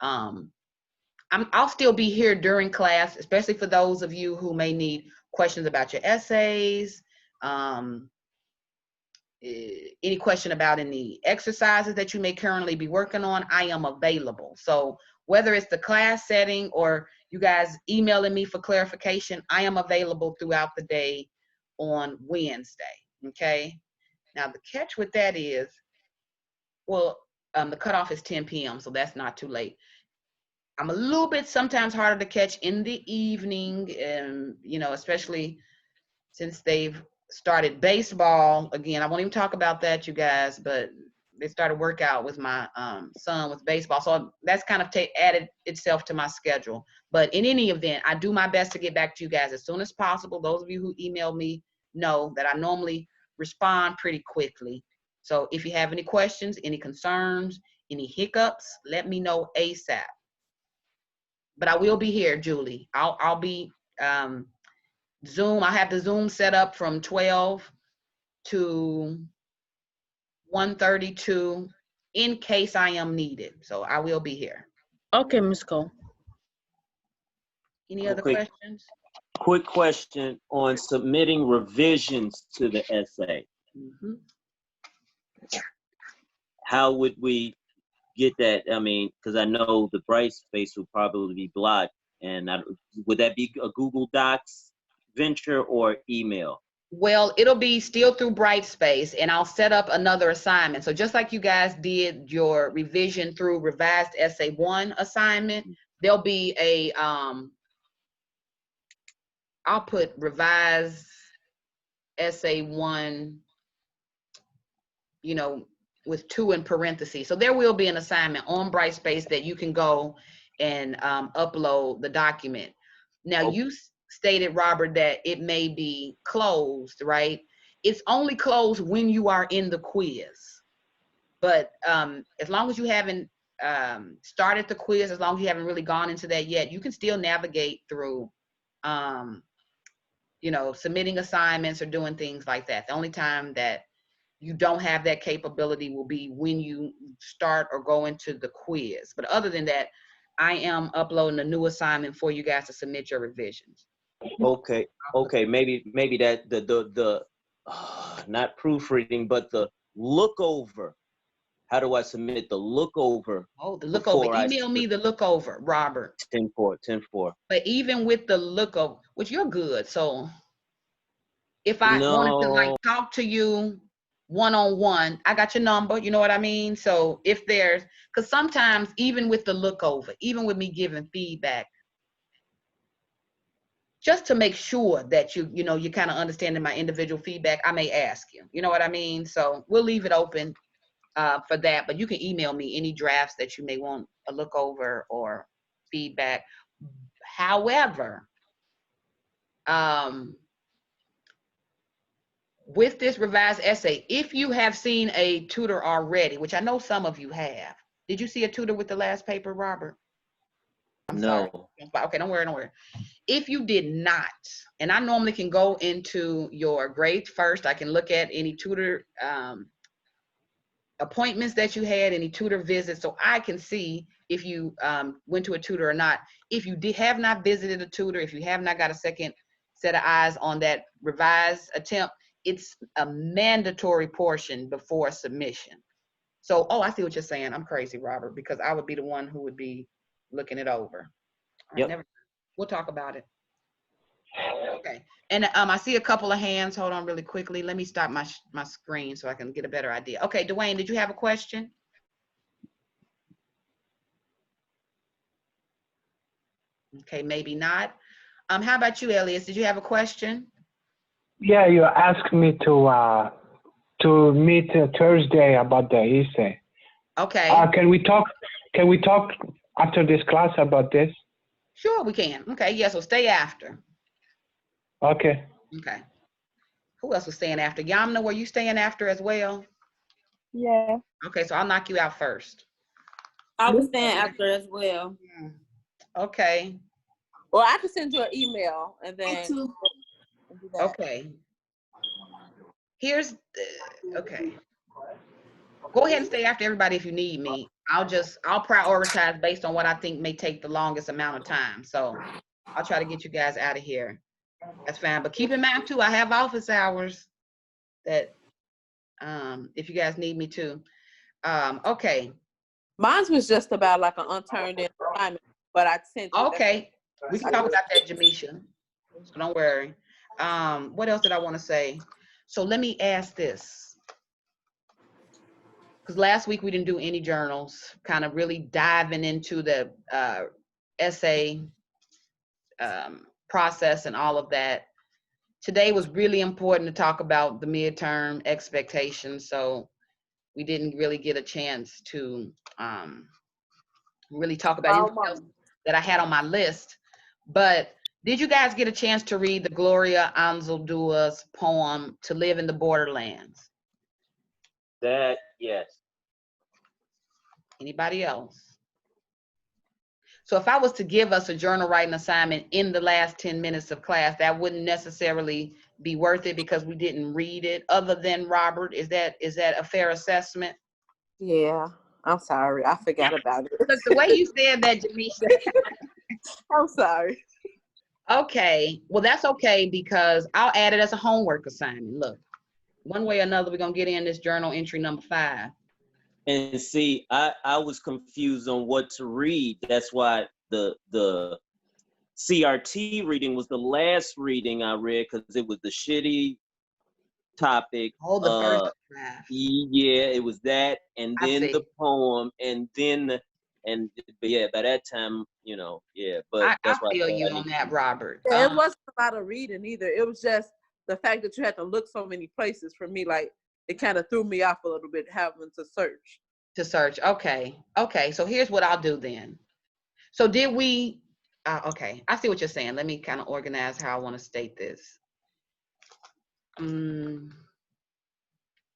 I'll still be here during class, especially for those of you who may need questions about your essays, any question about any exercises that you may currently be working on. I am available. So whether it's the class setting or you guys emailing me for clarification, I am available throughout the day on Wednesday, okay? Now the catch with that is, well, the cutoff is 10 p.m., so that's not too late. I'm a little bit sometimes harder to catch in the evening, and you know, especially since they've started baseball again. I won't even talk about that, you guys, but they started workout with my son with baseball. So that's kind of added itself to my schedule. But in any event, I do my best to get back to you guys as soon as possible. Those of you who email me know that I normally respond pretty quickly. So if you have any questions, any concerns, any hiccups, let me know ASAP. But I will be here, Julie. I'll be Zoom. I have the Zoom set up from 12 to 1:32 in case I am needed. So I will be here. Okay, Miss Cole. Any other Okay. questions? Quick question on submitting revisions to the essay. Mm-hmm. How would we get that? I mean, because I know the bright space will probably be blocked. And would that be a Google Docs venture or email? Well, it'll be still through Brightspace, and I'll set up another assignment. So just like you guys did your revision through Revised Essay 1 assignment, there'll be a, I'll put Revised Essay 1, you know, with 2 in parentheses. So there will be an assignment on Brightspace that you can go and upload the document. Now, you stated, Robert, that it may be closed, right? It's only closed when you are in the quiz. But as long as you haven't started the quiz, as long as you haven't really gone into that yet, you can still navigate through, you know, submitting assignments or doing things like that. The only time that you don't have that capability will be when you start or go into the quiz. But other than that, I am uploading a new assignment for you guys to submit your revisions. Okay, maybe that the not proofreading, but the look over. How do I submit the look over? Oh, the look over. Email me the look over, Robert. 10-4. But even with the look over, which you're good. So if I wanted to like talk to you one-on-one, I got your number, you know what I mean? So if there's, because sometimes even with the look over, even with me giving feedback, just to make sure that you know, you're kind of understanding my individual feedback, I may ask you, you know what I mean? So we'll leave it open for that, but you can email me any drafts that you may want a look over or feedback. However, with this revised essay, if you have seen a tutor already, which I know some of you have, did you see a tutor with the last paper, Robert? I'm sorry. Okay, don't worry. If you did not, and I normally can go into your grades first, I can look at any tutor appointments that you had, any tutor visits, so I can see if you went to a tutor or not. If you have not visited a tutor, if you have not got a second set of eyes on that revised attempt, it's a mandatory portion before submission. So, oh, I see what you're saying. I'm crazy, Robert, because I would be the one who would be looking it over. Yep. We'll talk about it. Okay. And I see a couple of hands. Hold on really quickly. Let me stop my screen so I can get a better idea. Okay, Dwayne, did you have a question? Okay, maybe not. How about you, Elias? Did you have a question? Yeah, you asked me to meet Thursday about the essay. Okay. Can we talk after this class about this? Sure, we can. Okay, yeah, so stay after. Okay. Okay. Who else was staying after? Yamna, were you staying after as well? Yeah. Okay, so I'll knock you out first. I was staying after as well. Okay. Well, I can send you an email and then. Okay. Here's okay. Go ahead and stay after everybody if you need me. I'll prioritize based on what I think may take the longest amount of time. So I'll try to get you guys out of here. That's fine. But keep in mind too, I have office hours that if you guys need me to. Okay. Mine was just about like an unturned in assignment, but I sent you. Okay. We can talk about that, Jamisha. So don't worry. What else did I want to say? So let me ask this. Because last week we didn't do any journals, kind of really diving into the essay process and all of that. Today was really important to talk about the midterm expectations, so we didn't really get a chance to really talk about anything else that I had on my list. But did you guys get a chance to read the Gloria Anzaldua's poem, To Live in the Borderlands? That, yes. Anybody else? So if I was to give us a journal writing assignment in the last 10 minutes of class, that wouldn't necessarily be worth it because we didn't read it. Other than Robert, is that a fair assessment? Yeah, I'm sorry. I forgot about it. Look, the way you said that, Jamisha. I'm sorry. Okay, well, that's okay because I'll add it as a homework assignment. Look, one way or another, we're going to get in this journal entry number 5. And see, I was confused on what to read. That's why the CRT reading was the last reading I read because it was the shitty topic. Oh, the first draft. Yeah, it was that, and then the poem, and then but yeah, by that time, you know, yeah. But that's why I feel you on that, Robert. Yeah, it wasn't a lot of reading either. It was just the fact that you had to look so many places for me, like it kind of threw me off a little bit having to search. Okay. So here's what I'll do then. So did we? Okay, I see what you're saying. Let me kind of organize how I want to state this.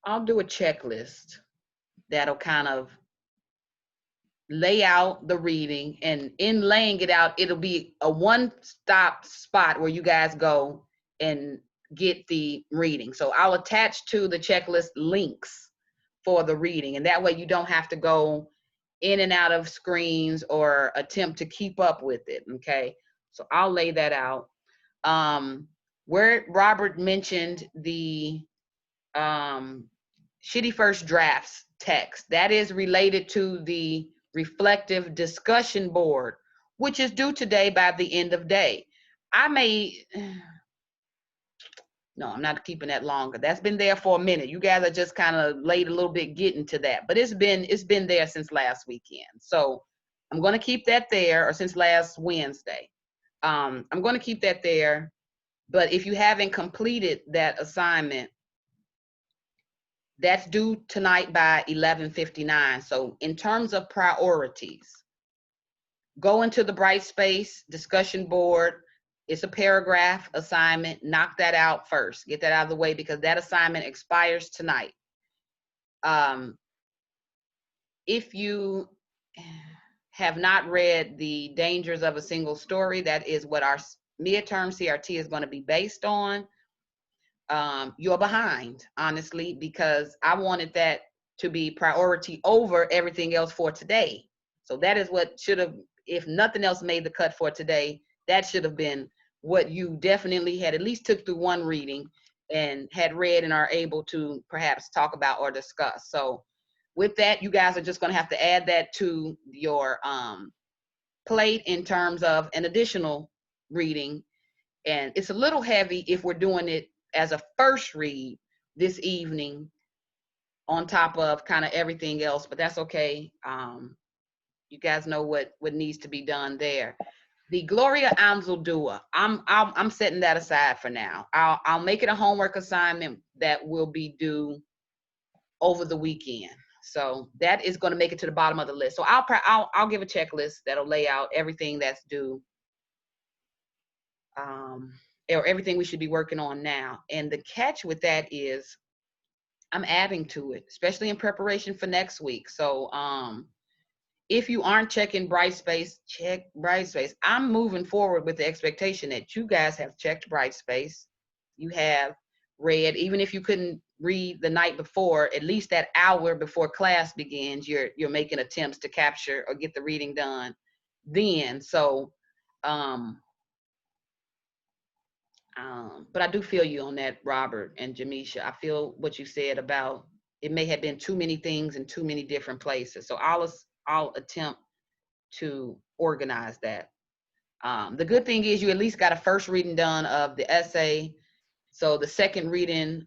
I'll do a checklist that'll kind of lay out the reading, and in laying it out, it'll be a one-stop spot where you guys go and get the reading. So I'll attach to the checklist links for the reading, and that way you don't have to go in and out of screens or attempt to keep up with it, okay? So I'll lay that out. Where Robert mentioned the shitty first drafts text, that is related to the reflective discussion board, which is due today by the end of day. No, I'm not keeping that longer. That's been there for a minute. You guys are just kind of late a little bit getting to that, but it's been there since last weekend. So I'm going to keep that there, or since last Wednesday. I'm going to keep that there, but if you haven't completed that assignment, that's due tonight by 11:59. So in terms of priorities, go into the Brightspace discussion board. It's a paragraph assignment. Knock that out first. Get that out of the way, because that assignment expires tonight. If you have not read The Dangers of a Single Story, that is what our midterm CRT is going to be based on. You're behind, honestly, because I wanted that to be priority over everything else for today. So that is what should have, if nothing else made the cut for today, that should have been what you definitely had at least took through one reading and had read and are able to perhaps talk about or discuss. So with that, you guys are just going to have to add that to your plate in terms of an additional reading. And it's a little heavy if we're doing it as a first read this evening on top of kind of everything else, but that's okay. You guys know what needs to be done there. The Gloria Anzaldúa, I'm setting that aside for now. I'll make it a homework assignment that will be due over the weekend. So that is going to make it to the bottom of the list. So I'll give a checklist that'll lay out everything that's due, or everything we should be working on now. And the catch with that is I'm adding to it, especially in preparation for next week. So if you aren't checking Brightspace, check Brightspace. I'm moving forward with the expectation that you guys have checked Brightspace. You have read, even if you couldn't read the night before, at least that hour before class begins, you're making attempts to capture or get the reading done then. So, but I do feel you on that, Robert and Jamisha. I feel what you said about it may have been too many things in too many different places. So I'll attempt to organize that. The good thing is you at least got a first reading done of the essay. So the second reading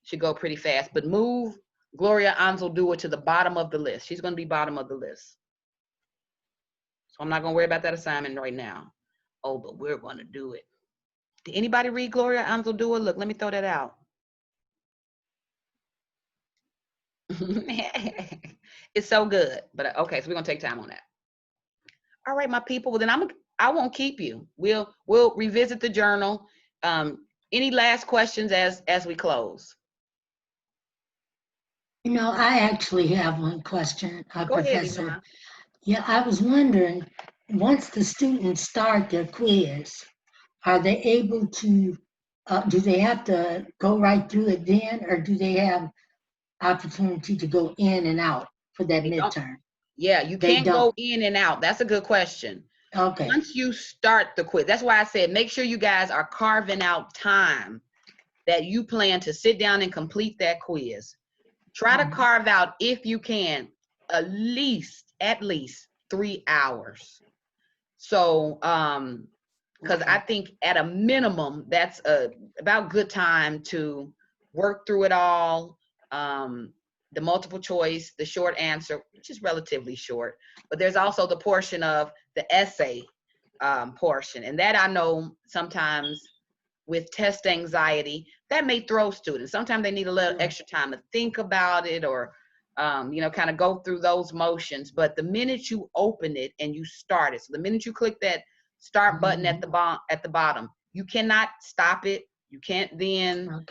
should go pretty fast, but move Gloria Anzaldúa to the bottom of the list. She's going to be bottom of the list. So I'm not going to worry about that assignment right now. Oh, but we're going to do it. Did anybody read Gloria Anzaldúa? Look, let me throw that out. It's so good, but okay, so we're gonna take time on that. All right, my people. Well, then I won't keep you. We'll revisit the journal. Any last questions as we close? You know, I actually have one question, Go Professor. ahead, Yvonne. Yeah, I was wondering, once the students start their quiz, are they able to, do they have to go right through it then, or do they have opportunity to go in and out for that midterm? Yeah, you can't go in and out. That's a good question. Okay. Once you start the quiz, that's why I said make sure you guys are carving out time that you plan to sit down and complete that quiz. Try to carve out, if you can, at least 3 hours. So, because I think at a minimum, that's about good time to work through it all. The multiple choice, the short answer, which is relatively short, but there's also the portion of the essay portion. And that I know sometimes with test anxiety, that may throw students. Sometimes they need a little extra time to think about it or, kind of go through those motions. But the minute you open it and you start it, so the minute you click that start button at the bottom, you cannot stop it. You can't then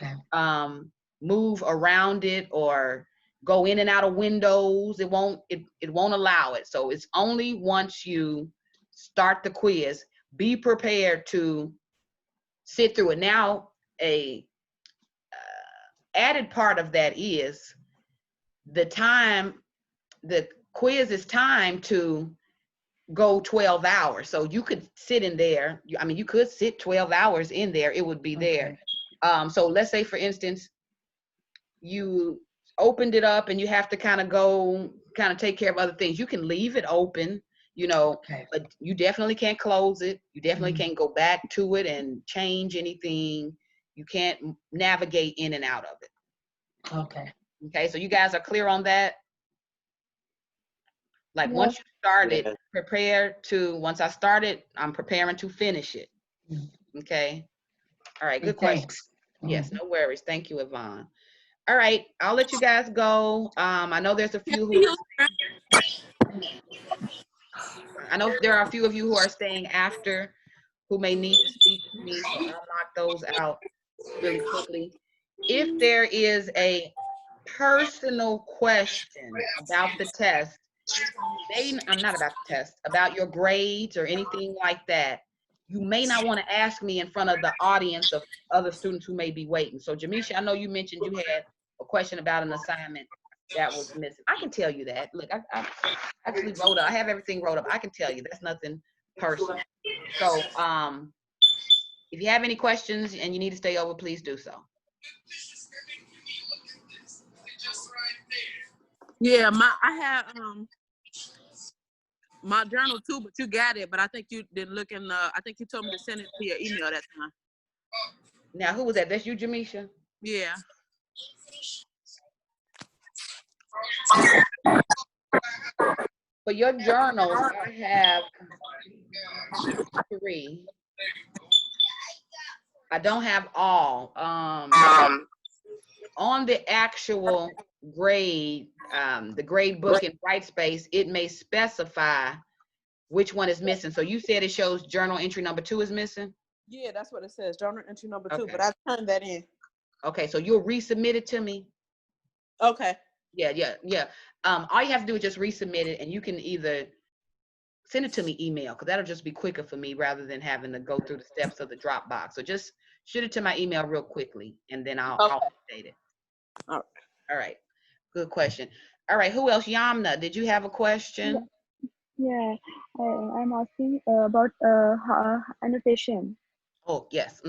move around it or go in and out of windows. It won't allow it. So it's only once you start the quiz. Be prepared to sit through it. Now, a added part of that is the quiz is timed to go 12 hours. So you could sit in there. I mean, you could sit 12 hours in there. It would be there. So let's say, for instance, you opened it up and you have to kind of take care of other things. You can leave it open, you know, but you definitely can't close it. You definitely can't go back to it and change anything. You can't navigate in and out of it. Okay. Okay, so you guys are clear on that? Like, Yeah. once you start it, once I start it, I'm preparing to finish it. Okay. All right, good question. Thanks. Yes, no worries. Thank you, Yvonne. All right, I'll let you guys go. I know there's a few I know there are a few of you who are staying after who may need to speak to me, so I'll knock those out really quickly. If there is a personal question about the test, not about the test, about your grades or anything like that, you may not want to ask me in front of the audience of other students who may be waiting. So Jamisha, I know you mentioned you had a question about an assignment that was missing. I can tell you that. Look, I actually wrote up. I have everything wrote up. I can tell you that's nothing personal. So if you have any questions and you need to stay over, please do so. Yeah, I have my journal too, but you got it. But I think you didn't look in I think you told me to send it to your email that time. Now, who was that? That's you, Jamisha? Yeah. For your journals, I have 3. I don't have all. On the actual grade, the grade book in Brightspace, it may specify which one is missing. So you said it shows journal entry number 2 is missing? Yeah, that's what it says, journal entry number 2, Okay. but I turned that in. Okay, so you'll resubmit it to me? Okay. Yeah. All you have to do is just resubmit it, and you can either send it to me email, because that'll just be quicker for me rather than having to go through the steps of the Dropbox. So just shoot it to my email real quickly, and then I'll update it. All right. Good question. All right, who else? Yamna, did you have a question? Yeah, I'm asking about annotation. Oh, yes.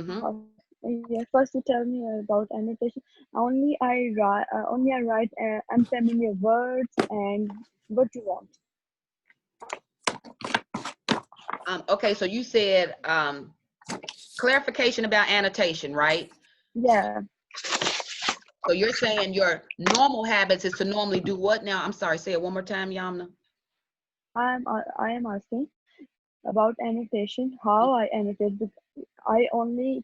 Yeah, first you tell me about annotation. Only I write unfamiliar words and what you want. Okay, so you said clarification about annotation, right? Yeah. So you're saying your normal habits is to normally do what now? I'm sorry, say it one more time, Yamna. I am asking about annotation. How I annotate? I only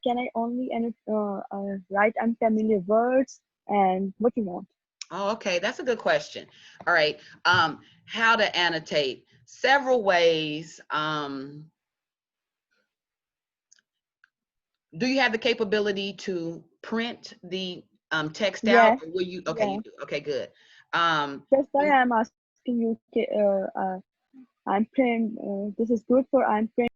write unfamiliar words and what you want. Oh, okay, that's a good question. All right, how to annotate? Several ways. Do you have the capability to print the text out? Or will you? Okay, yeah. you do. Okay, good. That's why I'm asking you. I'm print. This is good for I'm print.